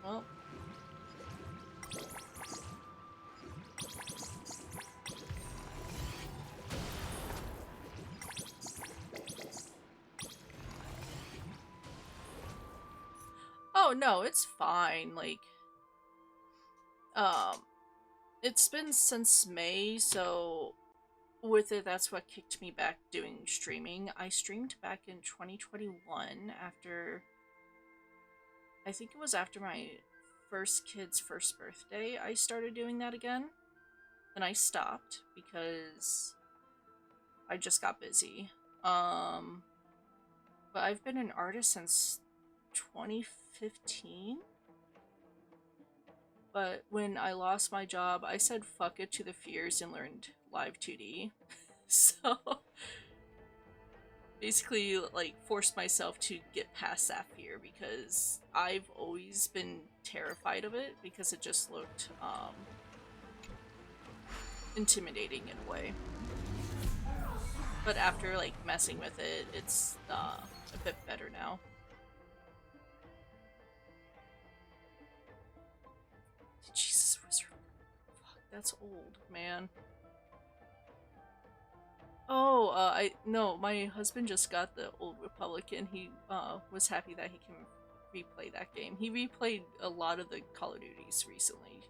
Well. Oh no, it's fine. Like, it's been since May, so with it, that's what kicked me back doing streaming. I streamed back in 2021 after, I think it was after my first kid's first birthday, I started doing that again. And I stopped because I just got busy. But I've been an artist since 2015. But when I lost my job, I said fuck it to the fears and learned live 2D. So basically, like, forced myself to get past that fear because I've always been terrified of it because it just looked intimidating in a way. But after, like, messing with it, it's a bit better now. Jesus, Wizard. Fuck, that's old, man. Oh, no, my husband just got the Old Republic and he was happy that he can replay that game. He replayed a lot of the Call of Duties recently.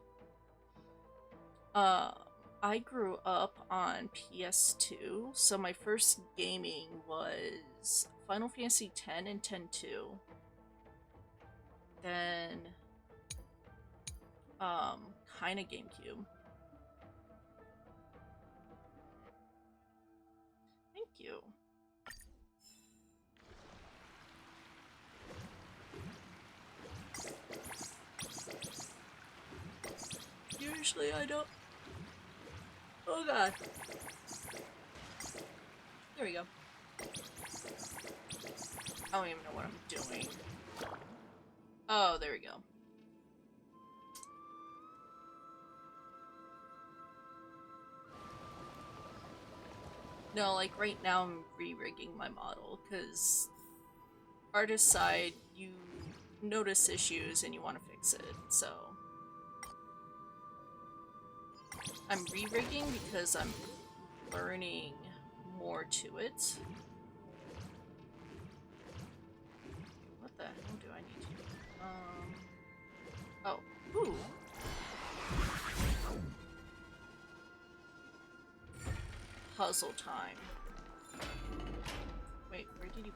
I grew up on PS2, so my first gaming was Final Fantasy X and X-2. Then, kinda GameCube. Thank you. Usually I don't. Oh god. There we go. I don't even know what I'm doing. Oh, there we go. No, like right now I'm re-rigging my model because artist side, you notice issues and you want to fix it, so I'm re-rigging because I'm learning more to it. What the hell do I need to do? Oh, ooh. Puzzle time. Wait, where did you...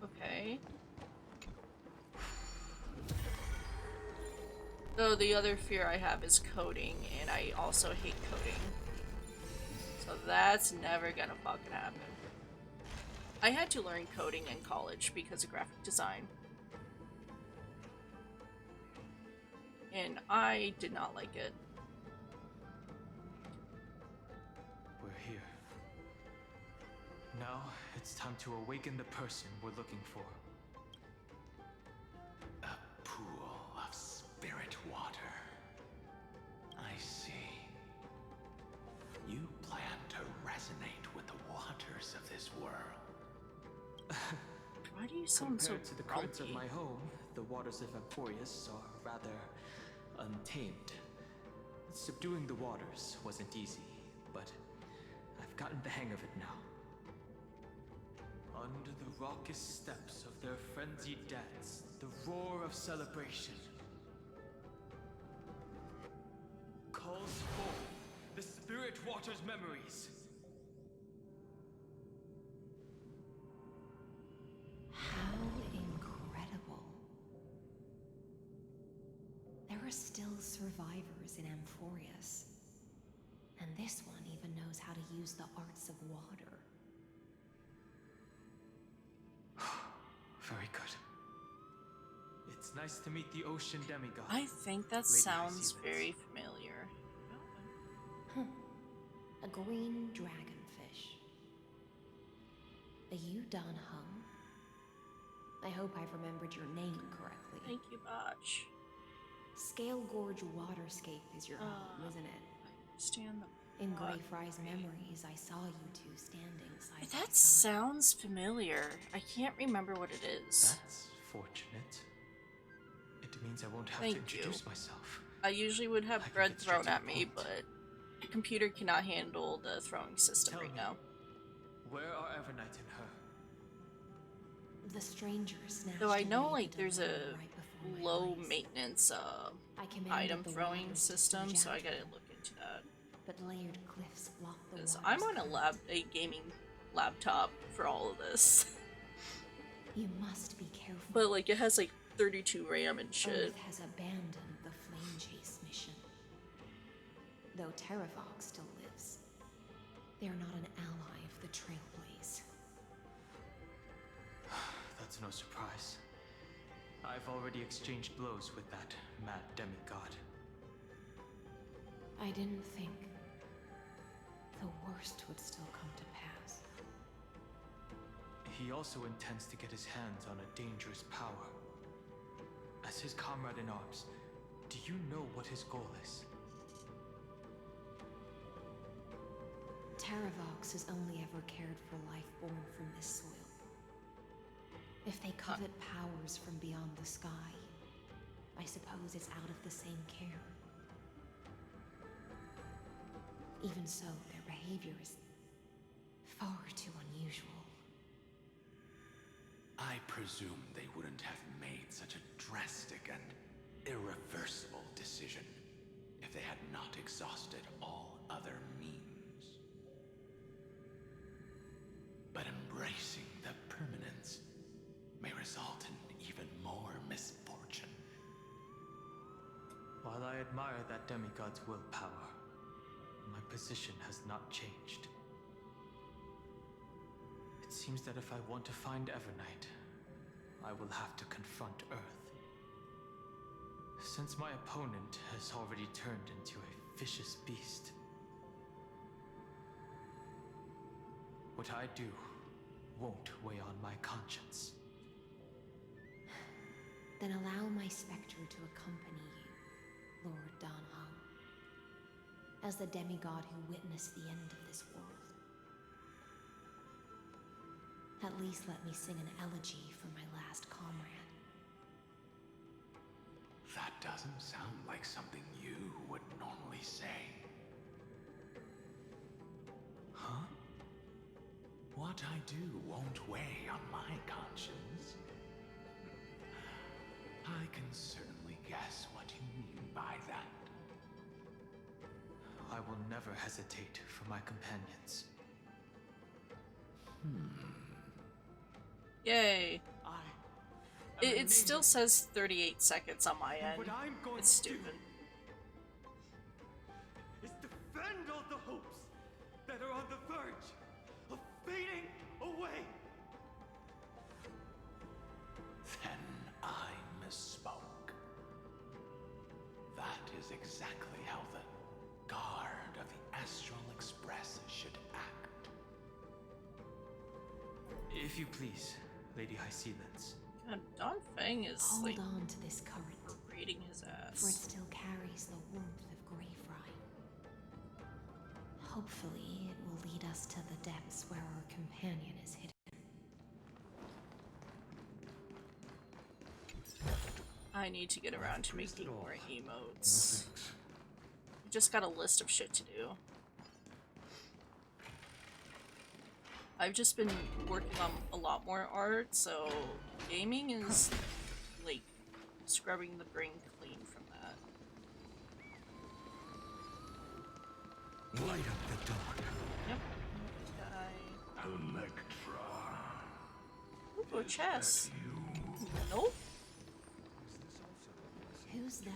Okay. Though the other fear I have is coding, and I also hate coding. So that's never gonna fucking happen. I had to learn coding in college because of graphic design. And I did not like it. We're here. Now it's time to awaken the person we're looking for. A pool of spirit water. I see. You plan to resonate with the waters of this world. Why do you sound so Compared to the currents of grumpy? my home, the waters of Amphoreous are rather untamed. Subduing the waters wasn't easy, but I've gotten the hang of it now. Under the raucous steps of their frenzied dance, the roar of celebration calls forth the spirit water's memories. How incredible. There are still survivors in Amphoreous. And this one even knows how to use the arts of water. Very good. It's nice to meet the ocean demigod. I think that Lady sounds Hyacinth. very familiar. A green dragonfly. Are you Don Hung? I hope I've remembered your name correctly. Thank you, Botch. Scale Gorge Waterscape is your home, isn't it? I understand the In Grey Fry's memories, I saw you two standing side by That side. sounds familiar. I can't remember what it is. That's fortunate. It means I won't have Thank to introduce you. myself. I usually would have I can bread get straight thrown to at the me, point. but the computer cannot handle the throwing system Tell right me, now. where are Evernight and her? The stranger snatched Though I know, away like, the there's a dilemma right before my low eyes. maintenance I commanded item the throwing waters to system, surge so I after gotta them, look into that. but layered cliffs blocked the Because water's I'm on a gaming laptop for all of this. You must be careful. But like it has like 32 RAM and shit. Earth has abandoned the flame chase mission. Though Terravox still lives, they are not an ally of the Trailblaze. That's no surprise. I've already exchanged blows with that mad demigod. I didn't think the worst would still come to pass. He also intends to get his hands on a dangerous power. As his comrade in arms, do you know what his goal is? Terravox has only ever cared for life born from this soil. If they covet powers from beyond the sky, I suppose it's out of the same care. Even so, their behavior is far too unusual. I presume they wouldn't have made such a drastic and irreversible decision if they had not exhausted all other means. But embracing the permanence may result in even more misfortune. While I admire that demigod's willpower, my position has not changed. It seems that if I want to find Evernight, I will have to confront Earth. Since my opponent has already turned into a vicious beast, what I do won't weigh on my conscience. Then allow my specter to accompany you, Lord Danhang, as the demigod who witnessed the end of this world. At least let me sing an elegy for my last comrade. That doesn't sound like something you would normally say. Huh? What I do won't weigh on my conscience. I can certainly guess what you mean by that. I will never hesitate for my companions. Yay. It still says 38 seconds on my end. It's stupid. Is defend all the hopes that are on the verge of fading away. Then I misspoke. That is exactly how the guard of the Astral Express should act. If you please, Lady High Sealands. God, Don Feng is Hold like on to this current, raiding his ass. for it still carries the warmth of Greyfry. Hopefully, it will lead us to the depths where our companion is hidden. I need to get around to making more emotes. I just got a list of shit to do. I've just been working on a lot more art, so gaming is like scrubbing the brain clean from that. Light up the dawn. Yep. Electra. Ooh, a chest. Nope. Who's that?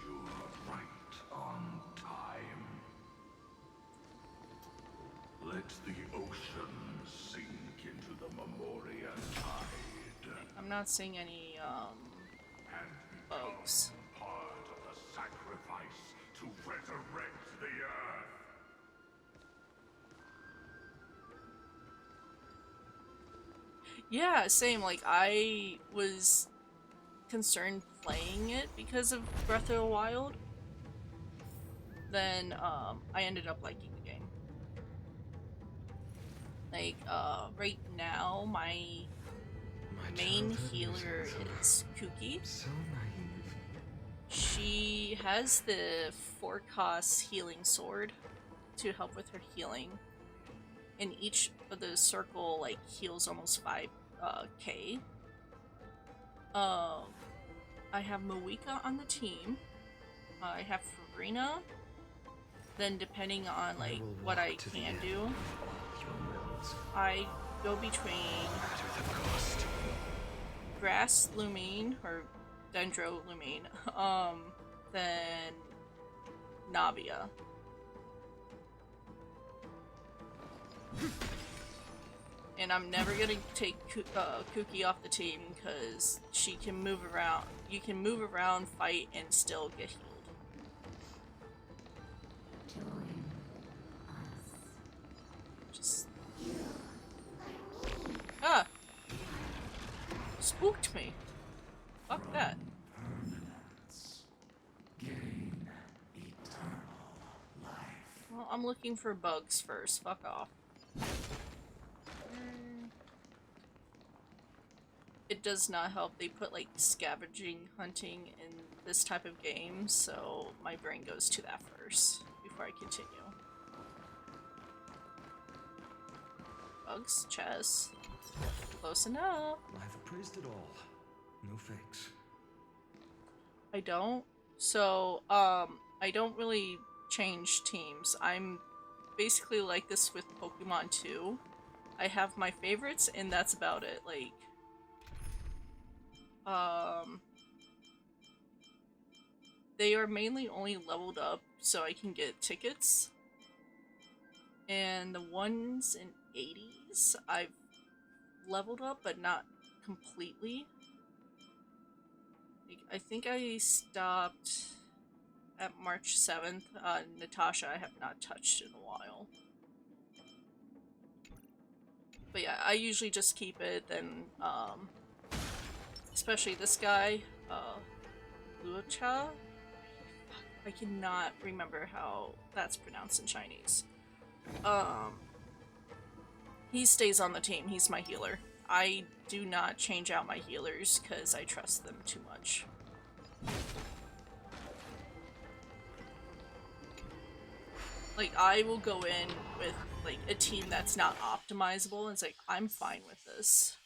You're right on time. Let the ocean sink into the Memoria tide. I'm not seeing any bugs. Part of the sacrifice to resurrect the earth. Yeah, same. Like, I was concerned playing it because of Breath of the Wild. Then, I ended up liking the game. Like, right now, my main healer is Kuki. So naive. She has the 4-cost healing sword to help with her healing. And each of the circle, like, heals almost 5k. I have Moika on the team. I have Farina. Then depending on like what I can do, I go between Grass Lumine or Dendro Lumine, then Navia. And I'm never gonna take Kuki off the team because she can move around. You can move around, fight, and still get healed. Just spooked me. Fuck that. Well, I'm looking for bugs first. Fuck off. It does not help. They put like scavenging hunting in this type of game, so my brain goes to that first before I continue. Bugs, chess. Close enough. I've appraised it all. No fakes. I don't. So, I don't really change teams. I'm basically like this with Pokemon too. I have my favorites and that's about it. Like, they are mainly only leveled up so I can get tickets. And the ones in 80s, I've leveled up, but not completely. Like, I think I stopped at March 7th. Natasha I have not touched in a while. But yeah, I usually just keep it, then, especially this guy, Luocha? I cannot remember how that's pronounced in Chinese. He stays on the team. He's my healer. I do not change out my healers because I trust them too much. Like, I will go in with, like, a team that's not optimizable and it's like, I'm fine with this.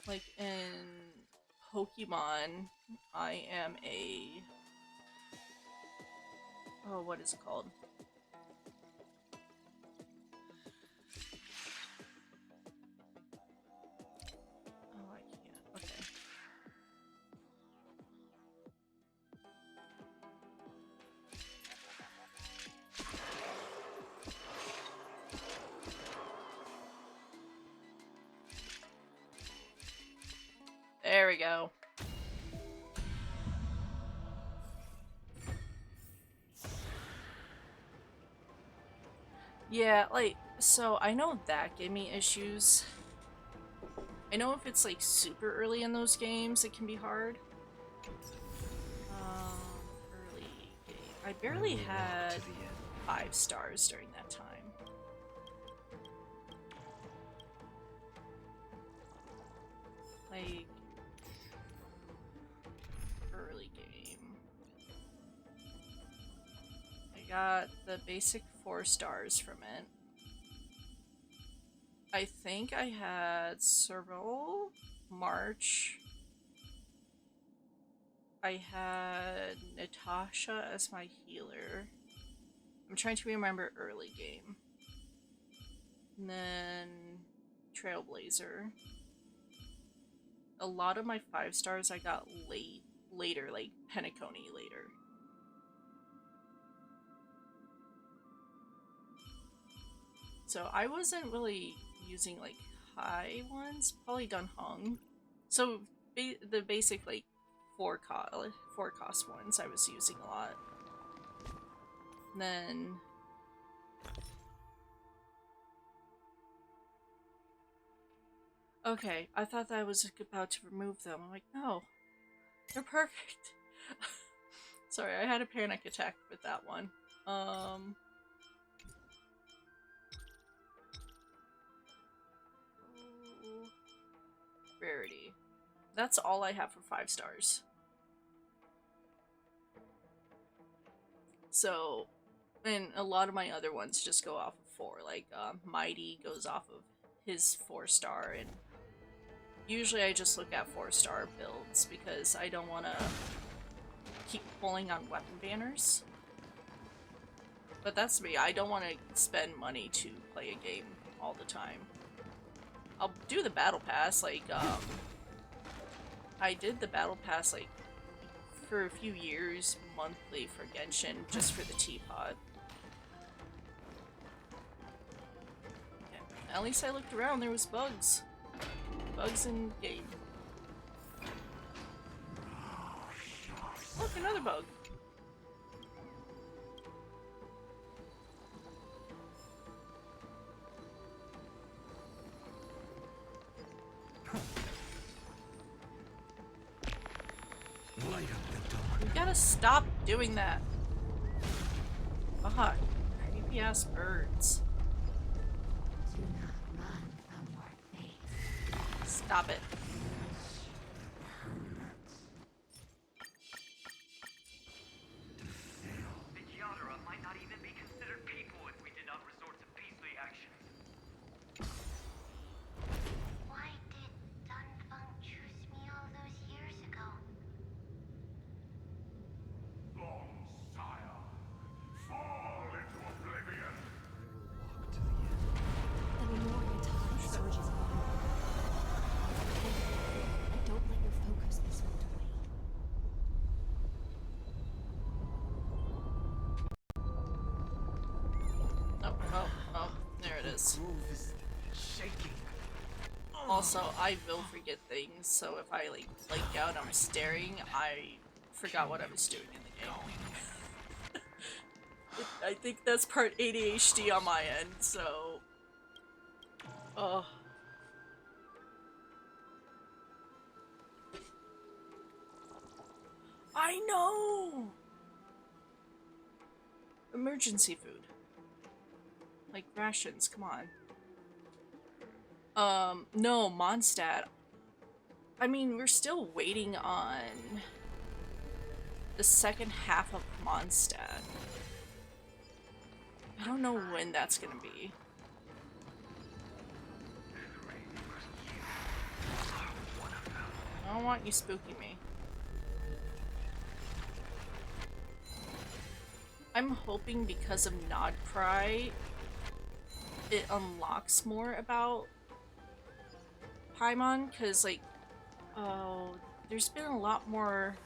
Like, in Pokemon, I am a... Oh, what is it called? Oh, I can't. Okay. There we go. Yeah, like, so I know that gave me issues. I know if it's like super early in those games, it can be hard. Early game. I barely had 5 stars during that time. Like, early game. I got the basic 4 stars from it. I think I had Cyril, March. I had Natasha as my healer. I'm trying to remember early game. And then Trailblazer. A lot of my 5 stars I got later, like Penacony later. So I wasn't really using like high ones, probably Dunhung. So the basic like 4 cost ones I was using a lot. And then Okay, I thought that I was about to remove them. I'm like, no, they're perfect. Sorry, I had a panic attack with that one. Rarity. That's all I have for 5 stars. So, and a lot of my other ones just go off of 4. Like, Mighty goes off of his 4-star, and usually I just look at 4-star builds because I don't want to keep pulling on weapon banners. But that's me. I don't want to spend money to play a game all the time. I'll do the battle pass, like, I did the battle pass, like, for a few years, monthly for Genshin, just for the teapot. Okay. At least I looked around, there was bugs. Bugs in game. Look, another bug. Light up the dawn. You gotta stop doing that. God, creepy ass birds. Stop it. The Yadara might not even be considered people if we did not resort to beastly actions. Why did Dunfeng choose me all those years ago? Long sire, fall into oblivion. The Memoria tide surges onward. And don't let your focus be swept away. Oh, there it is. Shaking. Also, I will forget things, so if I like blank out and I'm staring, I forgot what I was doing in the game. I think that's part ADHD on my end, so... Oh. I know! Emergency food. Like rations, come on. No, Mondstadt. I mean, we're still waiting on the second half of Mondstadt. I don't know when that's gonna be. I don't want you spooking me. I'm hoping because of Nod Cry, it unlocks more about Paimon, because, like, oh, there's been a lot more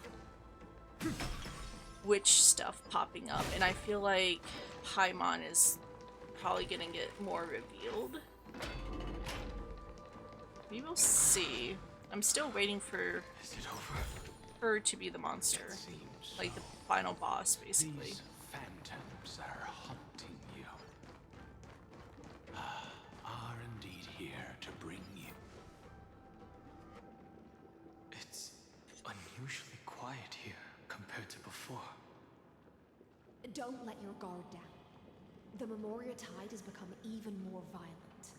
witch stuff popping up, and I feel like Paimon is probably gonna get more revealed. We will see. I'm still waiting for her to be the monster. Like the final boss, basically. These phantoms are haunting you. Are indeed here to bring you. It's unusually quiet here compared to before. Don't let your guard down. The Memoria tide has become even more violent.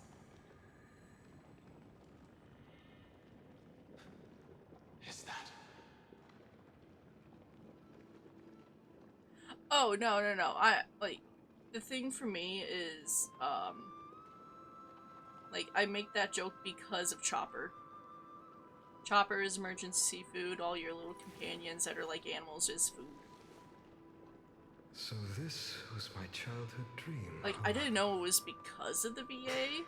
Is that? Oh, no. I, like, the thing for me is, like, I make that joke because of Chopper. Chopper is emergency food, all your little companions that are like animals is food. So this was my childhood dream. Like, I didn't know it was because of the VA.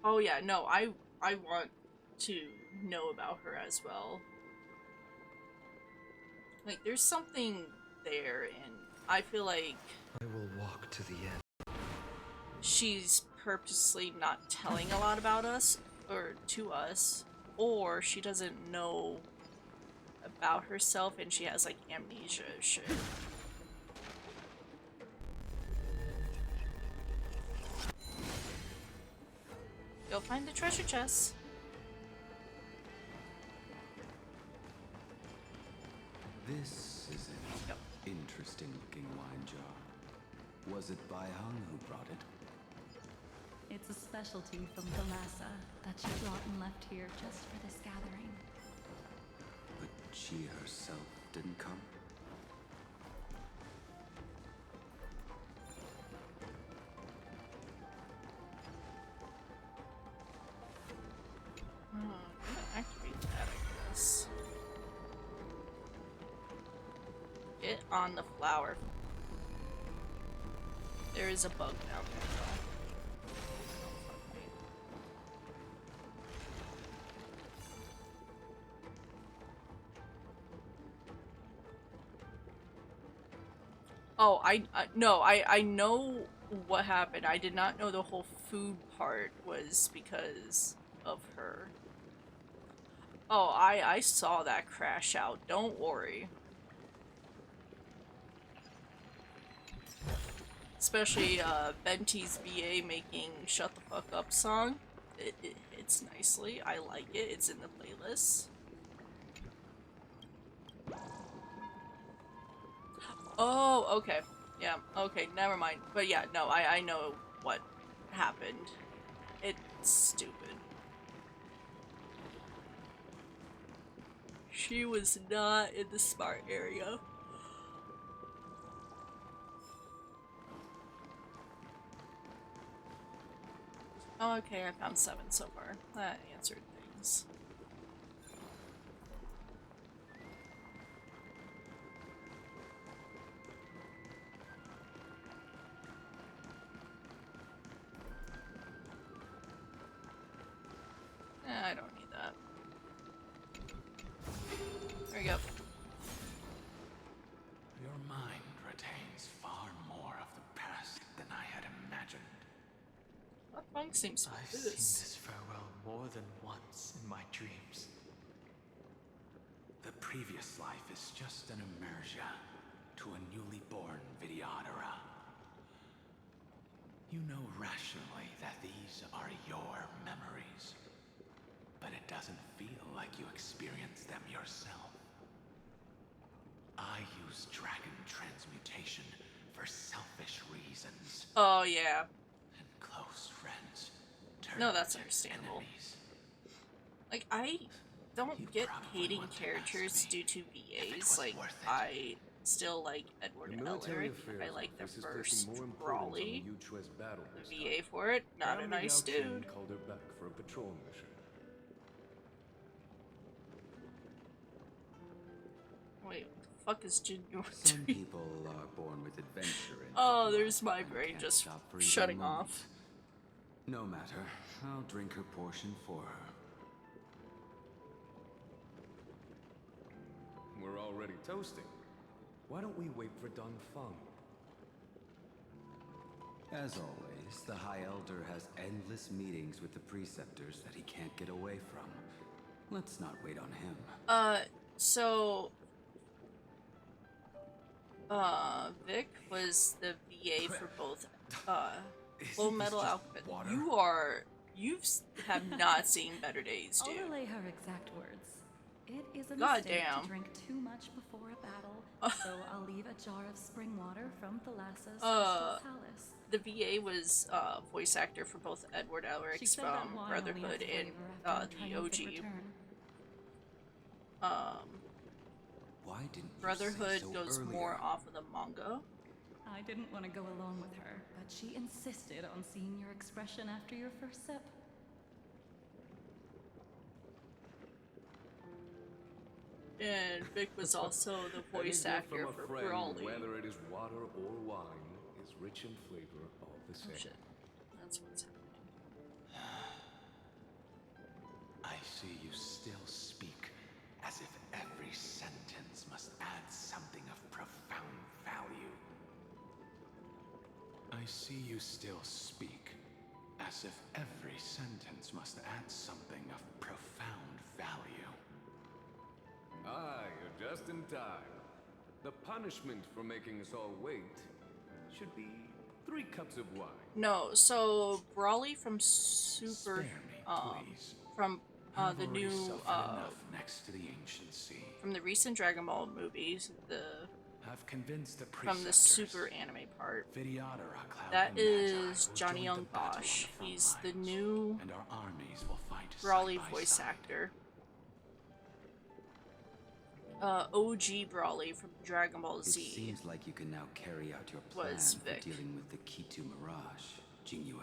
Oh yeah, no, I want to know about her as well. Like, there's something there, and I feel like I will walk to the end. she's purposely not telling a lot about us, or to us, or she doesn't know about herself and she has, like, amnesia shit. go find the treasure chest. This is an interesting looking wine jar. Was it Baihang who brought it? It's a specialty from Thalassa that she brought and left here just for this gathering. But she herself didn't come? I'm gonna activate that, I guess. Get on the flower. There is a bug down there, though. Oh, I know what happened. I did not know the whole food part was because of her. Oh, I saw that crash out. Don't worry. Especially Venti's VA making "Shut the Fuck Up" song. It hits nicely. I like it. It's in the playlist. Oh, okay. Yeah, okay, never mind. But yeah, no, I know what happened. It's stupid. She was not in the smart area. Oh, okay, I found 7 so far. That answered things. I don't need that. There we go. Your mind retains far more of the past than I had imagined. That funk seems to I've seen this farewell more than once in my dreams. The previous life is just an immersia to a newly born Vidyadhara. You know rationally that these are your memories, but it doesn't feel like you experienced them yourself. I use dragon transmutation for selfish reasons. Oh, yeah. And close friends. No, that's understandable. Like, I don't get hating characters due to VAs. Like, I still like Edward Elric. I like the first Brawley. The VA for it, not a nice dude. Called her back for a patrol mission. Wait, what the fuck is Jin doing? Some people are born with adventure in Oh, there's my brain just shutting off. No matter, I'll drink her portion for her. We're already toasting. Why don't we wait for Dong Feng? As always, the High Elder has endless meetings with the preceptors that he can't get away from. Let's not wait on him. So Vic was the VA for both Full Metal Alchemist. You have not seen better days, dude. I'll relay her exact words. It is a God mistake damn. to drink too much before a battle, so I'll leave a jar of spring water from Thalassa's crystal palace. The VA was voice actor for both Edward Elric's She said that from wine Brotherhood only had and flavor after a the triumphant OG. return. Why didn't you Brotherhood say so goes earlier? more off of the manga. I didn't want to go along with her, but she insisted on seeing your expression after your first sip. And Vic was also the voice Any gift actor from a for friend, Brawley. whether it is water or wine, is rich in flavor all the same. Oh shit. That's what's happening. I see you still speak as if every sentence must add something of profound value. I see you still speak as if every sentence must add something of profound value. Ah, you're just in time. The punishment for making us all wait should be 3 cups of wine. No, so Brawley from Super, Spare me, please. from I've the already new suffered enough next to the ancient sea. from the recent Dragon Ball movies, I've convinced the from the preceptors. Super anime part. Vidyadhara, Cloud, That and Magi is will Johnny join Young the battle on Bosch. the front He's the lines, new and our armies will fight Brawley side by voice side. actor. OG Brawley from Dragon Ball Z. It seems like you can now carry out your plan for dealing with the Kitu Mirage, Jingyue.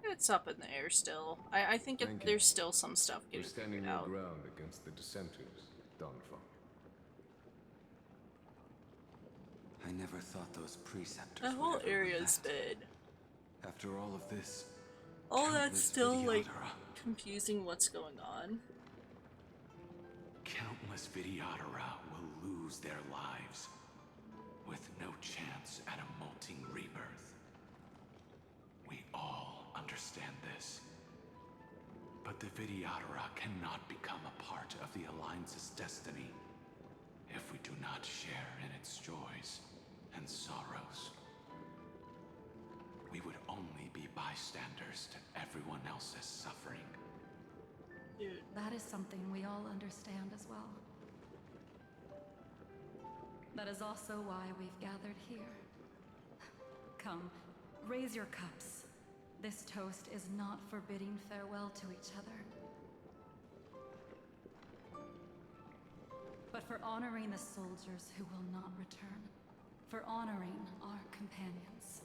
It's up in the air still. I think there's still some stuff We're getting standing figured your out. ground against the dissenters, Donfang. I never thought those preceptors The whole would ever area's relent. been. After all of this, All that's countless still like Vidyadhara. confusing what's going on. Countless Vidyadhara will lose their lives, with no chance at a molting rebirth. We all understand this. But the Vidyadhara cannot become a part of the Alliance's destiny if we do not share in its joys and sorrows. We would only be bystanders to everyone else's suffering. Dude. That is something we all understand as well. That is also why we've gathered here. Come, raise your cups. This toast is not for bidding farewell to each other, but for honoring the soldiers who will not return, for honoring our companions.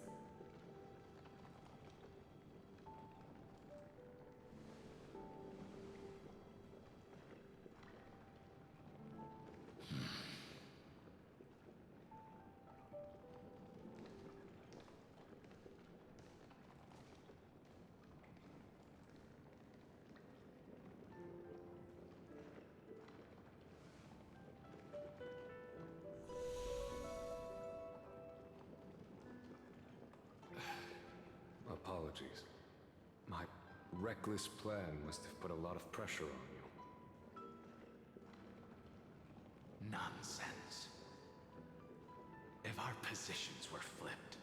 Apologies. My reckless plan must have put a lot of pressure on you. Nonsense. If our positions were flipped,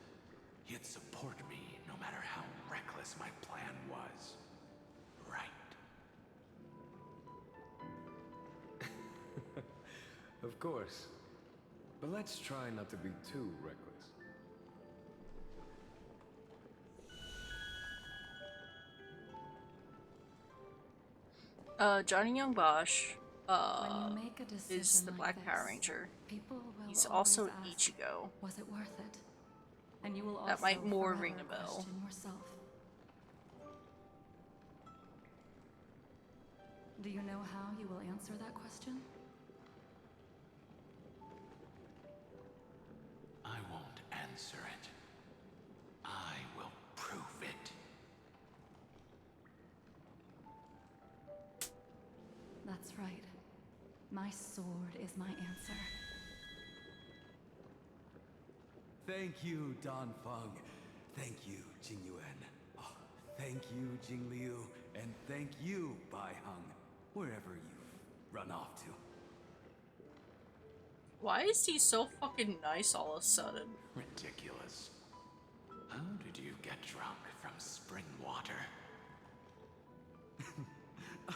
you'd support me no matter how reckless my plan was. Right? Of course. But let's try not to be too reckless. Johnny Young Bosch, When you make a is decision the like Black Power this, Ranger. people will He's always also ask, Ichigo. was it worth it? And you will also That might more forever ring a bell. question yourself. Do you know how you will answer that question? I won't answer it. I will prove it. That's right. My sword is my answer. Thank you, Donfang. Thank you, Jingyuan. Oh, thank you, Jingliu. And thank you, Baiheng, wherever you've run off to. Why is he so fucking nice all of a sudden? Ridiculous. How did you get drunk from spring water?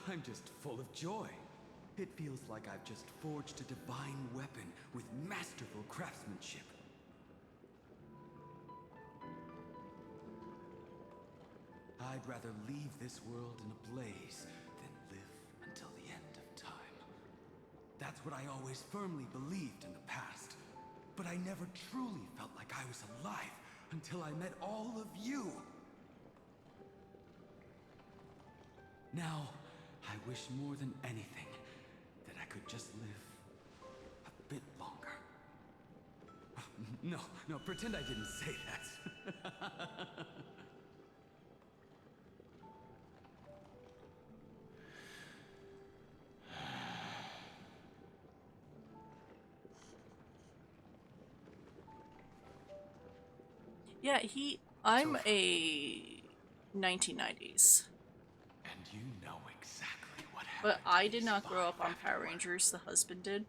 I'm just full of joy. It feels like I've just forged a divine weapon with masterful craftsmanship. I'd rather leave this world in a blaze than live until the end of time. That's what I always firmly believed in the past. But I never truly felt like I was alive until I met all of you. Now, I wish more than anything that I could just live a bit longer. No, pretend I didn't say that. Yeah, I'm a 1990s. And you know exactly what happened. But I did not grow up on Power Rangers, the husband did.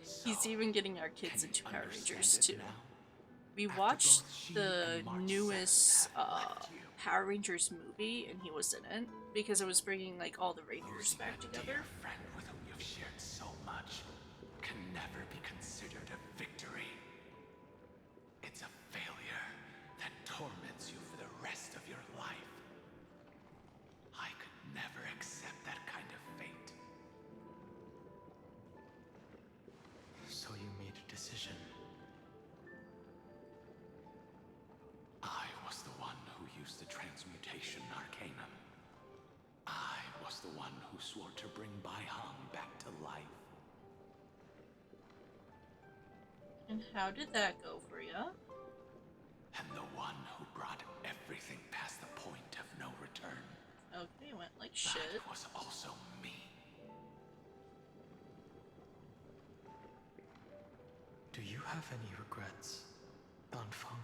He's even getting our kids into Power Rangers too. now? We After watched both she the and March newest 7th have left you. Power Rangers movie, and he was in it because it was bringing like all the Rangers Losing back a together. dear friend with whom you've shared so much can never be considered a victory. It's a failure that torments you for the rest of your life. I could never accept that kind of fate. So you made a decision. I was the one who used the transmutation arcanum. I was the one who swore to bring Bai Hong back to life. And how did that go for you? And the one who brought everything past the point of no return. Okay, went like shit. That was also me. Do you have any regrets, Danfeng?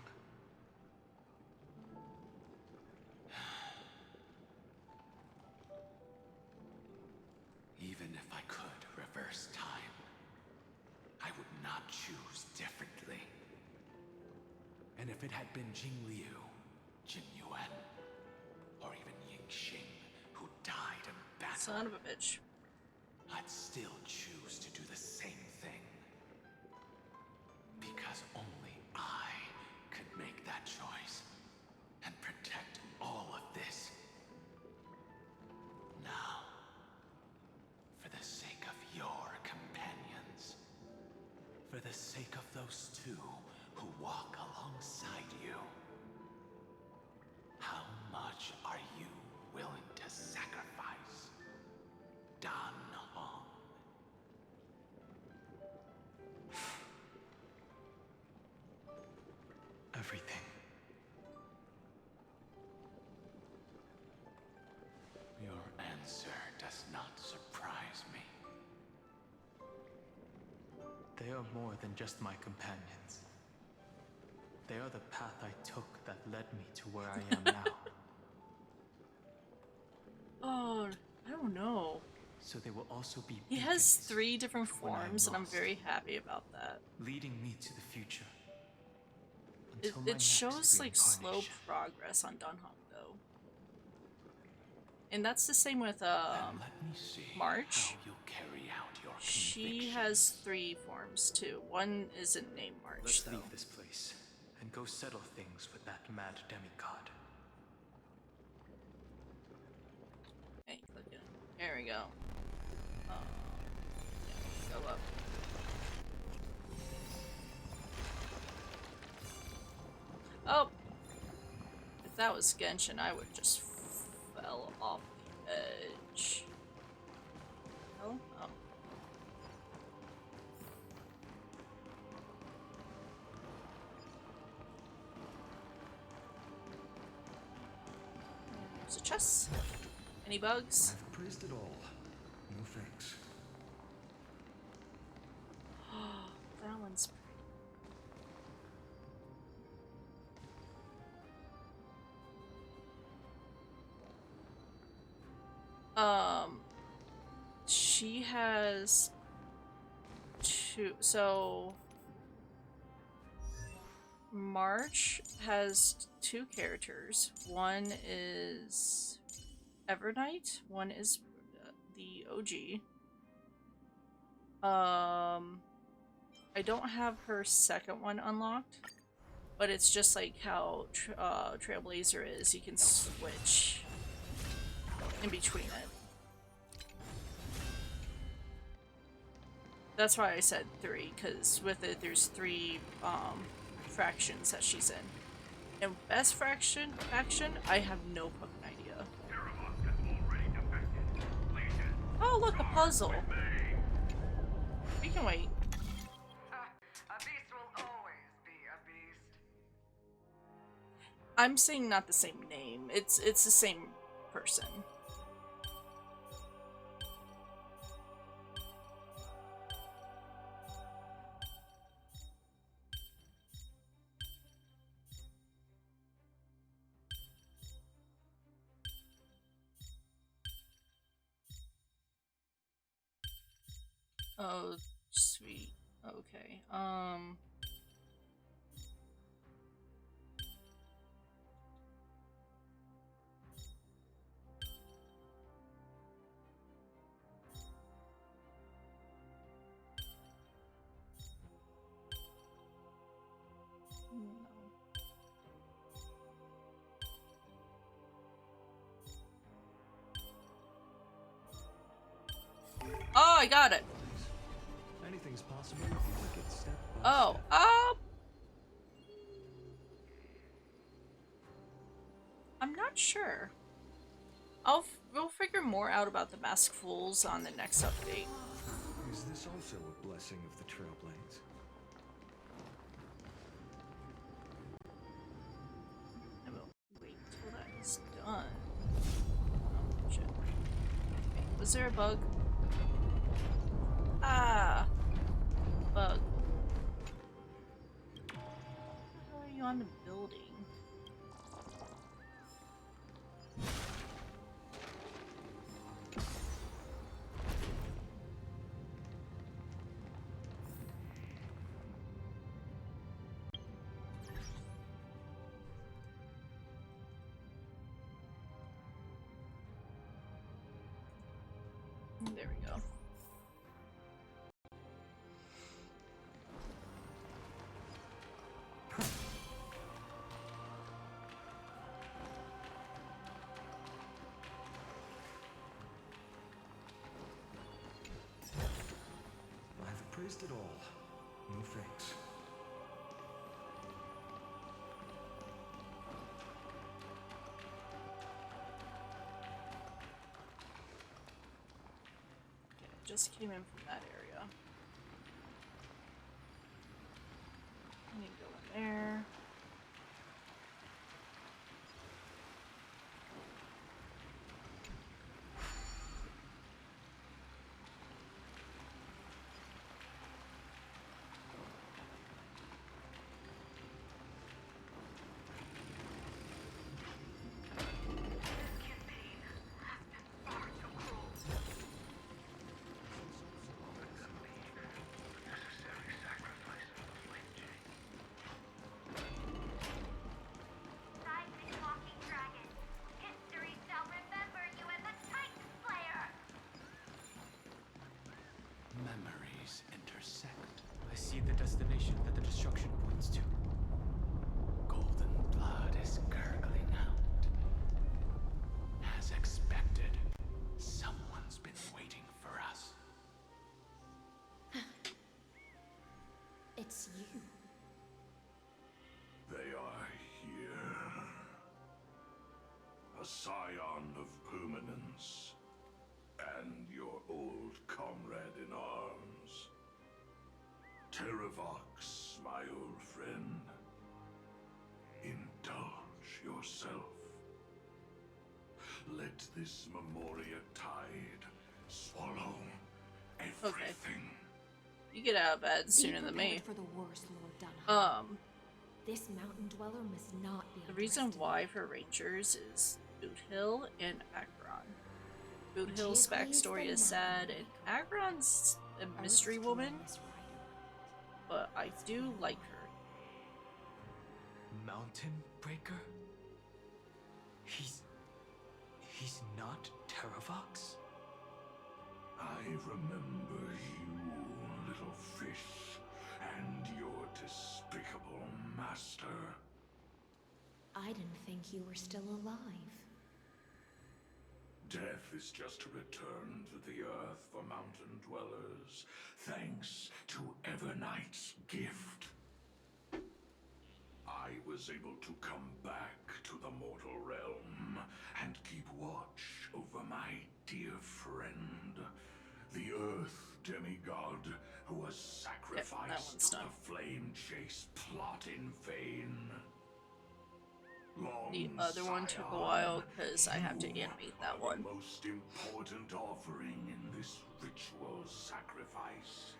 Even if I could reverse time, I would not choose differently. And if it had been Jing Liu, Jin Yuan, or even Ying Xing who died in battle, Son of a bitch. I'd still choose to do the same thing. Because only I could make that choice and protect all of this. Now, for the sake of your companions, for the sake of those two who walk alongside you, how much are you willing to sacrifice, Dan Hong? Everything. Your answer does not surprise me. They are more than just my companions. They are the path I took that led me to where I am now. Oh, I don't know. So they will also be He has beacons 3 different when I'm forms, and I'm lost, very happy about that. leading me to the future. It, Until my it shows next like slow reincarnation. progress on Dunhong though. And that's the same with Then let me see March. how you'll carry out your She has 3 forms too. One isn't named March Let's though. leave this place and go settle things with that mad demigod. Hey, click it. There we go. Yeah, go up. Oh! If that was Genshin, I would just fell off the edge. Oh? Oh. There's a chest. Any bugs? I've praised it all. No thanks. That one's she has 2, so March has 2 characters. One is Evernight, one is the OG. I don't have her second one unlocked, but it's just like how Trailblazer is. You can switch in between it. That's why I said 3, because with it there's 3 fractions that she's in. And best faction, I have no fucking idea. Oh look, a puzzle. We can wait. A beast will always be a beast. I'm saying not the same name. It's the same person. Oh, sweet. Okay. Oh, I got it. Anything's possible if you take it step by Oh, step. I'm not sure. We'll figure more out about the Mask Fools on the next update. Is this also a blessing of the Trailblades? I will wait till that is done. Oh, shit. Wait, was there a bug? Ah! Bug. How are you on the building? There we go. I've praised it all. No thanks. Okay, just came in from that area. I need to go in there. Memories intersect. I see the destination that the destruction points to. Golden blood is gurgling out. As expected, someone's been waiting for us. It's you. They are here. A scion of permanence. And your old comrade in arms. Terravox, my old friend. Indulge yourself. Let this Memoria tide swallow everything. You get out of bed sooner than me. For the worst, Lord Dunham. This mountain dweller must not be The reason why for Rangers is Boot Hill and Acheron. Boot Hill's backstory is sad, and Acheron's a mystery woman, but I do like her. Mountain Breaker? He's not Terravox? I remember you, little fish, and your despicable master. I didn't think you were still alive. Death is just a return to the earth for mountain dwellers, thanks to Evernight's gift. I was able to come back to the mortal realm and keep watch over my dear friend, the Earth demigod who was sacrificed to the flame chase plot in vain. The other one took a while because I have to animate that one. The most important offering in this ritual sacrifice.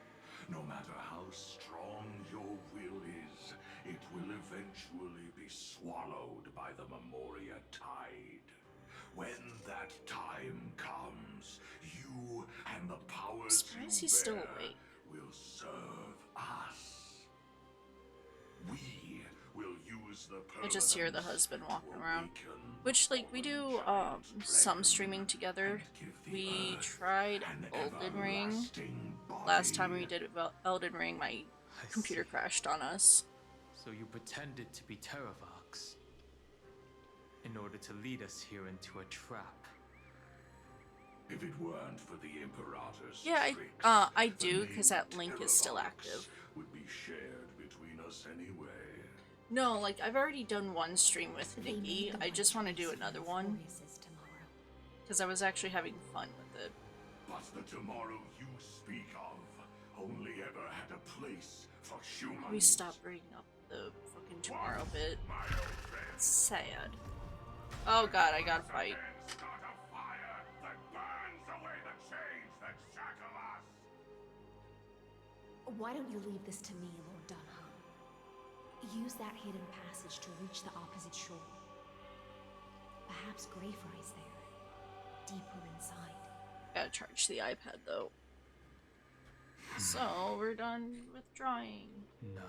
No matter how strong your will is, it will eventually be swallowed by the Memoria tide. When that time comes, you and the powers you he's still bear awake. will serve We will use the I just hear the husband walking around. Which, like, we do some streaming together. We tried Elden Ring. Last time we did Elden Ring, my computer crashed on us. So you pretended to be Terravox in order to lead us here into a trap. If it weren't for the Imperator's Yeah, tricks, I do, the because that link is still Terravox active. would be shared between us anyway. No, like, I've already done one stream with Nikki. I just want to do another one. Because I was actually having fun with it. But the tomorrow you speak of only ever had a place for humans. We stopped bringing up the fucking tomorrow bit. It's sad. Oh god, I gotta fight. Start a fire that burns away the chains that shackle us. Why don't you leave this to me, Lord Dunham? Use that hidden passage to reach the opposite shore. Perhaps Greyfry's there, deeper inside. Gotta charge the iPad though. So, we're done with drawing. No.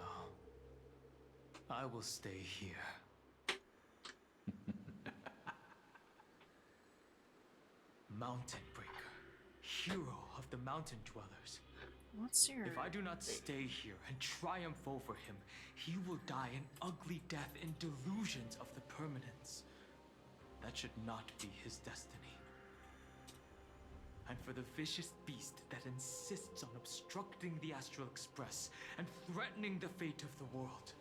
I will stay here. Mountain Breaker, hero of the mountain dwellers. What's your... If I do not stay here and triumph over him, he will die an ugly death in delusions of the permanence. That should not be his destiny. And for the vicious beast that insists on obstructing the Astral Express and threatening the fate of the world.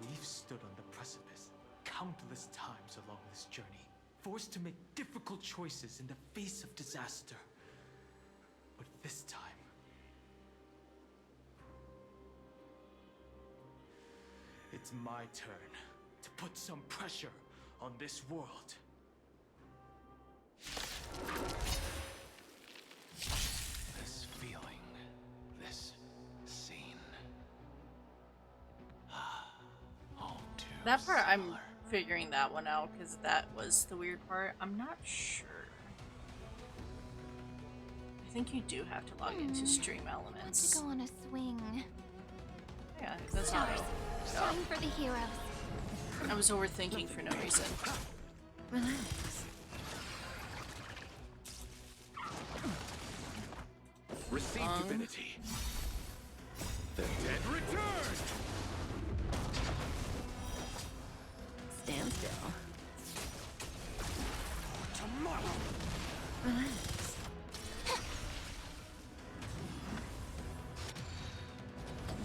We've stood on the precipice countless times along this journey, forced to make difficult choices in the face of disaster. But this time, it's my turn to put some pressure on this world. This feeling, this scene. All too That part, I'm figuring that one out, because that was the weird part. I'm not sure. I think you do have to log into Stream Elements. Want to go on a swing? Yeah, that's not it. Shine for the heroes. I was overthinking for no reason. Relax. Receive divinity. The dead return. Stand still. Tomorrow. Relax.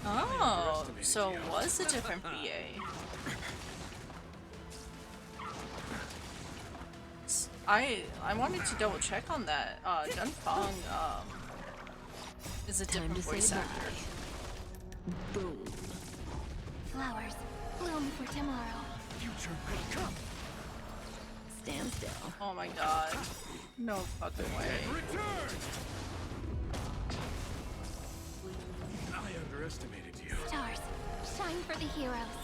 Oh, so it was a different VA. I wanted to double check on that. Dunfong is a different voice actor. Boom. Flowers bloom for tomorrow. Future may come. Stand still. Oh my god. No fucking way. Return. I underestimated you. Stars, shine for the heroes.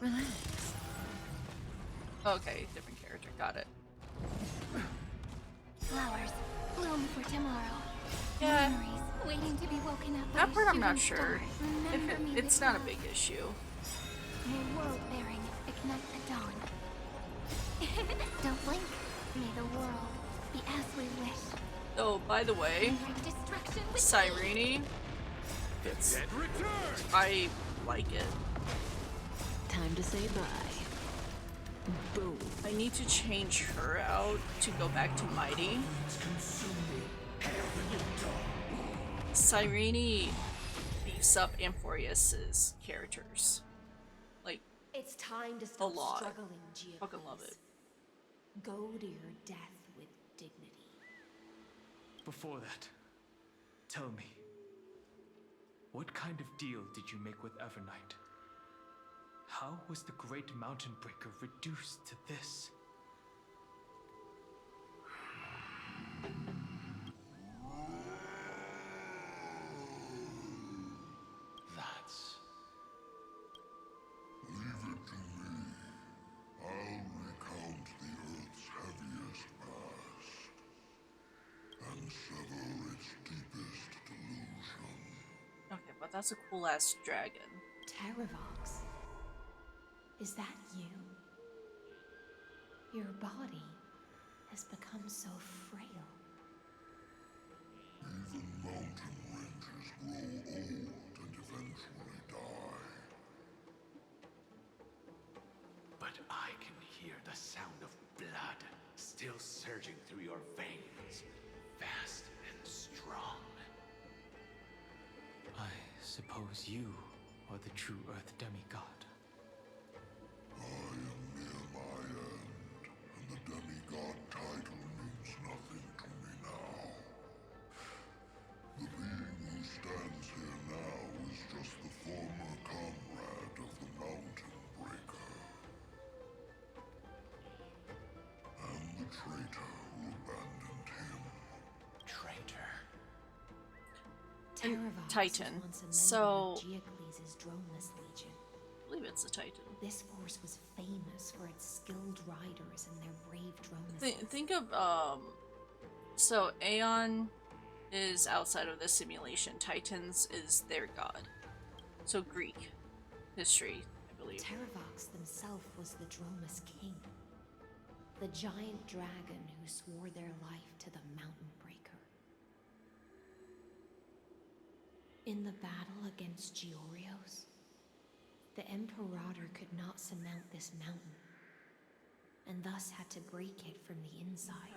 Relax. Okay, different character. Got it. Flowers bloom for tomorrow. Yeah. Memories waiting to be woken up. That by part a I'm not shooting sure. star. Remember me It's with not a love. big issue. May world bearing ignite the dawn. Don't blink. May the world be as we wish. Oh, by the way, Destruction with Cyrene, it's... I like it. Time to say bye. Boom. I need to change her out to go back to Mighty. Cyrene beefs up Amphoreous' characters. Like, It's time to a stop lot. struggling, Gia. Fucking love it. Go to your death with dignity. Before that, tell me, what kind of deal did you make with Evernight? How was the Great Mountain Breaker reduced to this? That's... Leave it to me. I'll recount the Earth's heaviest past. that's a cool ass dragon. Terravox. Is that you? Your body has become so frail. Even mountain ranges grow old and eventually die. But I can hear the sound of blood still surging through your veins, fast and strong. I suppose you are the true Earth demigod. I am near my end, and the demigod title means nothing to me now. The being who stands here now is just the former comrade of the Mountain Breaker. And the traitor who abandoned him. Traitor? Terravox Titan. was once a member So- of Geocles' Dromeless Legion. I believe it's a Titan. This force was famous for its skilled riders and their brave Dromeses. Think of so Aeon is outside of the simulation. Titans is their god. So Greek history, I believe. Terravox himself was the Dromus King, the giant dragon who swore their life to the Mountain Breaker. In the battle against Georios, the Imperator could not surmount this mountain, and thus had to break it from the inside.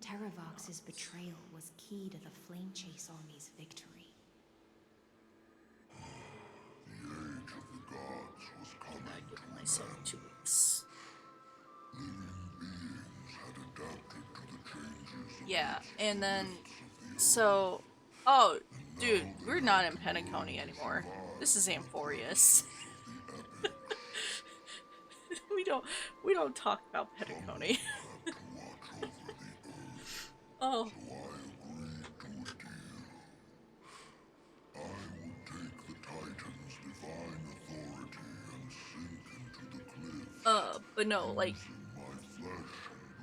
Terravox's betrayal was key to the Flame Chase Army's victory. The age of the gods was coming to an end. 2 weeks. Living beings had adapted to the changes of Yeah, and then so oh dude, we're not in Penacony anymore. This is Amphoreous. we don't talk about Penacony. Oh. So I agreed to a deal. I would take the Titan's divine authority and sink into the cliffs. But no, like My flesh and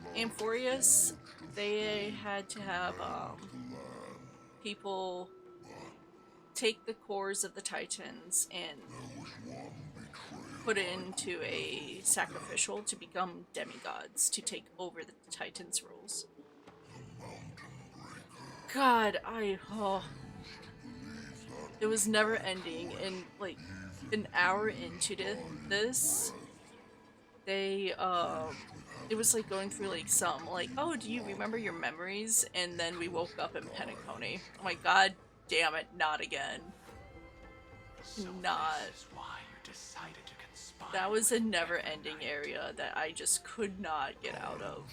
blood Amphoreous, they had to have people take the cores of the Titans and put it into a sacrificial to become demigods to take over the Titans' roles. God, it was never ending, and like an hour into this, they it was like going through like some like, oh, do you remember your memories? And then we woke up in Penacony. Oh my god damn it, not again. Not. This is why you decided to conspire. That was a never ending area that I just could not get out of.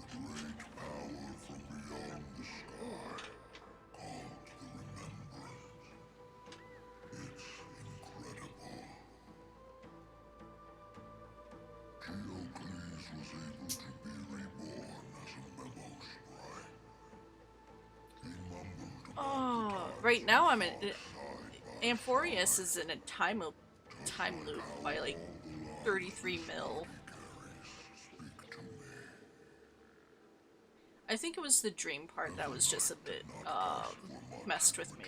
Great power from beyond the sky, called the Remembrance. It's incredible. Geocles was able to be reborn as a memo sprite. He mumbled Oh, right now I'm in. Amphoreous is in a time loop by like 33 mil. I think it was the dream part that was just a bit messed with me.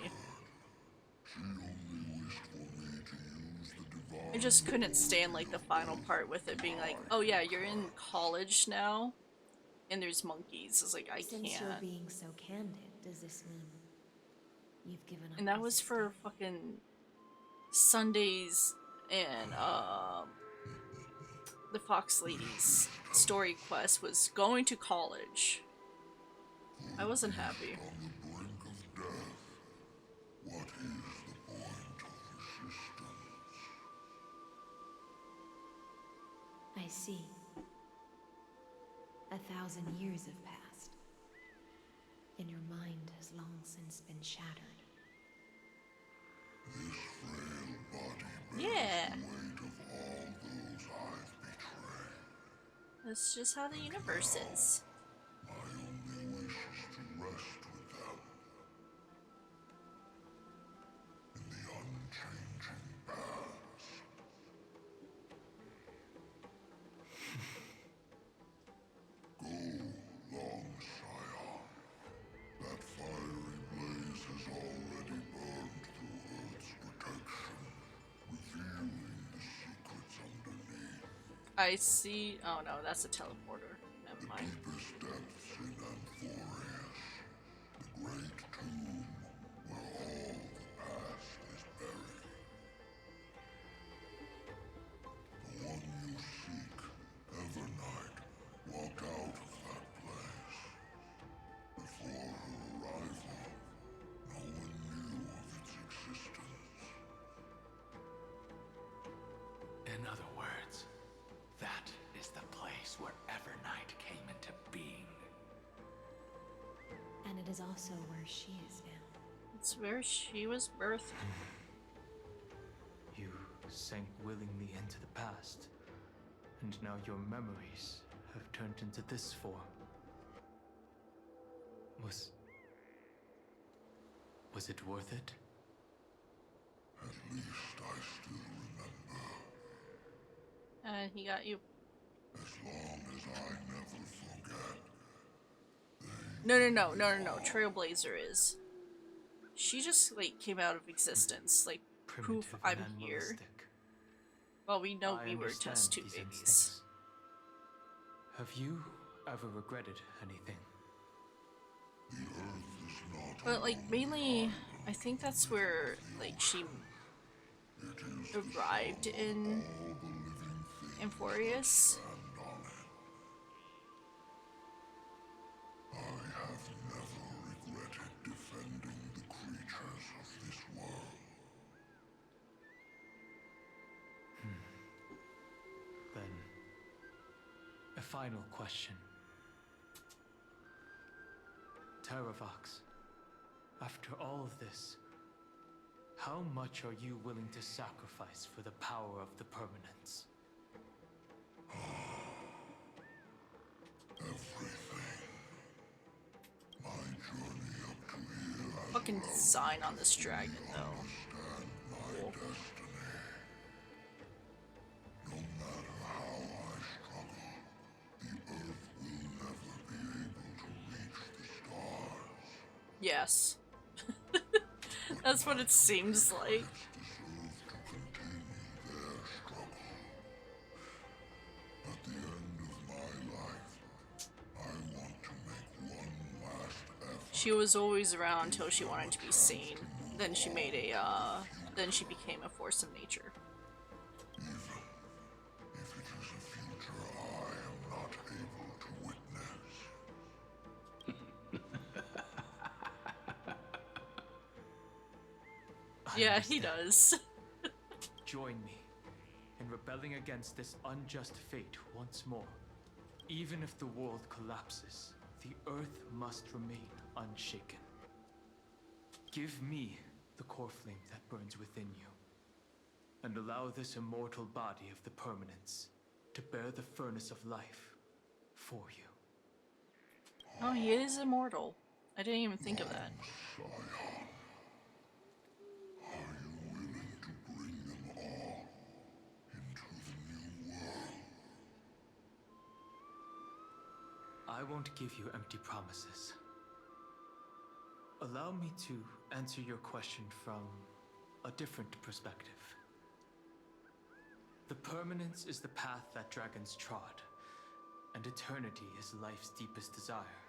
I just couldn't stand like the final part with it being like, oh yeah, you're in college now, and there's monkeys. It's like I Since can't. you're being so candid, does this mean you've given up? And that was for fucking Sundays and the Fox Ladies story quest was going to college. I wasn't happy. on the brink of death. What is the point of resistance? I see. 1,000 years have passed, and your mind has long since been shattered. This frail body bears Yeah. the weight of all those I've betrayed. That's just how the universe is. My only wish is to rest with them. In the unchanging past. Go, long Scion. I see. Oh no, that's a teleporter. Never mind. Deepest depths in Amphoreous, the great tomb where all the past is buried. The one you seek, Evernight, walked out of that place. Before her arrival, no one knew of its existence. In other words, that is the place where Evernight came into being. And it is also where she is now. It's where she was birthed. You sank willingly into the past, and now your memories have turned into this form. Was it worth it? At least I still remember. He got you. As long as I never forget. No. Trailblazer is. She just, like, came out of existence. Like, proof I'm here. Well, we know we were test tube babies. Instincts. Have you ever regretted anything? The earth is not. But, like, mainly, I think that's where, like, she arrived in Amphoreous. I have never regretted defending the creatures of this world. Then, a final question. Terravox, after all of this, how much are you willing to sacrifice for the power of the permanence? My journey up to here has Fucking sign on this dragon, though. Cool. No matter how I struggle, the earth will never be able to reach the stars. Yes. That's what it seems like. Deserve to continue their struggle. At the end of my life, I want to make one last effort. She was always around until she wanted to be seen. Then she made then she became a force of nature. Even if it is a future I am not able to witness. Yeah, he does. Join me in rebelling against this unjust fate once more. Even if the world collapses, the earth must remain unshaken. Give me the core flame that burns within you, and allow this immortal body of the permanence to bear the furnace of life for you. Oh, he is immortal. I didn't even think of that. I won't give you empty promises. Allow me to answer your question from a different perspective. The permanence is the path that dragons trod, and eternity is life's deepest desire.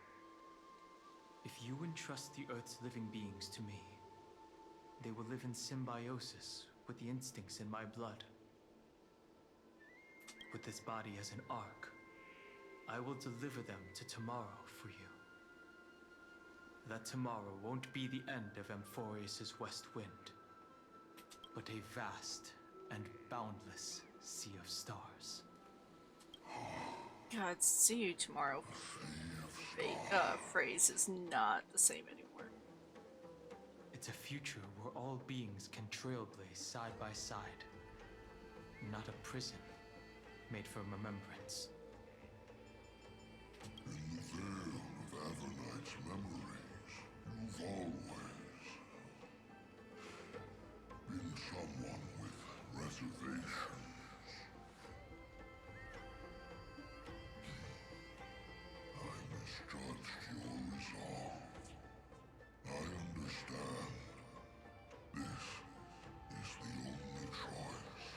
If you entrust the Earth's living beings to me, they will live in symbiosis with the instincts in my blood. With this body as an ark, I will deliver them to tomorrow for you. That tomorrow won't be the end of Amphoreous' west wind, but a vast and boundless sea of stars. God, see you tomorrow. Phrase is not the same anymore. It's a future where all beings can trailblaze side by side. Not a prison made for remembrance. In the veil of Avernight's memories, you've always been someone with reservations. I misjudged your resolve. I understand. This is the only choice.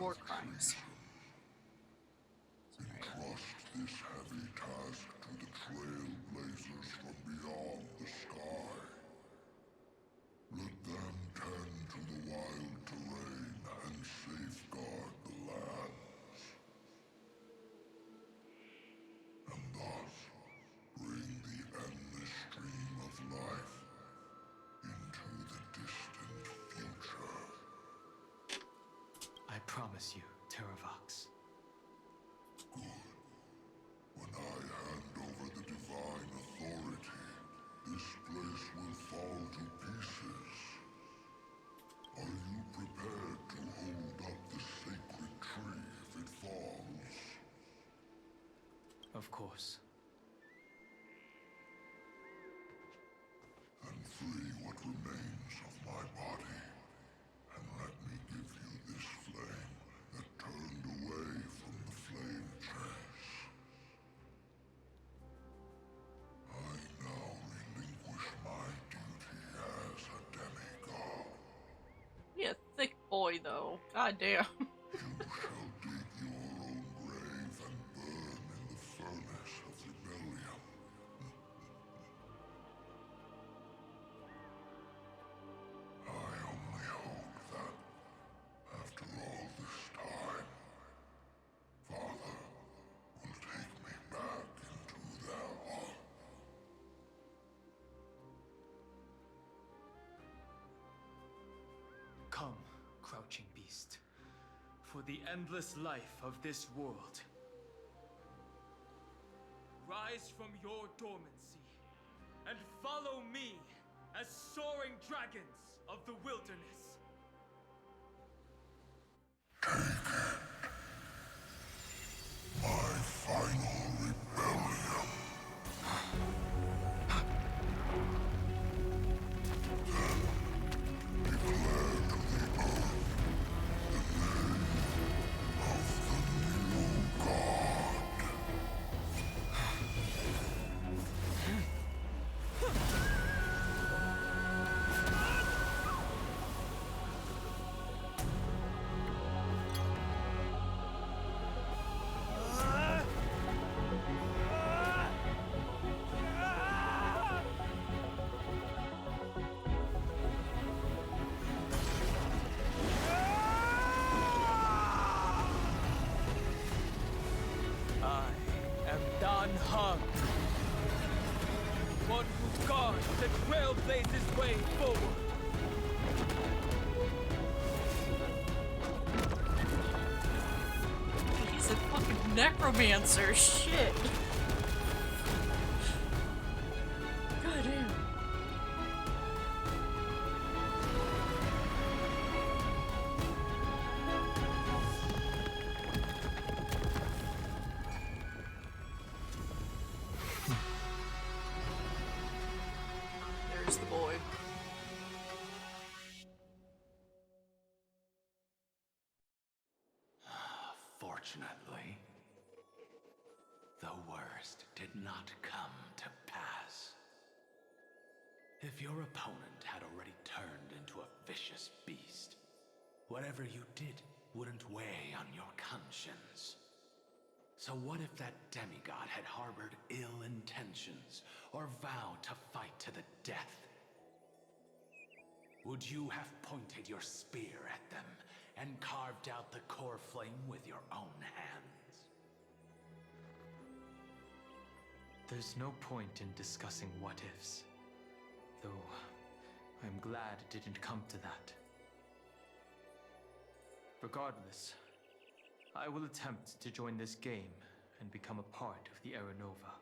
war crimes. Entrust this heavy task to the trailblazers from beyond the sky. Let them tend to the wild terrain and safeguard the lands. And thus, bring the endless stream of life into the distant future. I promise you, Terravox. When I hand over the divine authority, this place will fall to pieces. Are you prepared to hold up the sacred tree if it falls? Of course. And free what remains of my body, and let me give you this flame that turned away from the flame chase. I now relinquish my duty as a demigod. Yeah, thick boy though. God damn. You shall dig your own grave and burn in the furnace of rebellion. I only hope that, after all this time, Father will take me back into their heart. Come, crouching beast, for the endless life of this world. Rise from your dormancy and follow me as soaring dragons of the wilderness. My final rebellion. Then declare to the earth the name of the new god. I am Dan Hung, one who guards the trailblazer's way forward. He's a fucking necromancer. Shit. God damn. There's the boy. Fortunately, the worst did not come to pass. If your opponent had already turned into a vicious beast, whatever you did wouldn't weigh on your conscience. So what if that demigod had harbored ill intentions or vowed to fight to the death? Would you have pointed your spear at them and carved out the core flame with your own hands? There's no point in discussing what-ifs. Though, I'm glad it didn't come to that. Regardless, I will attempt to join this game and become a part of the Aranova.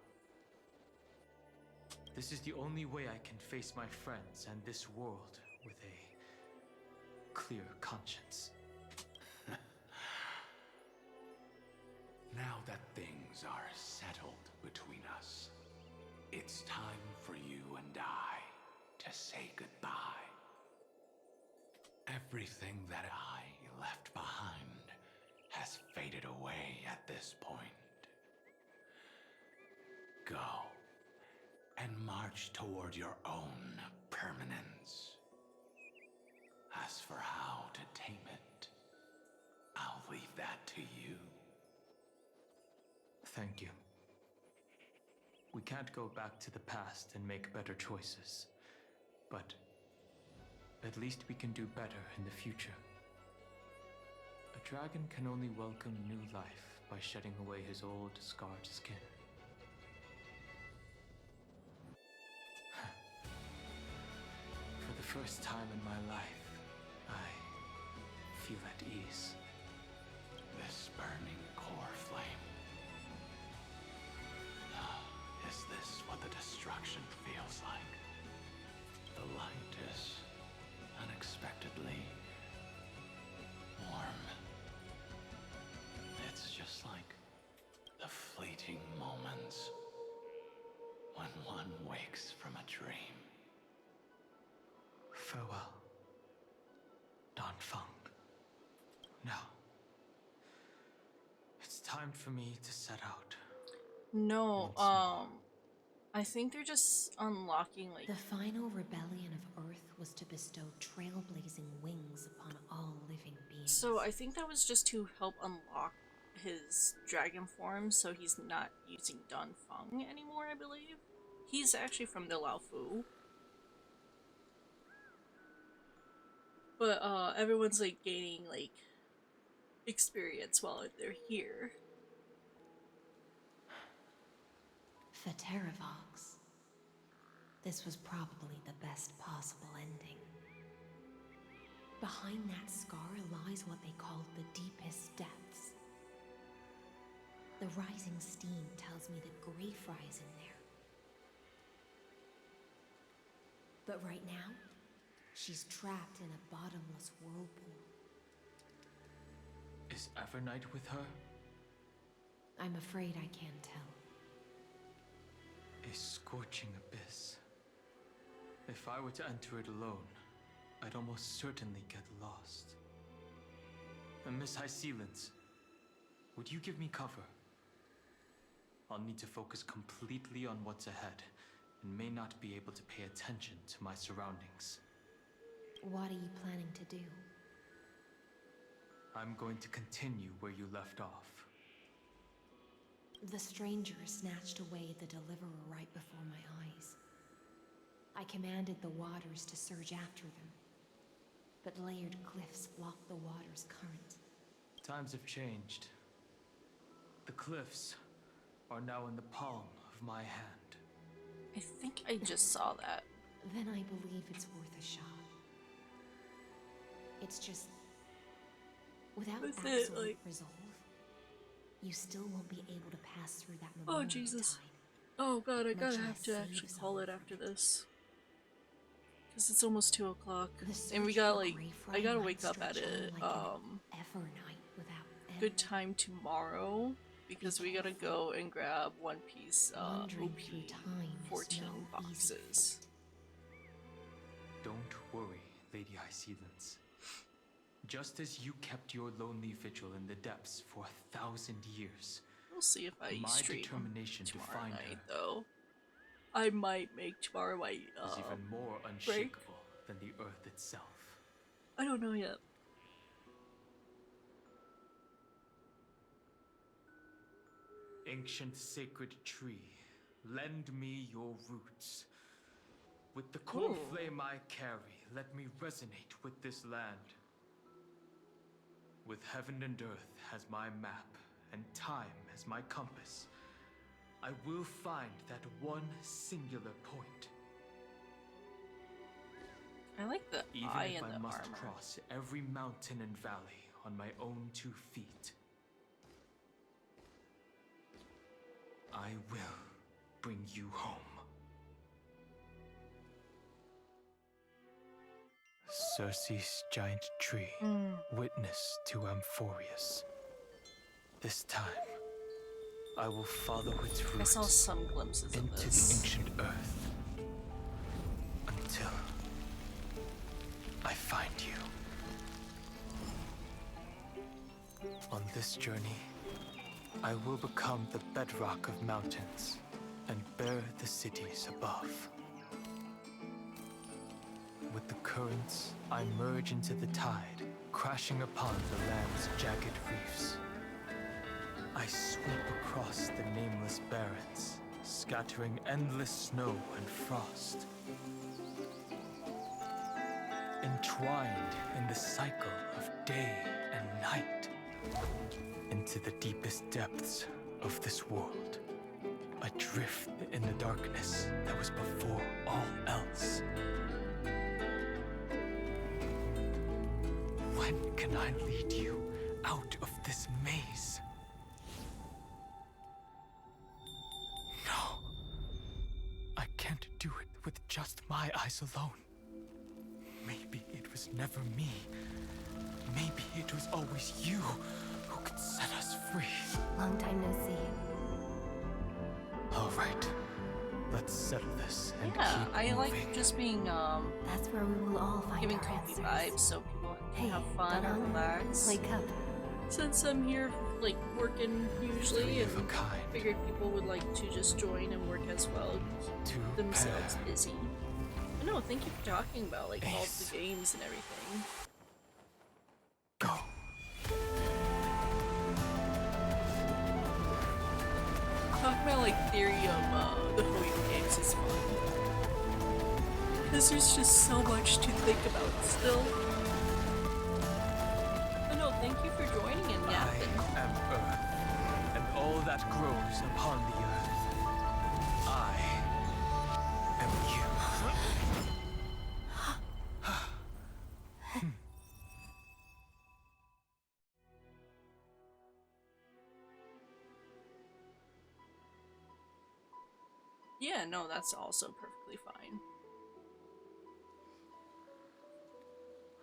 This is the only way I can face my friends and this world with a clear conscience. Now that things are settled between us, it's time for you and I to say goodbye. Everything that I left behind has faded away at this point. Go and march toward your own permanence. As for how to tame it, I'll Thank you. We can't go back to the past and make better choices, but at least we can do better in the future. A dragon can only welcome new life by shedding away his old, scarred skin. For the first time in my life, I feel at ease. This burning core flame. Is this what the destruction feels like? The light is unexpectedly warm. It's just like the fleeting moments when one wakes from a dream. Farewell, Danfeng. Now, it's time for me to set out. No, I think they're just unlocking, like... The final rebellion of Earth was to bestow trailblazing wings upon all living beings. So I think that was just to help unlock his dragon form, so he's not using Danfeng anymore, I believe. He's actually from the Laofu. But, everyone's, like, gaining, like, experience while they're here. For Terravox, this was probably the best possible ending. Behind that scar lies what they called the deepest depths. The rising steam tells me that Greyfry's in there. But right now, she's trapped in a bottomless whirlpool. Is Evernight with her? I'm afraid I can't tell. A scorching abyss. If I were to enter it alone, I'd almost certainly get lost. And Miss High Sealants, would you give me cover? I'll need to focus completely on what's ahead, and may not be able to pay attention to my surroundings. What are you planning to do? I'm going to continue where you left off. The stranger snatched away the deliverer right before my eyes. I commanded the waters to surge after them, but layered cliffs blocked the water's current. Times have changed. The cliffs are now in the palm of my hand. I think I just saw that. Then I believe it's worth a shot. It's just... without absolute resolve, you still won't be able to pass through that memorial. Oh, Jesus. Oh, God, I gotta have to actually call it after this. Because it's almost 2 o'clock. And we got, like, I gotta wake up at it, good time tomorrow. Because we gotta go and grab One Piece, OP 14 boxes. Don't worry, Lady High Sealants. Just as you kept your lonely vigil in the depths for 1,000 years, we'll see if I my stream determination to tomorrow find night, her though. I might make tomorrow my is even more unshakable than the earth itself. I don't know yet. Ancient sacred tree, lend me your roots. With the core flame I carry, let me resonate with this land. With heaven and earth as my map, and time as my compass, I will find that one singular point. I like the Even eye if and I the must armor. cross every mountain and valley on my own 2 feet, I will bring you home. Circe's giant tree, witness to Amphoreous. This time, I will follow its roots I saw some glimpses of into this. the ancient earth until I find you. On this journey, I will become the bedrock of mountains and bear the cities above. With the currents, I merge into the tide, crashing upon the land's jagged reefs. I sweep across the scattering endless snow and frost. Entwined in the cycle of day and night, into the deepest depths of this world, adrift in the darkness that was before all else. When can I lead you out of this maze? No. I can't do it with just my eyes alone. Maybe it was never me. Maybe it was always you who could set us free. Long time no see. All right. Let's settle this and Yeah, keep I moving. like just being That's where we will all find giving our comfy answers. vibes so people can Hey, have fun and Donald, relax. wake up. Since I'm here, like, working usually, Three of and a kind. figured people would like to just join and work as well, keep themselves busy. But no, thank you for talking about, like, all the games and everything. Go. Talking about, like, theory of the Hoyo games is fun. Because there's just so much to think about still. But no, thank you for joining and yapping. I am Earth, and all that grows upon the earth. I am you. Yeah, no, that's also perfectly fine.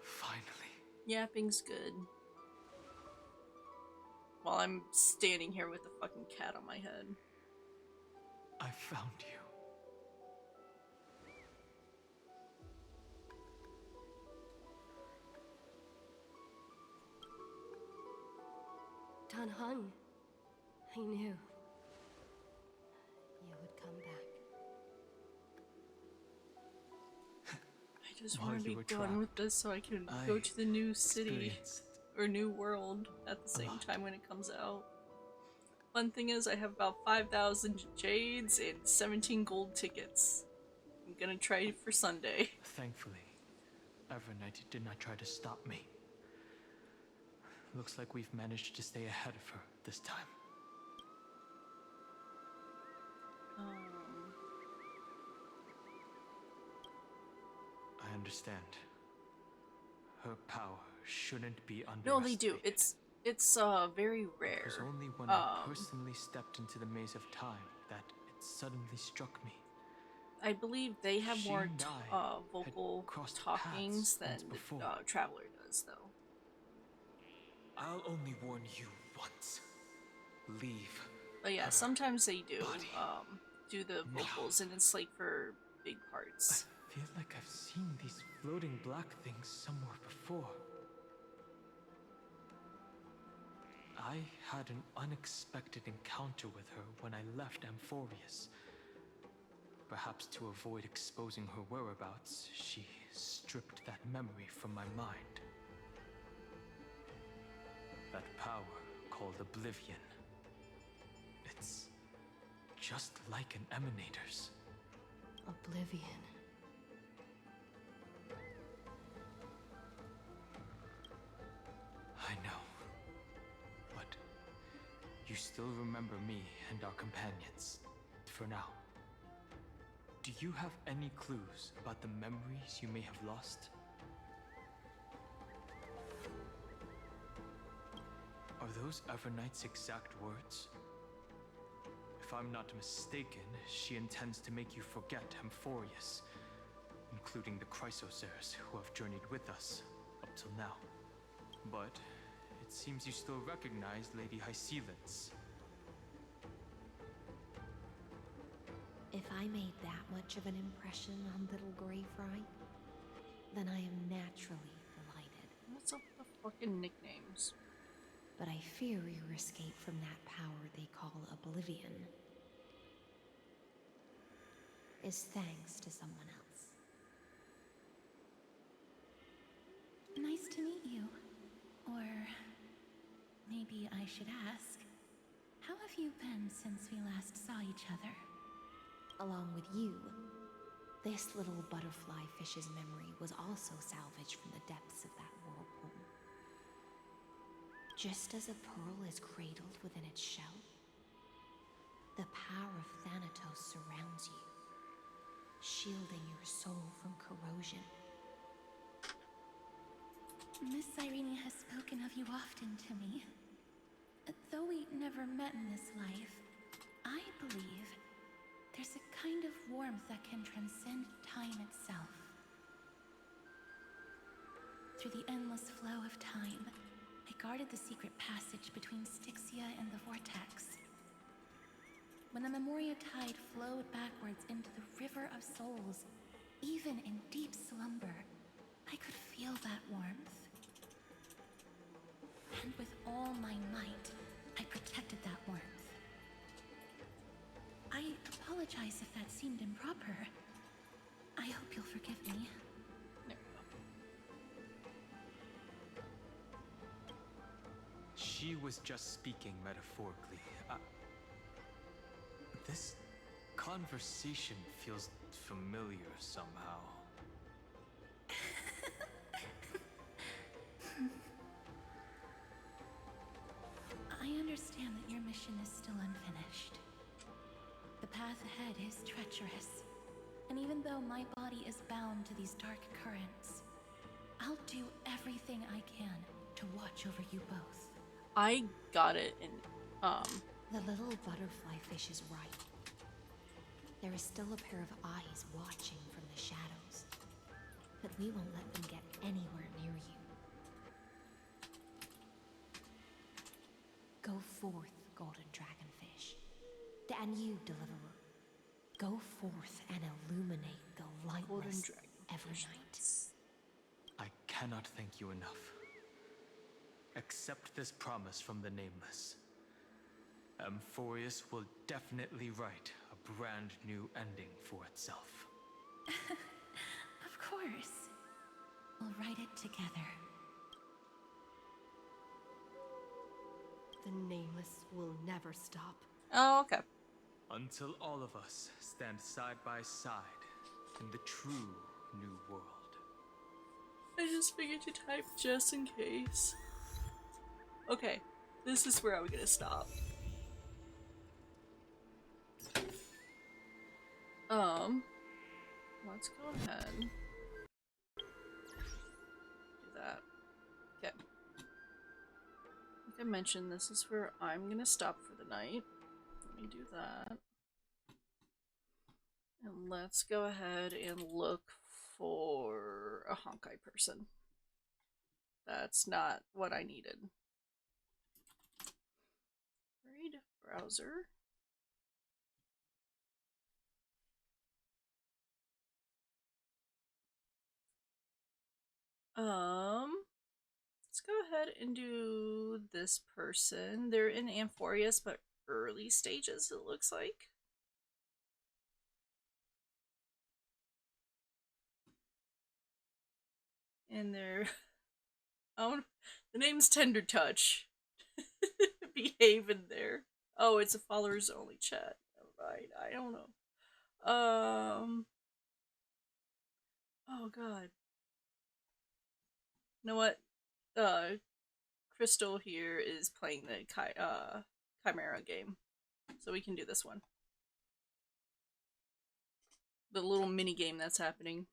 Finally. Yapping's good. While I'm standing here with the fucking cat on my head. I found you. Dan Hung. I knew you would come back. I just While want to you be were done trapped, with this so I can I go to the new city experienced or new world at the same time when it comes out. Fun thing is, I have about 5,000 jades and 17 gold tickets. I'm gonna try for Sunday. Thankfully, Evernight did not try to stop me. Looks like we've managed to stay ahead of her this time. I understand. Her power shouldn't be No, underestimated. they do. It's very rare. It was only when I personally stepped into the maze of time that it suddenly struck me. I believe they have She more and I vocal crossed talkings paths than once before. the Traveler does, though. I'll only warn you once. Leave. But yeah, her sometimes they do body. do the vocals, and it's like for big parts. I feel like I've seen these floating black things somewhere before. I had an unexpected encounter with her when I left Amphoreous. Perhaps to avoid exposing her whereabouts, she stripped that memory from my mind. That power called Oblivion. It's just like an Emanator's. Oblivion. I know. But you still remember me and our companions, for now. Do you have any clues about the memories you may have lost? Are those Evernight's exact words? If I'm not mistaken, she intends to make you forget Amphoreous, including the Chrysosaurs who have journeyed with us up till now. But it seems you still recognize Lady Hycelens. If I made that much of an impression on little Grey Fry, then I am naturally delighted. What's up with the fucking nicknames? But I fear your escape from that power they call Oblivion is thanks to someone else. Nice to meet you. Or maybe I should ask, how have you been since we last saw each other? along with you, this little butterfly fish's memory was also salvaged from the depths of that whirlpool. Just as a pearl is cradled within its shell, the power of Thanatos surrounds you, shielding your soul from corrosion. Miss Irene has spoken of you often to me. Though we never met in this life, I believe there's a kind of warmth that can transcend time itself. Through the endless flow of time, I guarded the secret passage between Styxia and the Vortex. When the Memoria tide flowed backwards into the River of Souls, even in deep slumber, I could feel that warmth. And with all my might, I protected that warmth. I apologize if that seemed improper. I hope you'll forgive me. There we go. She was just speaking metaphorically. This conversation feels familiar somehow. I understand that your mission is still unfinished. The path ahead is treacherous, and even though my body is bound to these dark currents, I'll do everything I can to watch over you both. I got it in, The little butterfly fish is right. There is still a pair of eyes watching from the shadows, but we won't let them get anywhere near you. Go forth, golden dragonfish, and you, deliverer. Go forth and illuminate the lightless Evernight. I cannot thank you enough. Accept this promise from the Nameless. Amphoreous will definitely write a brand new ending for itself. Of course. We'll write it together. The Nameless will never stop. Oh, okay. Until all of us stand side by side in the true new world. I just figured to type just in case. Okay, this is where I'm gonna stop. Let's go ahead. Do that. Okay. Like I mentioned, this is where I'm gonna stop for the night. Let me do that. And let's go ahead and look for a Honkai person. That's not what I needed. Read browser. Let's go ahead and do this person. They're in Amphoreous, but early stages, it looks like. And they're... Oh, the name's Tender Touch. Behave in there. Oh, it's a followers only chat. Alright, I don't know. Oh god. You know what? Crystal here is playing the Chimera game. So we can do this one. The little mini game that's happening.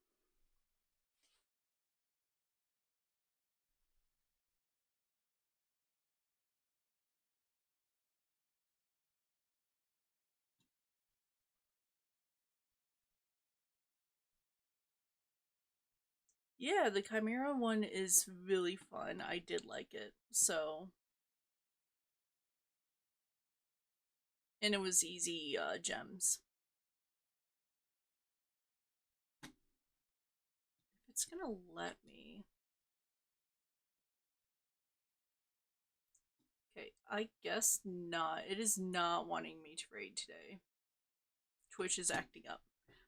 Yeah, the Chimera one is really fun. I did like it, so... And it was easy gems. If it's gonna let me... Okay, I guess not. It is not wanting me to raid today. Twitch is acting up.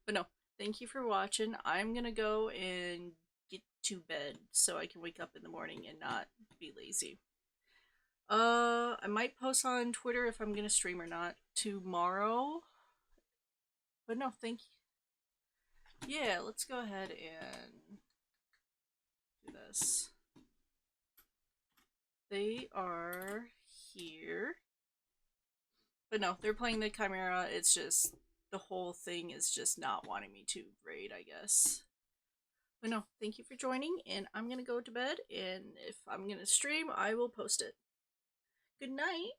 But no, thank you for watching. I'm gonna go and get to bed so I can wake up in the morning and not be lazy. I might post on Twitter if I'm gonna stream or not tomorrow. But no, thank you. Yeah, let's go ahead and do this. They are here. But no, they're playing the Chimera. It's just, the whole thing is just not wanting me to raid, I guess. But no, thank you for joining, and I'm gonna go to bed, and if I'm gonna stream, I will post it. Good night.